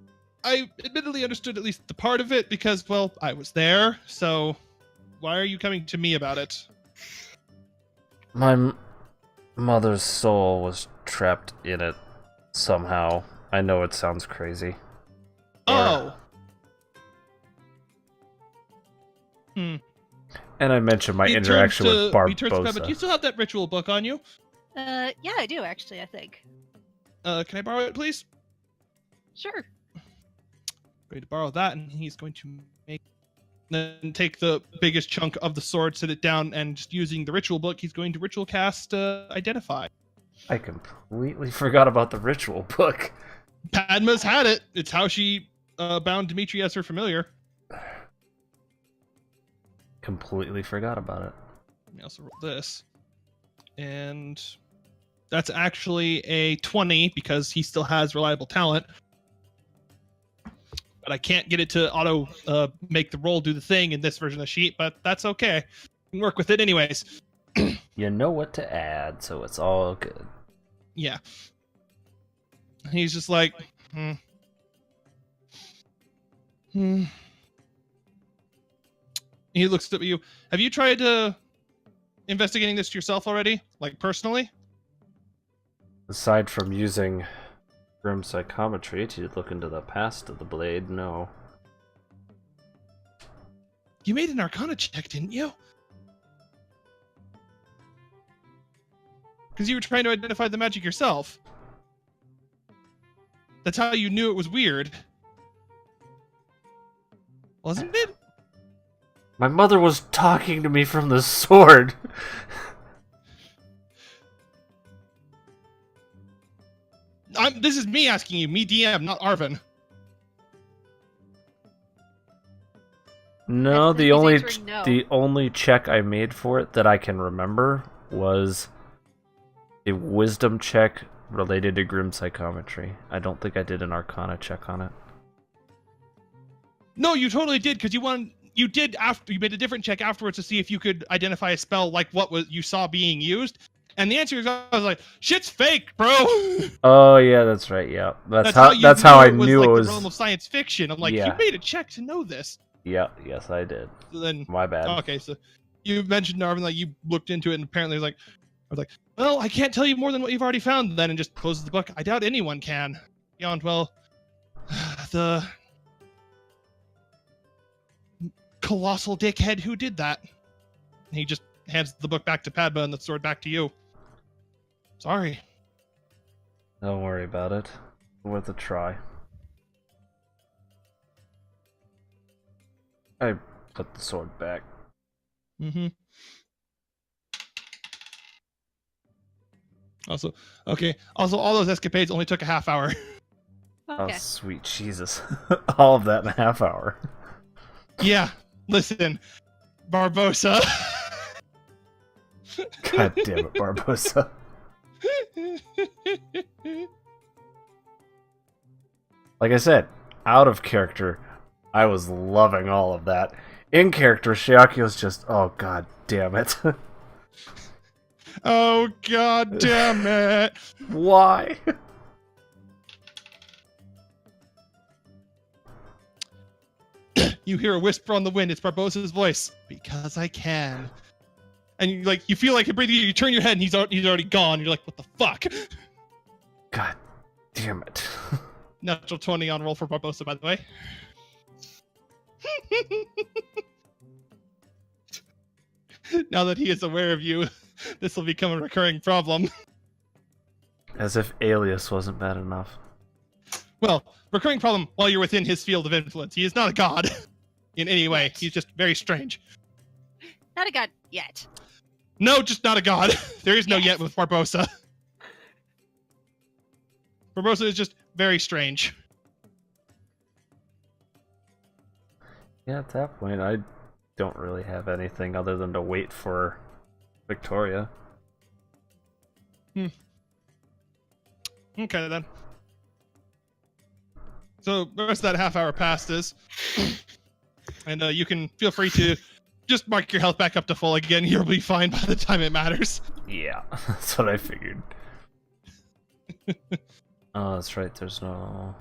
[SPEAKER 1] I admittedly understood at least the part of it because, well, I was there. So why are you coming to me about it?
[SPEAKER 3] My mother's soul was trapped in it somehow. I know it sounds crazy.
[SPEAKER 1] Oh.
[SPEAKER 3] And I mentioned my
[SPEAKER 1] He
[SPEAKER 3] interaction
[SPEAKER 1] turns
[SPEAKER 3] with
[SPEAKER 1] to- he turns to Fred, but
[SPEAKER 3] Barbosa.
[SPEAKER 1] do you still have that ritual book on you?
[SPEAKER 6] Yeah, I do actually, I think.
[SPEAKER 1] Can I borrow it, please?
[SPEAKER 6] Sure.
[SPEAKER 1] Going to borrow that, and he's going to then take the biggest chunk of the sword, sit it down, and just using the ritual book, he's going to ritual cast Identify.
[SPEAKER 3] I completely forgot about the ritual book.
[SPEAKER 1] Padma's had it. It's how she bound Dimitri as her familiar.
[SPEAKER 3] Completely forgot about it.
[SPEAKER 1] Let me also roll this. And that's actually a 20 because he still has reliable talent. But I can't get it to auto make the roll do the thing in this version of the sheet, but that's okay. I can work with it anyways.
[SPEAKER 3] You know what to add, so it's all good.
[SPEAKER 1] Yeah. He's just like, He looks at you. Have you tried investigating this yourself already? Like, personally?
[SPEAKER 3] Aside from using grim psychometry to look into the past of the blade, no.
[SPEAKER 1] You made an Arcana check, didn't you? Because you were trying to identify the magic yourself. That's how you knew it was weird. Wasn't it?
[SPEAKER 3] My mother was talking to me from the sword.
[SPEAKER 1] This is me asking you, me DM, not Arvin.
[SPEAKER 3] No,
[SPEAKER 6] I think
[SPEAKER 3] the
[SPEAKER 6] he's
[SPEAKER 3] only
[SPEAKER 6] answering no.
[SPEAKER 3] the only check I made for it that I can remember was a wisdom check related to grim psychometry. I don't think I did an arcana check on it.
[SPEAKER 1] No, you totally did, because you did after you made a different check afterwards to see if you could identify a spell like what was you saw being used, And the answer is, I was like, shit's fake, bro.
[SPEAKER 3] Oh yeah, that's right. Yeah, that's how
[SPEAKER 1] you
[SPEAKER 3] that's how I
[SPEAKER 1] it was
[SPEAKER 3] knew
[SPEAKER 1] like
[SPEAKER 3] it
[SPEAKER 1] the
[SPEAKER 3] was.
[SPEAKER 1] realm of science fiction. I'm like,
[SPEAKER 3] Yeah.
[SPEAKER 1] you made a check to know this.
[SPEAKER 3] Yeah, yes, I did.
[SPEAKER 1] So then,
[SPEAKER 3] My bad.
[SPEAKER 1] okay, so you mentioned Narvin, like you looked into it, and apparently, I was like, well, I can't tell you more than what you've already found. Then, and just closes the book. I doubt anyone can. Beyond, well, the colossal dickhead who did that. And he just hands the book back to Padma and the sword back to you. Sorry.
[SPEAKER 3] Don't worry about it. Worth a try. I put the sword back.
[SPEAKER 1] Mm-hmm. Also, okay. Also, all those escapades only took a half hour.
[SPEAKER 3] Oh,
[SPEAKER 6] Okay.
[SPEAKER 3] sweet Jesus. All of that in a half hour.
[SPEAKER 1] Yeah. Listen, Barbosa.
[SPEAKER 3] God damn it, Barbosa. Like I said, out of character, I was loving all of that. In character, Shiakio's just, oh god damn it.
[SPEAKER 1] Oh god damn it!
[SPEAKER 3] Why?
[SPEAKER 1] You hear a whisper on the wind. It's Barbosa's voice. Because I can. And you feel like you're breathing. You turn your head, and he's already gone. You're like, what the fuck?
[SPEAKER 3] God damn it.
[SPEAKER 1] Natural 20 on roll for Barbosa, by the way. Now that he is aware of you, this will become a recurring problem.
[SPEAKER 3] As if Alias wasn't bad enough.
[SPEAKER 1] Well, recurring problem while you're within his field of influence. He is not a god in any way.
[SPEAKER 6] Yet.
[SPEAKER 1] He's just very strange.
[SPEAKER 6] Not a god yet.
[SPEAKER 1] No, just not a god. There is no
[SPEAKER 6] Yes.
[SPEAKER 1] yet with Barbosa. Barbosa is just very strange.
[SPEAKER 3] Yeah, at that point, I don't really have anything other than to wait for Victoria.
[SPEAKER 1] Okay, then. So, the rest of that half hour passes. And you can feel free to just mark your health back up to full again. You'll be fine by the time it matters.
[SPEAKER 3] Yeah, that's what I figured. Oh, that's right, there's no...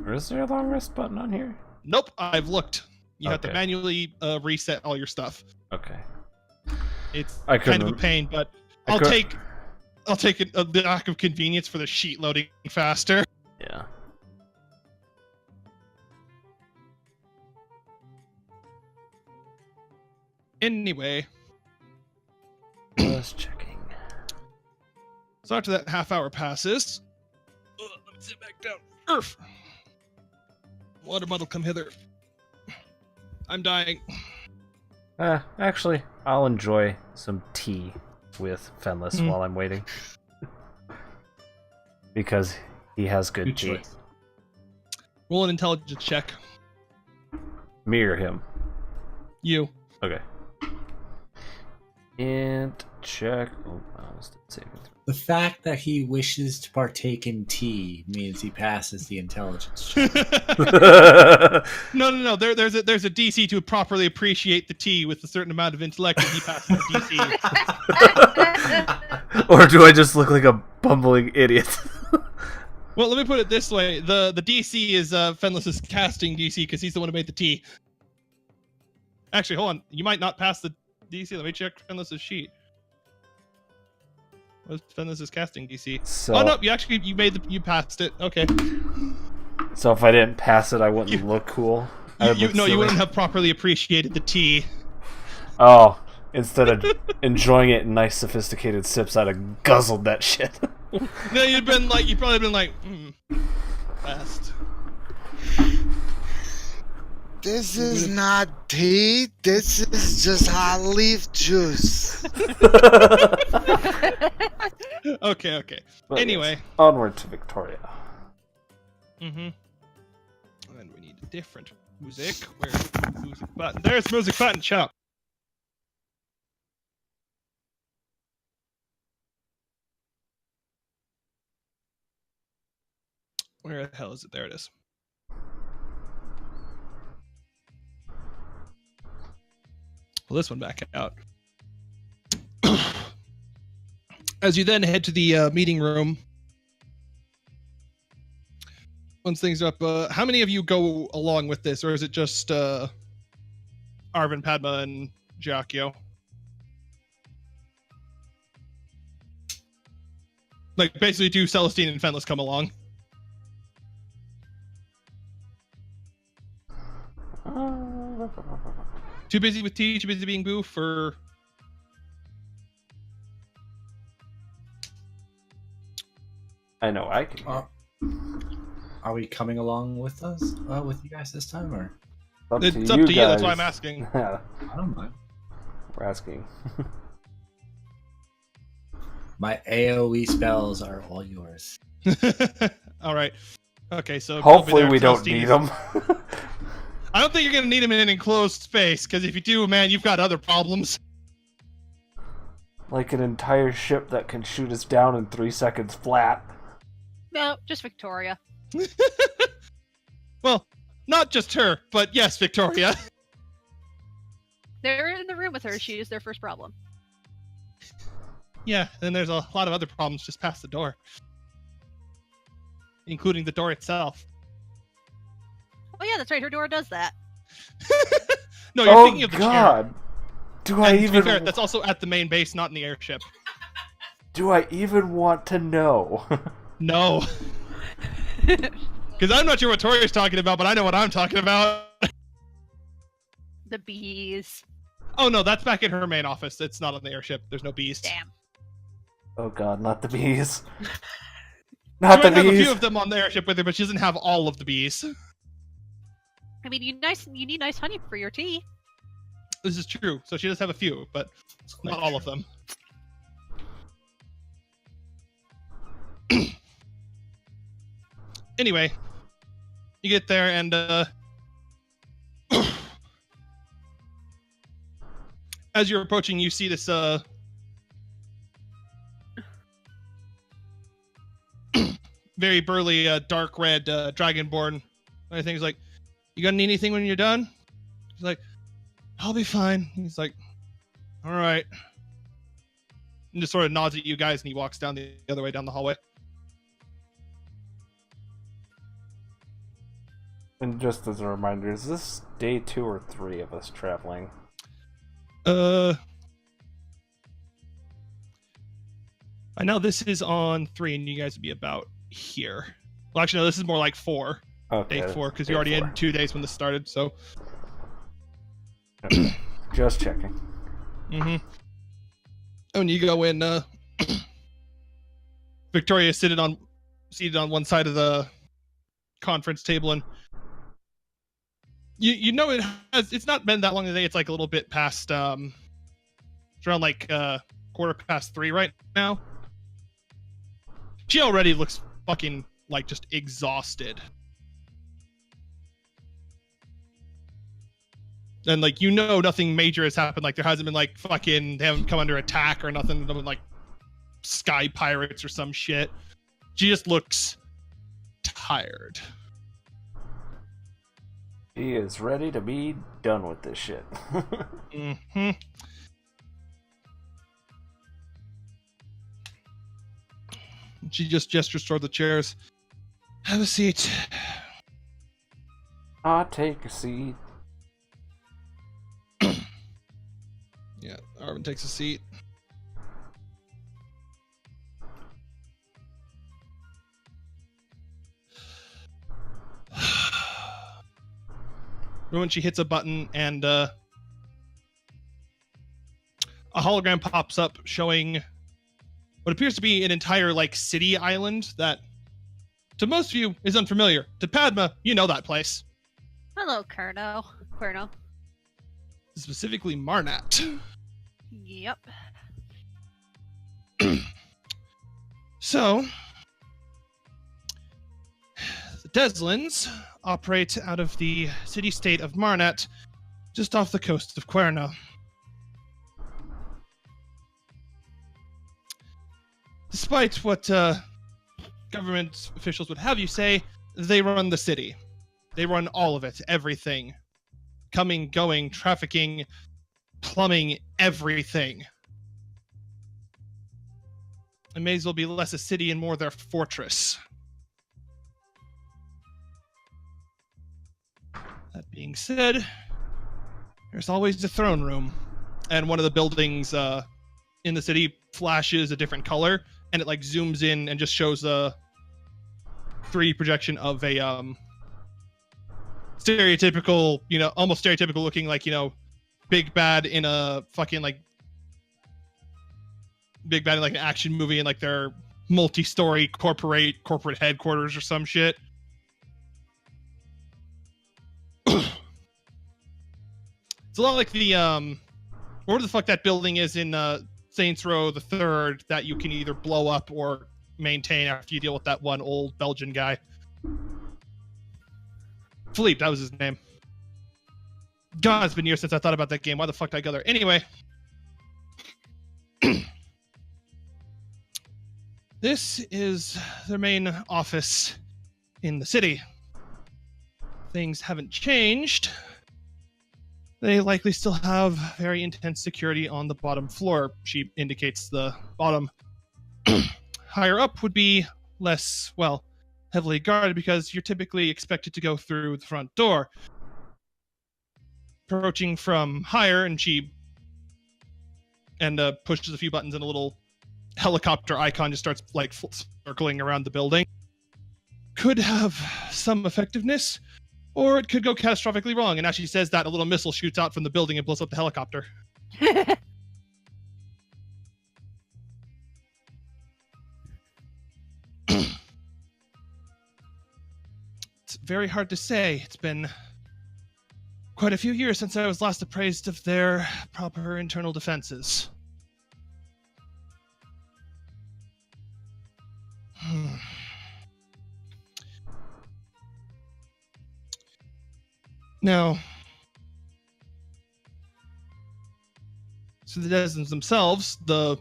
[SPEAKER 3] Or is there a long rest button on here?
[SPEAKER 1] Nope, I've looked. You have to
[SPEAKER 3] Okay.
[SPEAKER 1] manually reset all your stuff.
[SPEAKER 3] Okay.
[SPEAKER 1] It's
[SPEAKER 3] I
[SPEAKER 1] kind of a
[SPEAKER 3] couldn't-
[SPEAKER 1] pain, but
[SPEAKER 3] I
[SPEAKER 1] I'll
[SPEAKER 3] could-
[SPEAKER 1] take a lack of convenience for the sheet loading faster.
[SPEAKER 3] Yeah.
[SPEAKER 1] Anyway,
[SPEAKER 3] Just checking.
[SPEAKER 1] so after that half hour passes, let me sit back down. Earth. Water bottle, come hither. I'm dying.
[SPEAKER 3] Actually, I'll enjoy some tea with Fenless while I'm waiting. Because he has good
[SPEAKER 2] Good
[SPEAKER 3] tea.
[SPEAKER 2] choice.
[SPEAKER 1] Roll an intelligence check.
[SPEAKER 3] Mirror him.
[SPEAKER 1] You.
[SPEAKER 3] Okay. And check. Oh, I almost did save it.
[SPEAKER 2] The fact that he wishes to partake in tea means he passes the intelligence check.
[SPEAKER 1] No. There's a DC to properly appreciate the tea with a certain amount of intellect, and he passes the DC.
[SPEAKER 3] Or do I just look like a bumbling idiot?
[SPEAKER 1] Well, let me put it this way: the DC is Fenless's casting DC because he's the one who made the tea. Actually, hold on. You might not pass the DC. Let me check Fenless's sheet. What's Fenless's casting DC?
[SPEAKER 3] So,
[SPEAKER 1] Oh no, you passed it. Okay.
[SPEAKER 3] so if I didn't pass it, I wouldn't look cool. I'd
[SPEAKER 1] You
[SPEAKER 3] look
[SPEAKER 1] you
[SPEAKER 3] silly.
[SPEAKER 1] wouldn't have properly appreciated the tea.
[SPEAKER 3] Oh, instead of enjoying it in nice, sophisticated sips, I'd have guzzled that shit.
[SPEAKER 1] No, you'd probably been like, passed.
[SPEAKER 5] This is not tea. This is just hot leaf juice.
[SPEAKER 1] Okay.
[SPEAKER 3] But
[SPEAKER 1] Anyway.
[SPEAKER 3] yes, onward to Victoria.
[SPEAKER 1] And we need a different music. Where's the music button? There's the music button. Shut up. Where the hell is it? There it is. Pull this one back out. As you then head to the meeting room, once things are up, how many of you go along with this, or is it just Arvin, Padma, and Giacchio? Like, basically, do Celestine and Fenless come along? Too busy with tea? Too busy being boof? Or
[SPEAKER 3] I know I can.
[SPEAKER 2] Are we coming along with us? With you guys this time, or?
[SPEAKER 1] It's up to you. That's why I'm asking.
[SPEAKER 2] I don't mind.
[SPEAKER 3] We're asking.
[SPEAKER 2] My AOE spells are all yours.
[SPEAKER 1] All right. Okay, so
[SPEAKER 3] Hopefully we don't
[SPEAKER 1] Celestine
[SPEAKER 3] need
[SPEAKER 1] is-
[SPEAKER 3] them.
[SPEAKER 1] I don't think you're gonna need him in an enclosed space, because if you do, man, you've got other problems.
[SPEAKER 3] Like an entire ship that can shoot us down in 3 seconds flat.
[SPEAKER 6] No, just Victoria.
[SPEAKER 1] Well, not just her, but yes, Victoria.
[SPEAKER 6] They're in the room with her. She is their first problem.
[SPEAKER 1] Yeah, and there's a lot of other problems just past the door, including the door itself.
[SPEAKER 6] Oh yeah, that's right. Her door does that.
[SPEAKER 1] No, you're
[SPEAKER 3] Oh
[SPEAKER 1] thinking of the chair.
[SPEAKER 3] God! Do I
[SPEAKER 1] And to
[SPEAKER 3] even?
[SPEAKER 1] be fair, that's also at the main base, not in the airship.
[SPEAKER 3] Do I even want to know?
[SPEAKER 1] No. Because I'm not sure what Tori's talking about, but I know what I'm talking about.
[SPEAKER 6] The bees.
[SPEAKER 1] Oh no, that's back in her main office. It's not on the airship. There's no bees.
[SPEAKER 6] Damn.
[SPEAKER 3] Oh God! Not the bees!
[SPEAKER 1] She
[SPEAKER 3] Not the
[SPEAKER 1] might have a
[SPEAKER 3] bees!
[SPEAKER 1] few of them on the airship with her, but she doesn't have all of the bees.
[SPEAKER 6] I mean, you need nice honey for your tea.
[SPEAKER 1] This is true. So she does have a few, but not all of them. Anyway, you get there and as you're approaching, you see this very burly, dark red dragonborn. I think he's like, "You gonna need anything when you're done?" He's like, "I'll be fine." He's like, "All right," and just sort of nods at you guys, and he walks down the other way down the hallway.
[SPEAKER 3] And just as a reminder, is this day 2 or 3 of us traveling?
[SPEAKER 1] I know this is on 3, and you guys would be about here. Well, actually, no, this is more like 4.
[SPEAKER 3] Okay.
[SPEAKER 1] Day 4, because
[SPEAKER 3] day
[SPEAKER 1] you're already
[SPEAKER 3] 4.
[SPEAKER 1] in 2 days when this started, so.
[SPEAKER 3] Just checking.
[SPEAKER 1] Mm-hmm. When you go in, Victoria is seated on one side of the conference table, and you know it's not been that long today. It's like a little bit past it's around like 3:15 right now. She already looks fucking like just exhausted. And like, you know, nothing major has happened. Like, there hasn't been like fucking, they haven't come under attack or nothing. Like sky pirates or some shit. She just looks tired.
[SPEAKER 3] He is ready to be done with this shit.
[SPEAKER 1] Mm-hmm. She just gestures toward the chairs. Have a seat.
[SPEAKER 3] I'll take a seat.
[SPEAKER 1] Yeah, Arvin takes a seat. When she hits a button and a hologram pops up showing what appears to be an entire like city island that to most of you is unfamiliar. To Padma, you know that place.
[SPEAKER 6] Hello, Querno.
[SPEAKER 1] Specifically Marnat.
[SPEAKER 6] Yep.
[SPEAKER 1] So, the Deslins operate out of the city-state of Marnat, just off the coast of Querno. Despite what government officials would have you say, they run the city. They run all of it, everything. Coming, going, trafficking, plumbing, everything. It may as well be less a city and more their fortress. That being said, there's always the throne room. And one of the buildings in the city flashes a different color, and it like zooms in and just shows a 3D projection of a stereotypical, almost stereotypical looking, like, big bad in a fucking like big bad in like an action movie in like their multi-story corporate headquarters or some shit. It's a lot like the where the fuck that building is in Saints Row the Third that you can either blow up or maintain after you deal with that one old Belgian guy. Philippe, that was his name. God, it's been years since I thought about that game. Why the fuck did I go there? Anyway. This is their main office in the city. Things haven't changed. They likely still have very intense security on the bottom floor. She indicates the bottom. Higher up would be less, heavily guarded because you're typically expected to go through the front door. Approaching from higher, and she pushes a few buttons, and a little helicopter icon just starts like circling around the building. Could have some effectiveness, or it could go catastrophically wrong. And as she says that, a little missile shoots out from the building and blows up the helicopter. It's very hard to say. It's been quite a few years since I was last appraised of their proper internal defenses. Now, so the denizens themselves, the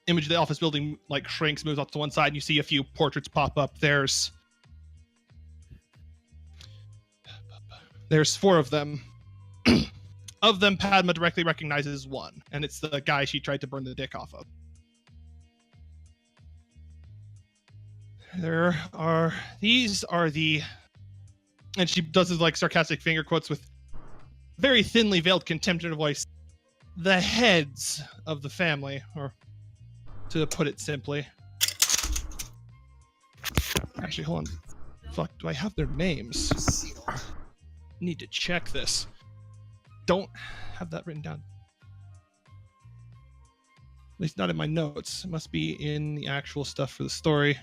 [SPEAKER 1] image of the office building like shrinks, moves off to one side, and you see a few portraits pop up. There's 4 of them. Of them, Padma directly recognizes one, and it's the guy she tried to burn the dick off of. These are the, and she does his like sarcastic finger quotes with very thinly veiled contempt in her voice, the heads of the family, or to put it simply. Actually, hold on. Fuck, do I have their names? Need to check this. Don't have that written down. At least not in my notes. It must be in the actual stuff for the story.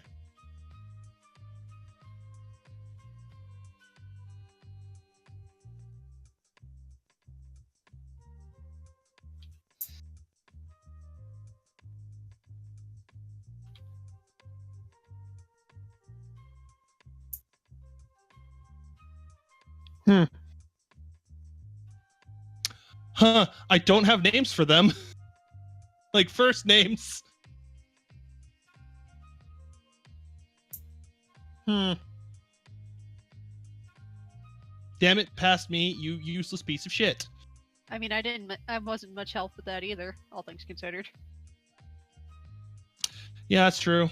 [SPEAKER 1] I don't have names for them. Like first names. Damn it, past me, you useless piece of shit.
[SPEAKER 6] I mean, I wasn't much help with that either, all things considered.
[SPEAKER 1] Yeah, that's true.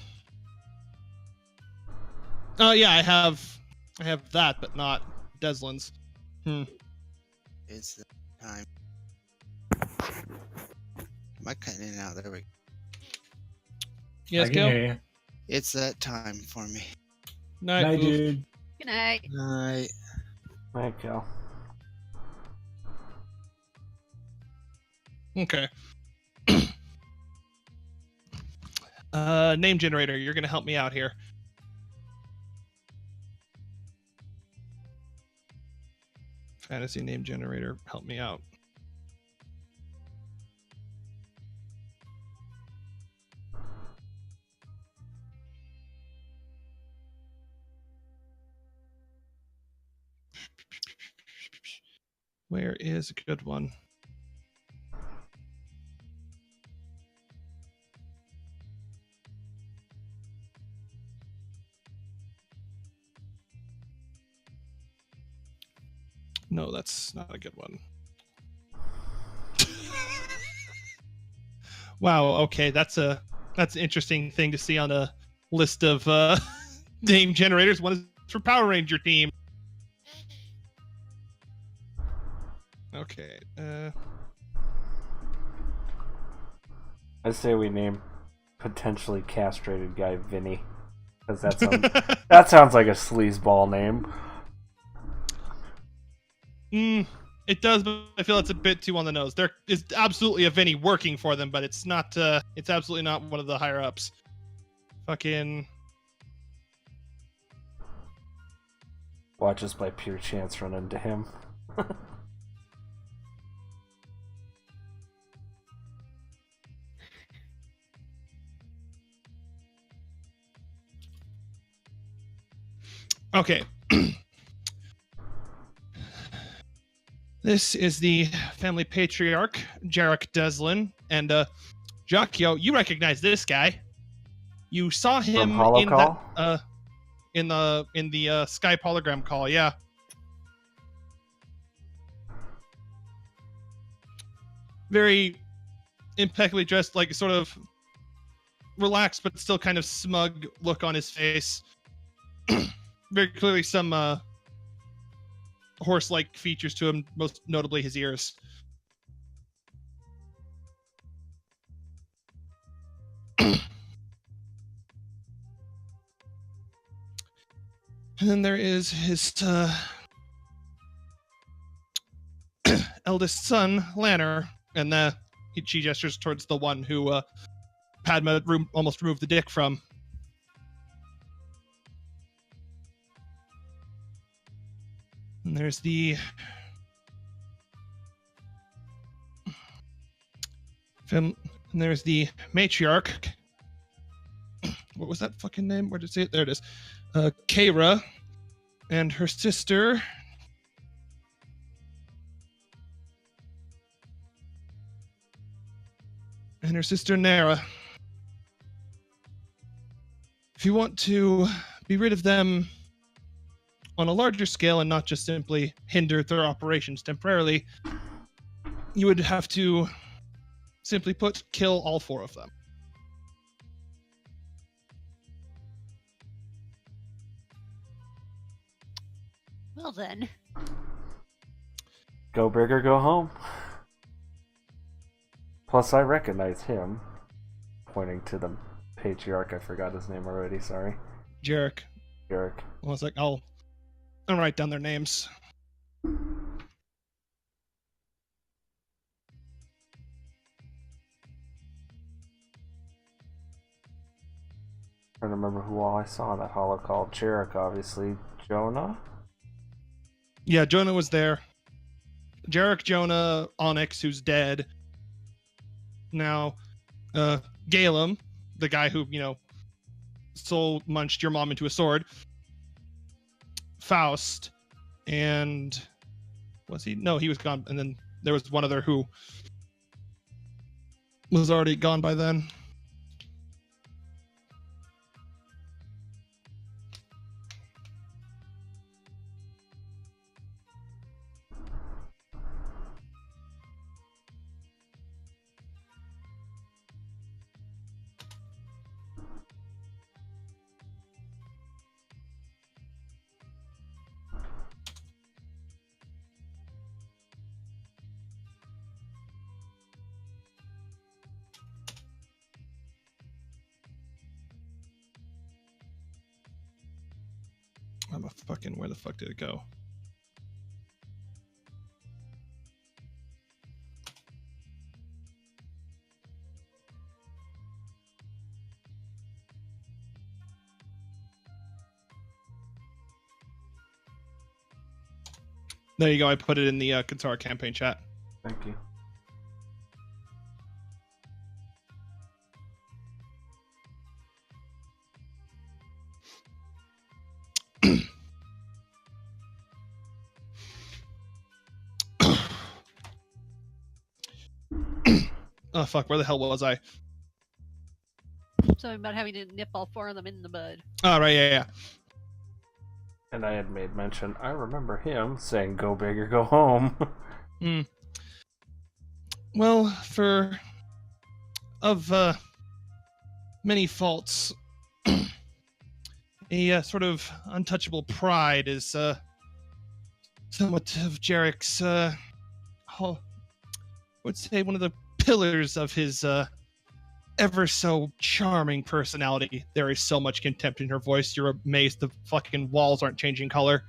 [SPEAKER 1] Oh yeah, I have that, but not Deslin's.
[SPEAKER 5] It's the time. Am I cutting in and out? There we go.
[SPEAKER 1] Yes,
[SPEAKER 2] I can
[SPEAKER 1] Gil?
[SPEAKER 2] hear you.
[SPEAKER 5] It's that time for me.
[SPEAKER 1] Night, Boof.
[SPEAKER 2] Dude.
[SPEAKER 6] Good night.
[SPEAKER 5] Night.
[SPEAKER 3] Thank you.
[SPEAKER 1] Okay. Name generator, you're gonna help me out here. Fantasy name generator, help me out. Where is a good one? No, that's not a good one. Wow, okay, that's a That's an interesting thing to see on a list of name generators. One is for Power Ranger team. Okay.
[SPEAKER 3] I say we name potentially castrated guy Vinny, because that sounds like a sleazeball name.
[SPEAKER 1] It does, but I feel it's a bit too on the nose. There is absolutely a Vinny working for them, but it's not. It's absolutely not one of the higher ups. Fucking.
[SPEAKER 3] Watch us by pure chance run into him.
[SPEAKER 1] Okay. This is the family patriarch, Jarek Deslin, and Jacquio, you recognize this guy. You saw him in that, in the Skype hologram call, yeah. Very impeccably dressed, like sort of relaxed but still kind of smug look on his face. Very clearly some horse-like features to him, most notably his ears. And then there is his eldest son, Lanner, and she gestures towards the one who Padma almost removed the dick from. And there's the and there's the matriarch. What was that fucking name? Where did it say it? There it is. Kara and her sister. And her sister Nara. If you want to be rid of them on a larger scale and not just simply hinder their operations temporarily, you would have to simply kill all four of them.
[SPEAKER 6] Well then.
[SPEAKER 3] Go big or go home. Plus, I recognize him. Pointing to the patriarch. I forgot his name already, sorry.
[SPEAKER 1] Jarek.
[SPEAKER 3] Jarek.
[SPEAKER 1] Well, I was like, I'll write down their names.
[SPEAKER 3] Trying to remember who all I saw in that holo call. Jarek, obviously. Jonah?
[SPEAKER 1] Yeah, Jonah was there. Jarek, Jonah, Onyx, who's dead. Now, Galem, the guy who, soul munched your mom into a sword. Faust, and was he? No, he was gone. And then there was one other who was already gone by then. Where the fuck did it go? There you go. I put it in the Katara campaign chat.
[SPEAKER 3] Thank you.
[SPEAKER 1] Oh fuck, where the hell was I?
[SPEAKER 6] Something about having to nip all four of them in the bud.
[SPEAKER 1] Oh, right, yeah.
[SPEAKER 3] And I had made mention, I remember him saying go big or go home.
[SPEAKER 1] Well, many faults. A sort of untouchable pride is somewhat of Jarek's, I would say, one of the pillars of his ever so charming personality. There is so much contempt in her voice. You're amazed the fucking walls aren't changing color.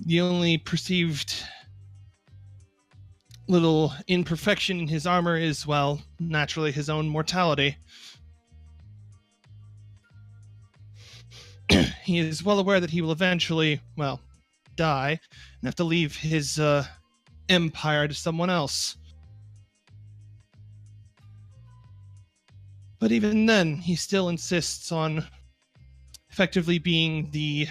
[SPEAKER 1] The only perceived little imperfection in his armor is, well, naturally his own mortality. He is well aware that he will eventually, well, die and have to leave his empire to someone else. But even then, he still insists on effectively being the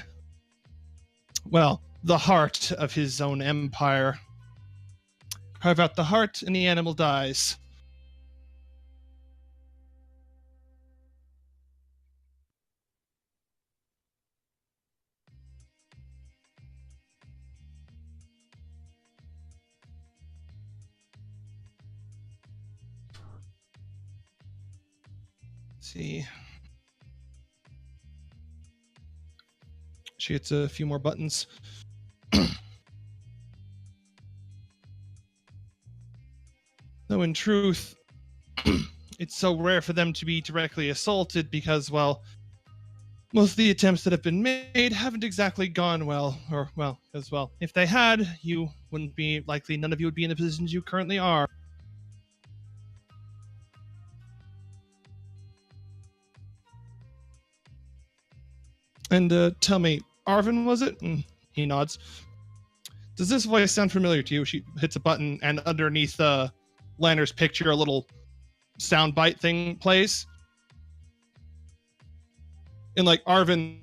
[SPEAKER 1] heart of his own empire. Carve out the heart and the animal dies. See. She hits a few more buttons. Though in truth, it's so rare for them to be directly assaulted because, well, most of the attempts that have been made haven't exactly gone well. Or, well, as well, if they had, you wouldn't be likely, none of you would be in the positions you currently are. And tell me, Arvin, was it? And he nods. Does this voice sound familiar to you? She hits a button, and underneath Lanner's picture, a little soundbite thing plays. And like Arvin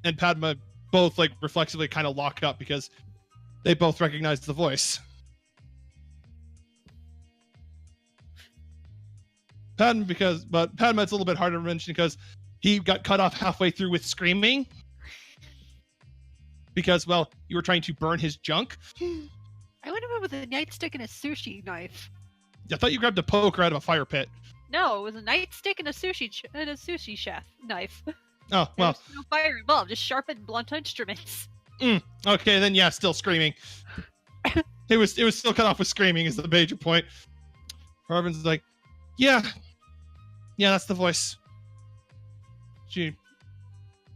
[SPEAKER 1] and Padma both like reflexively kind of lock up because they both recognize the voice. Padma it's a little bit harder to mention because he got cut off halfway through with screaming. Because, well, you were trying to burn his junk.
[SPEAKER 6] I went in with a nightstick and a sushi knife.
[SPEAKER 1] I thought you grabbed a poker out of a fire pit.
[SPEAKER 6] No, it was a nightstick and a sushi chef knife.
[SPEAKER 1] Oh, well.
[SPEAKER 6] There's no fire involved, just sharpened blunt instruments.
[SPEAKER 1] Okay, then yeah, still screaming. It was still cut off with screaming is the major point. Arvin's like, yeah, that's the voice.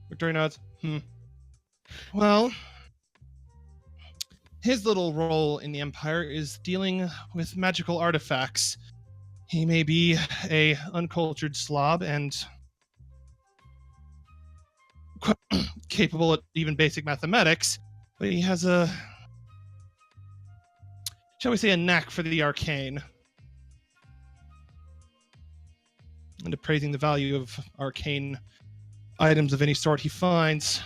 [SPEAKER 1] Victoria nods. Well, his little role in the Empire is dealing with magical artifacts. He may be a uncultured slob and capable at even basic mathematics, but he has a, shall we say, a knack for the arcane. And appraising the value of arcane items of any sort he finds.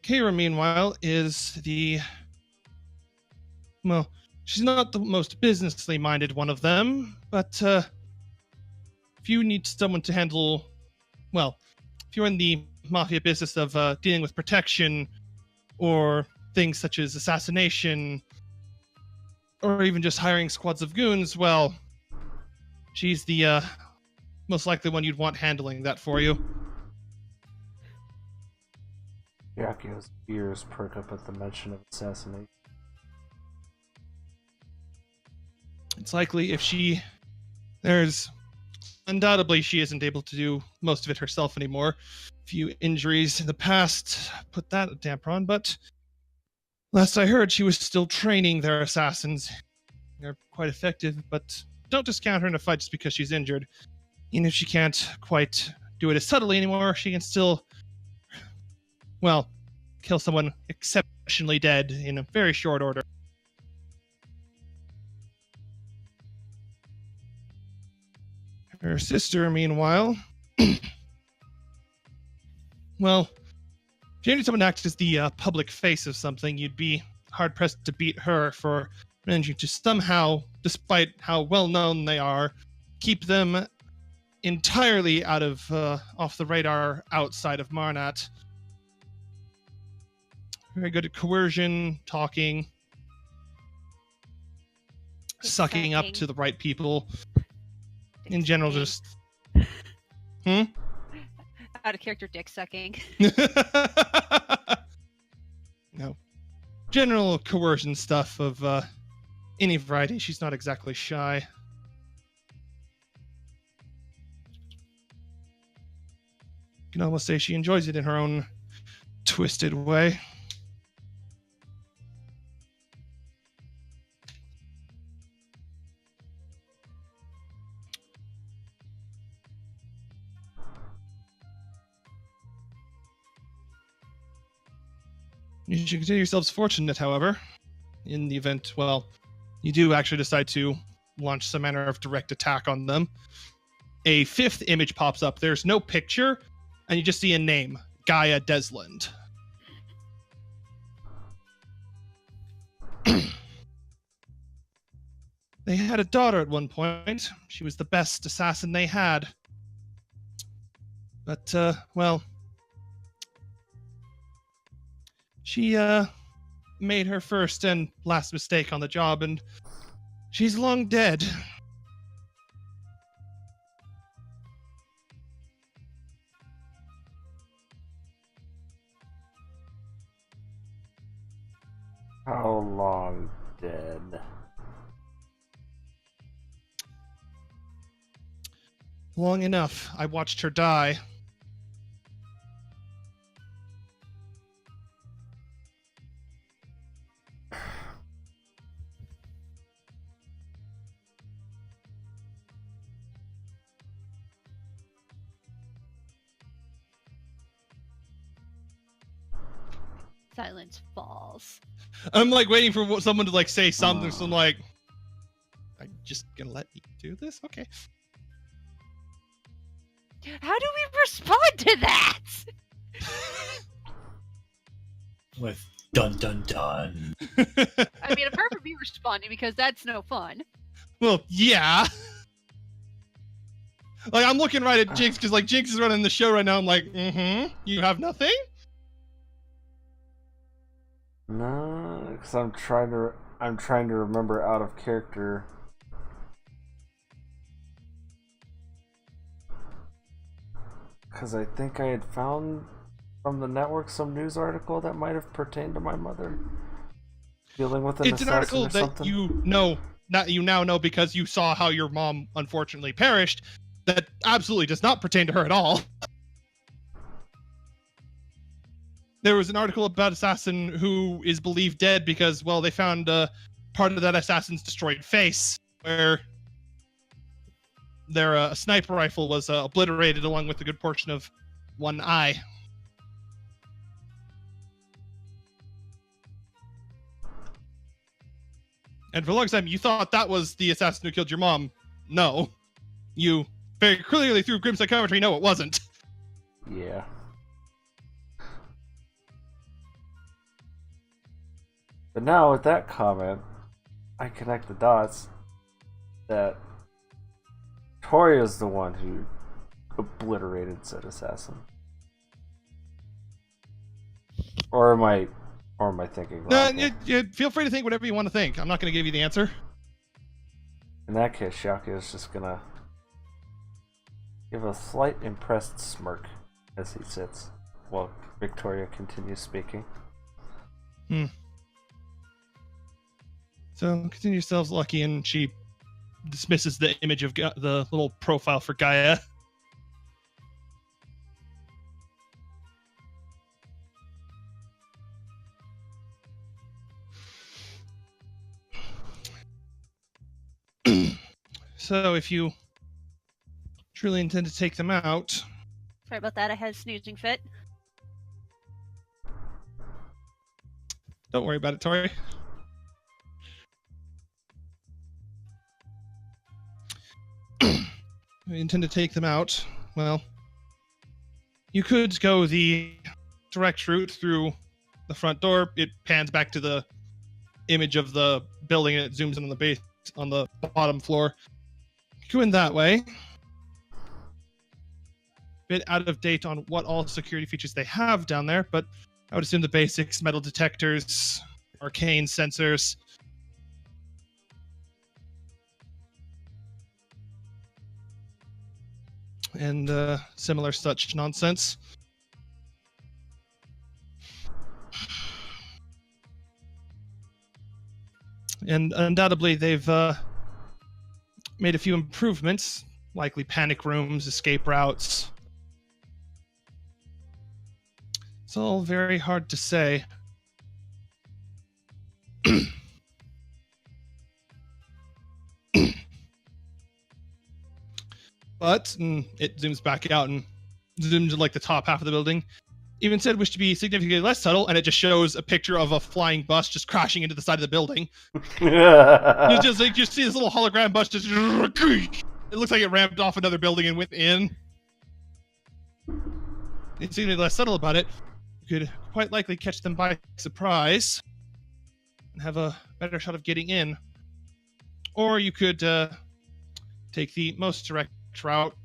[SPEAKER 1] Kira, meanwhile, is she's not the most businessly minded one of them, but if you need someone to handle, if you're in the mafia business of dealing with protection or things such as assassination or even just hiring squads of goons, well, she's the most likely one you'd want handling that for you.
[SPEAKER 3] Yakio's ears perk up at the mention of assassination.
[SPEAKER 1] It's likely there's undoubtedly she isn't able to do most of it herself anymore. A few injuries in the past put that a damper on, but last I heard she was still training their assassins. They're quite effective, but don't discount her in a fight just because she's injured. Even if she can't quite do it as subtly anymore, she can still, kill someone exceptionally dead in a very short order. Her sister, meanwhile, if you need someone to act as the public face of something, you'd be hard-pressed to beat her for managing to somehow, despite how well known they are, keep them entirely out of off the radar outside of Marnat. Very good at coercion, talking, sucking up to the right people. In general, just
[SPEAKER 6] out of character dick sucking.
[SPEAKER 1] No, general coercion stuff of any variety. She's not exactly shy. You can almost say she enjoys it in her own twisted way. You should consider yourselves fortunate, however, in the event, well, you do actually decide to launch some manner of direct attack on them. A fifth image pops up. There's no picture, and you just see a name, Gaia Desland. They had a daughter at one point. She was the best assassin they had. But, well, she made her first and last mistake on the job, and she's long dead.
[SPEAKER 3] How long dead?
[SPEAKER 1] Long enough. I watched her die.
[SPEAKER 6] Silence falls.
[SPEAKER 1] I'm like waiting for someone to like say something, so I'm like, I'm just gonna let you do this? Okay.
[SPEAKER 6] How do we respond to that?
[SPEAKER 2] With dun dun dun.
[SPEAKER 6] I mean, apart from me responding, because that's no fun.
[SPEAKER 1] Well, yeah. Like, I'm looking right at Jinx, because like Jinx is running the show right now. I'm like, you have nothing?
[SPEAKER 3] No, because I'm trying to remember out of character. Because I think I had found from the network some news article that might have pertained to my mother dealing with an
[SPEAKER 1] It's an
[SPEAKER 3] assassin
[SPEAKER 1] article
[SPEAKER 3] or
[SPEAKER 1] that
[SPEAKER 3] something.
[SPEAKER 1] you now know because you saw how your mom unfortunately perished. That absolutely does not pertain to her at all. There was an article about assassin who is believed dead because, well, they found part of that assassin's destroyed face, where their sniper rifle was obliterated along with a good portion of one eye. And for a long time, you thought that was the assassin who killed your mom. No. You very clearly, through grim psychometry, know it wasn't.
[SPEAKER 3] Yeah. But now with that comment, I connect the dots that Toria's the one who obliterated said assassin. Or am I thinking wrong?
[SPEAKER 1] You feel free to think whatever you want to think. I'm not going to give you the answer.
[SPEAKER 3] In that case, Shaka is just gonna give a slight impressed smirk as he sits while Victoria continues speaking.
[SPEAKER 1] So consider yourselves lucky, and she dismisses the image of the little profile for Gaia. So if you truly intend to take them out...
[SPEAKER 6] Sorry about that, I had a snoozing fit.
[SPEAKER 1] Don't worry about it, Tori. You intend to take them out, well, you could go the direct route through the front door. It pans back to the image of the building and it zooms in on the base on the bottom floor. Go in that way. Bit out of date on what all security features they have down there, but I would assume the basics: metal detectors, arcane sensors. And similar such nonsense. And undoubtedly, they've made a few improvements, likely panic rooms, escape routes. It's all very hard to say. But it zooms back out and zooms to like the top half of the building. Even said wish to be significantly less subtle, and it just shows a picture of a flying bus just crashing into the side of the building. You just like you see this little hologram bus just. It looks like it ramped off another building and went in. It's even less subtle about it. You could quite likely catch them by surprise and have a better shot of getting in. Or you could take the most direct route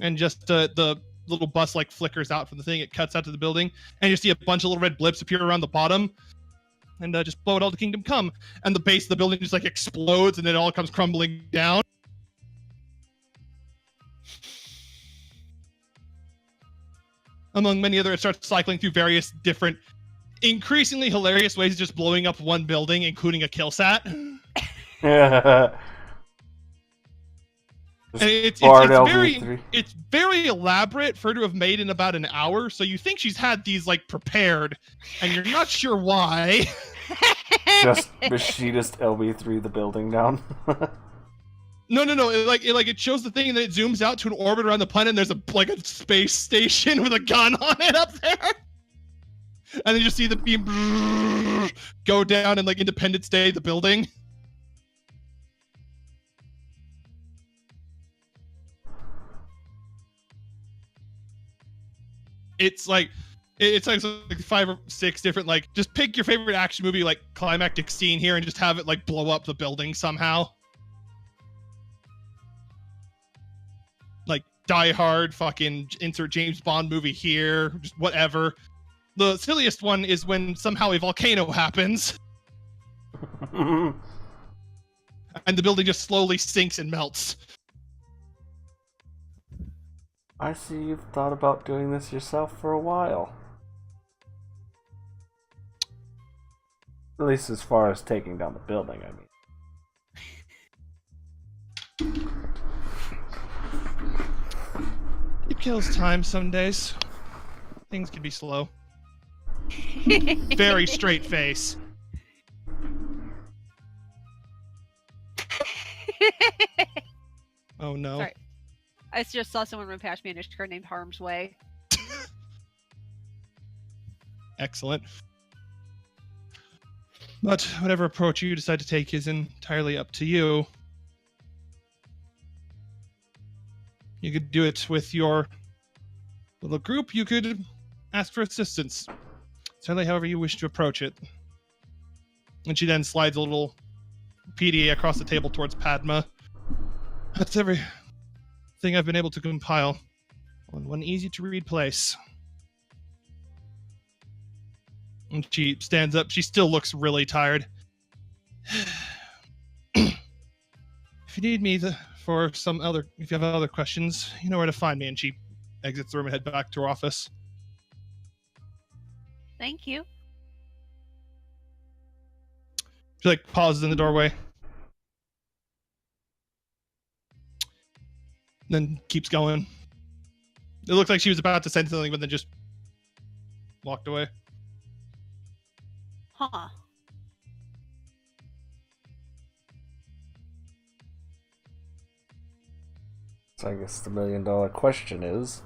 [SPEAKER 1] and just the little bus like flickers out from the thing. It cuts out to the building and you see a bunch of little red blips appear around the bottom and just blow it all to Kingdom Come. And the base of the building just like explodes and it all comes crumbling down. Among many other, it starts cycling through various different, increasingly hilarious ways of just blowing up one building, including a kill sat. And it's very elaborate for her to have made in about an hour, so you think she's had these like prepared, and you're not sure why.
[SPEAKER 3] Just machinist LB3 the building down.
[SPEAKER 1] No. It shows the thing and then it zooms out to an orbit around the planet and there's a space station with a gun on it up there. And then you just see the beam go down and like Independence Day, the building. It's like 5 or 6 different, like, just pick your favorite action movie like climactic scene here and just have it like blow up the building somehow. Like Die Hard, fucking insert James Bond movie here, just whatever. The silliest one is when somehow a volcano happens. And the building just slowly sinks and melts.
[SPEAKER 3] I see you've thought about doing this yourself for a while. At least as far as taking down the building, I mean.
[SPEAKER 1] It kills time some days. Things can be slow. Very straight face. Oh no.
[SPEAKER 6] Sorry. I just saw someone run past me in a car named Harm's Way.
[SPEAKER 1] Excellent. But whatever approach you decide to take is entirely up to you. You could do it with your little group. You could ask for assistance. Certainly however you wish to approach it. And she then slides a little PDA across the table towards Padma. That's everything I've been able to compile on one easy-to-read place. And she stands up. She still looks really tired. If you need me if you have other questions, you know where to find me. And she exits the room and head back to her office.
[SPEAKER 6] Thank you.
[SPEAKER 1] She like pauses in the doorway. Then keeps going. It looked like she was about to say something, but then just walked away.
[SPEAKER 6] Huh.
[SPEAKER 3] So I guess the $1 million question is,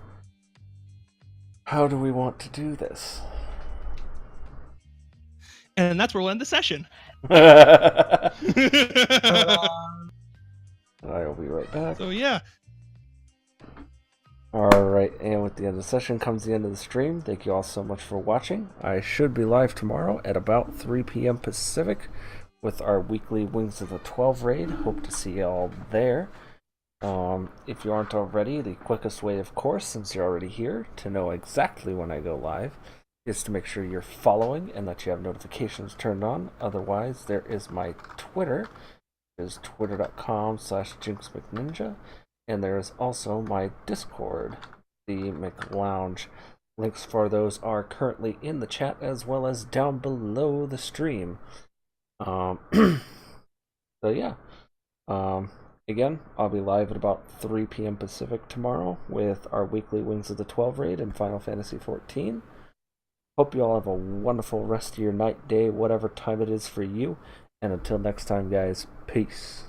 [SPEAKER 3] how do we want to do this?
[SPEAKER 1] And that's where we'll end the session.
[SPEAKER 3] I will be right back.
[SPEAKER 1] So yeah.
[SPEAKER 3] Alright, and with the end of the session comes the end of the stream. Thank you all so much for watching. I should be live tomorrow at about 3 p.m. Pacific with our weekly Wings of the 12 raid. Hope to see you all there. If you aren't already, the quickest way, of course, since you're already here, to know exactly when I go live is to make sure you're following and that you have notifications turned on. Otherwise, there is my Twitter. It is twitter.com/JinxMcNinja. And there is also my Discord, the McLounge. Links for those are currently in the chat as well as down below the stream. So yeah. Again, I'll be live at about 3 p.m. Pacific tomorrow with our weekly Wings of the 12 raid and Final Fantasy XIV. Hope you all have a wonderful rest of your night, day, whatever time it is for you. And until next time, guys, peace.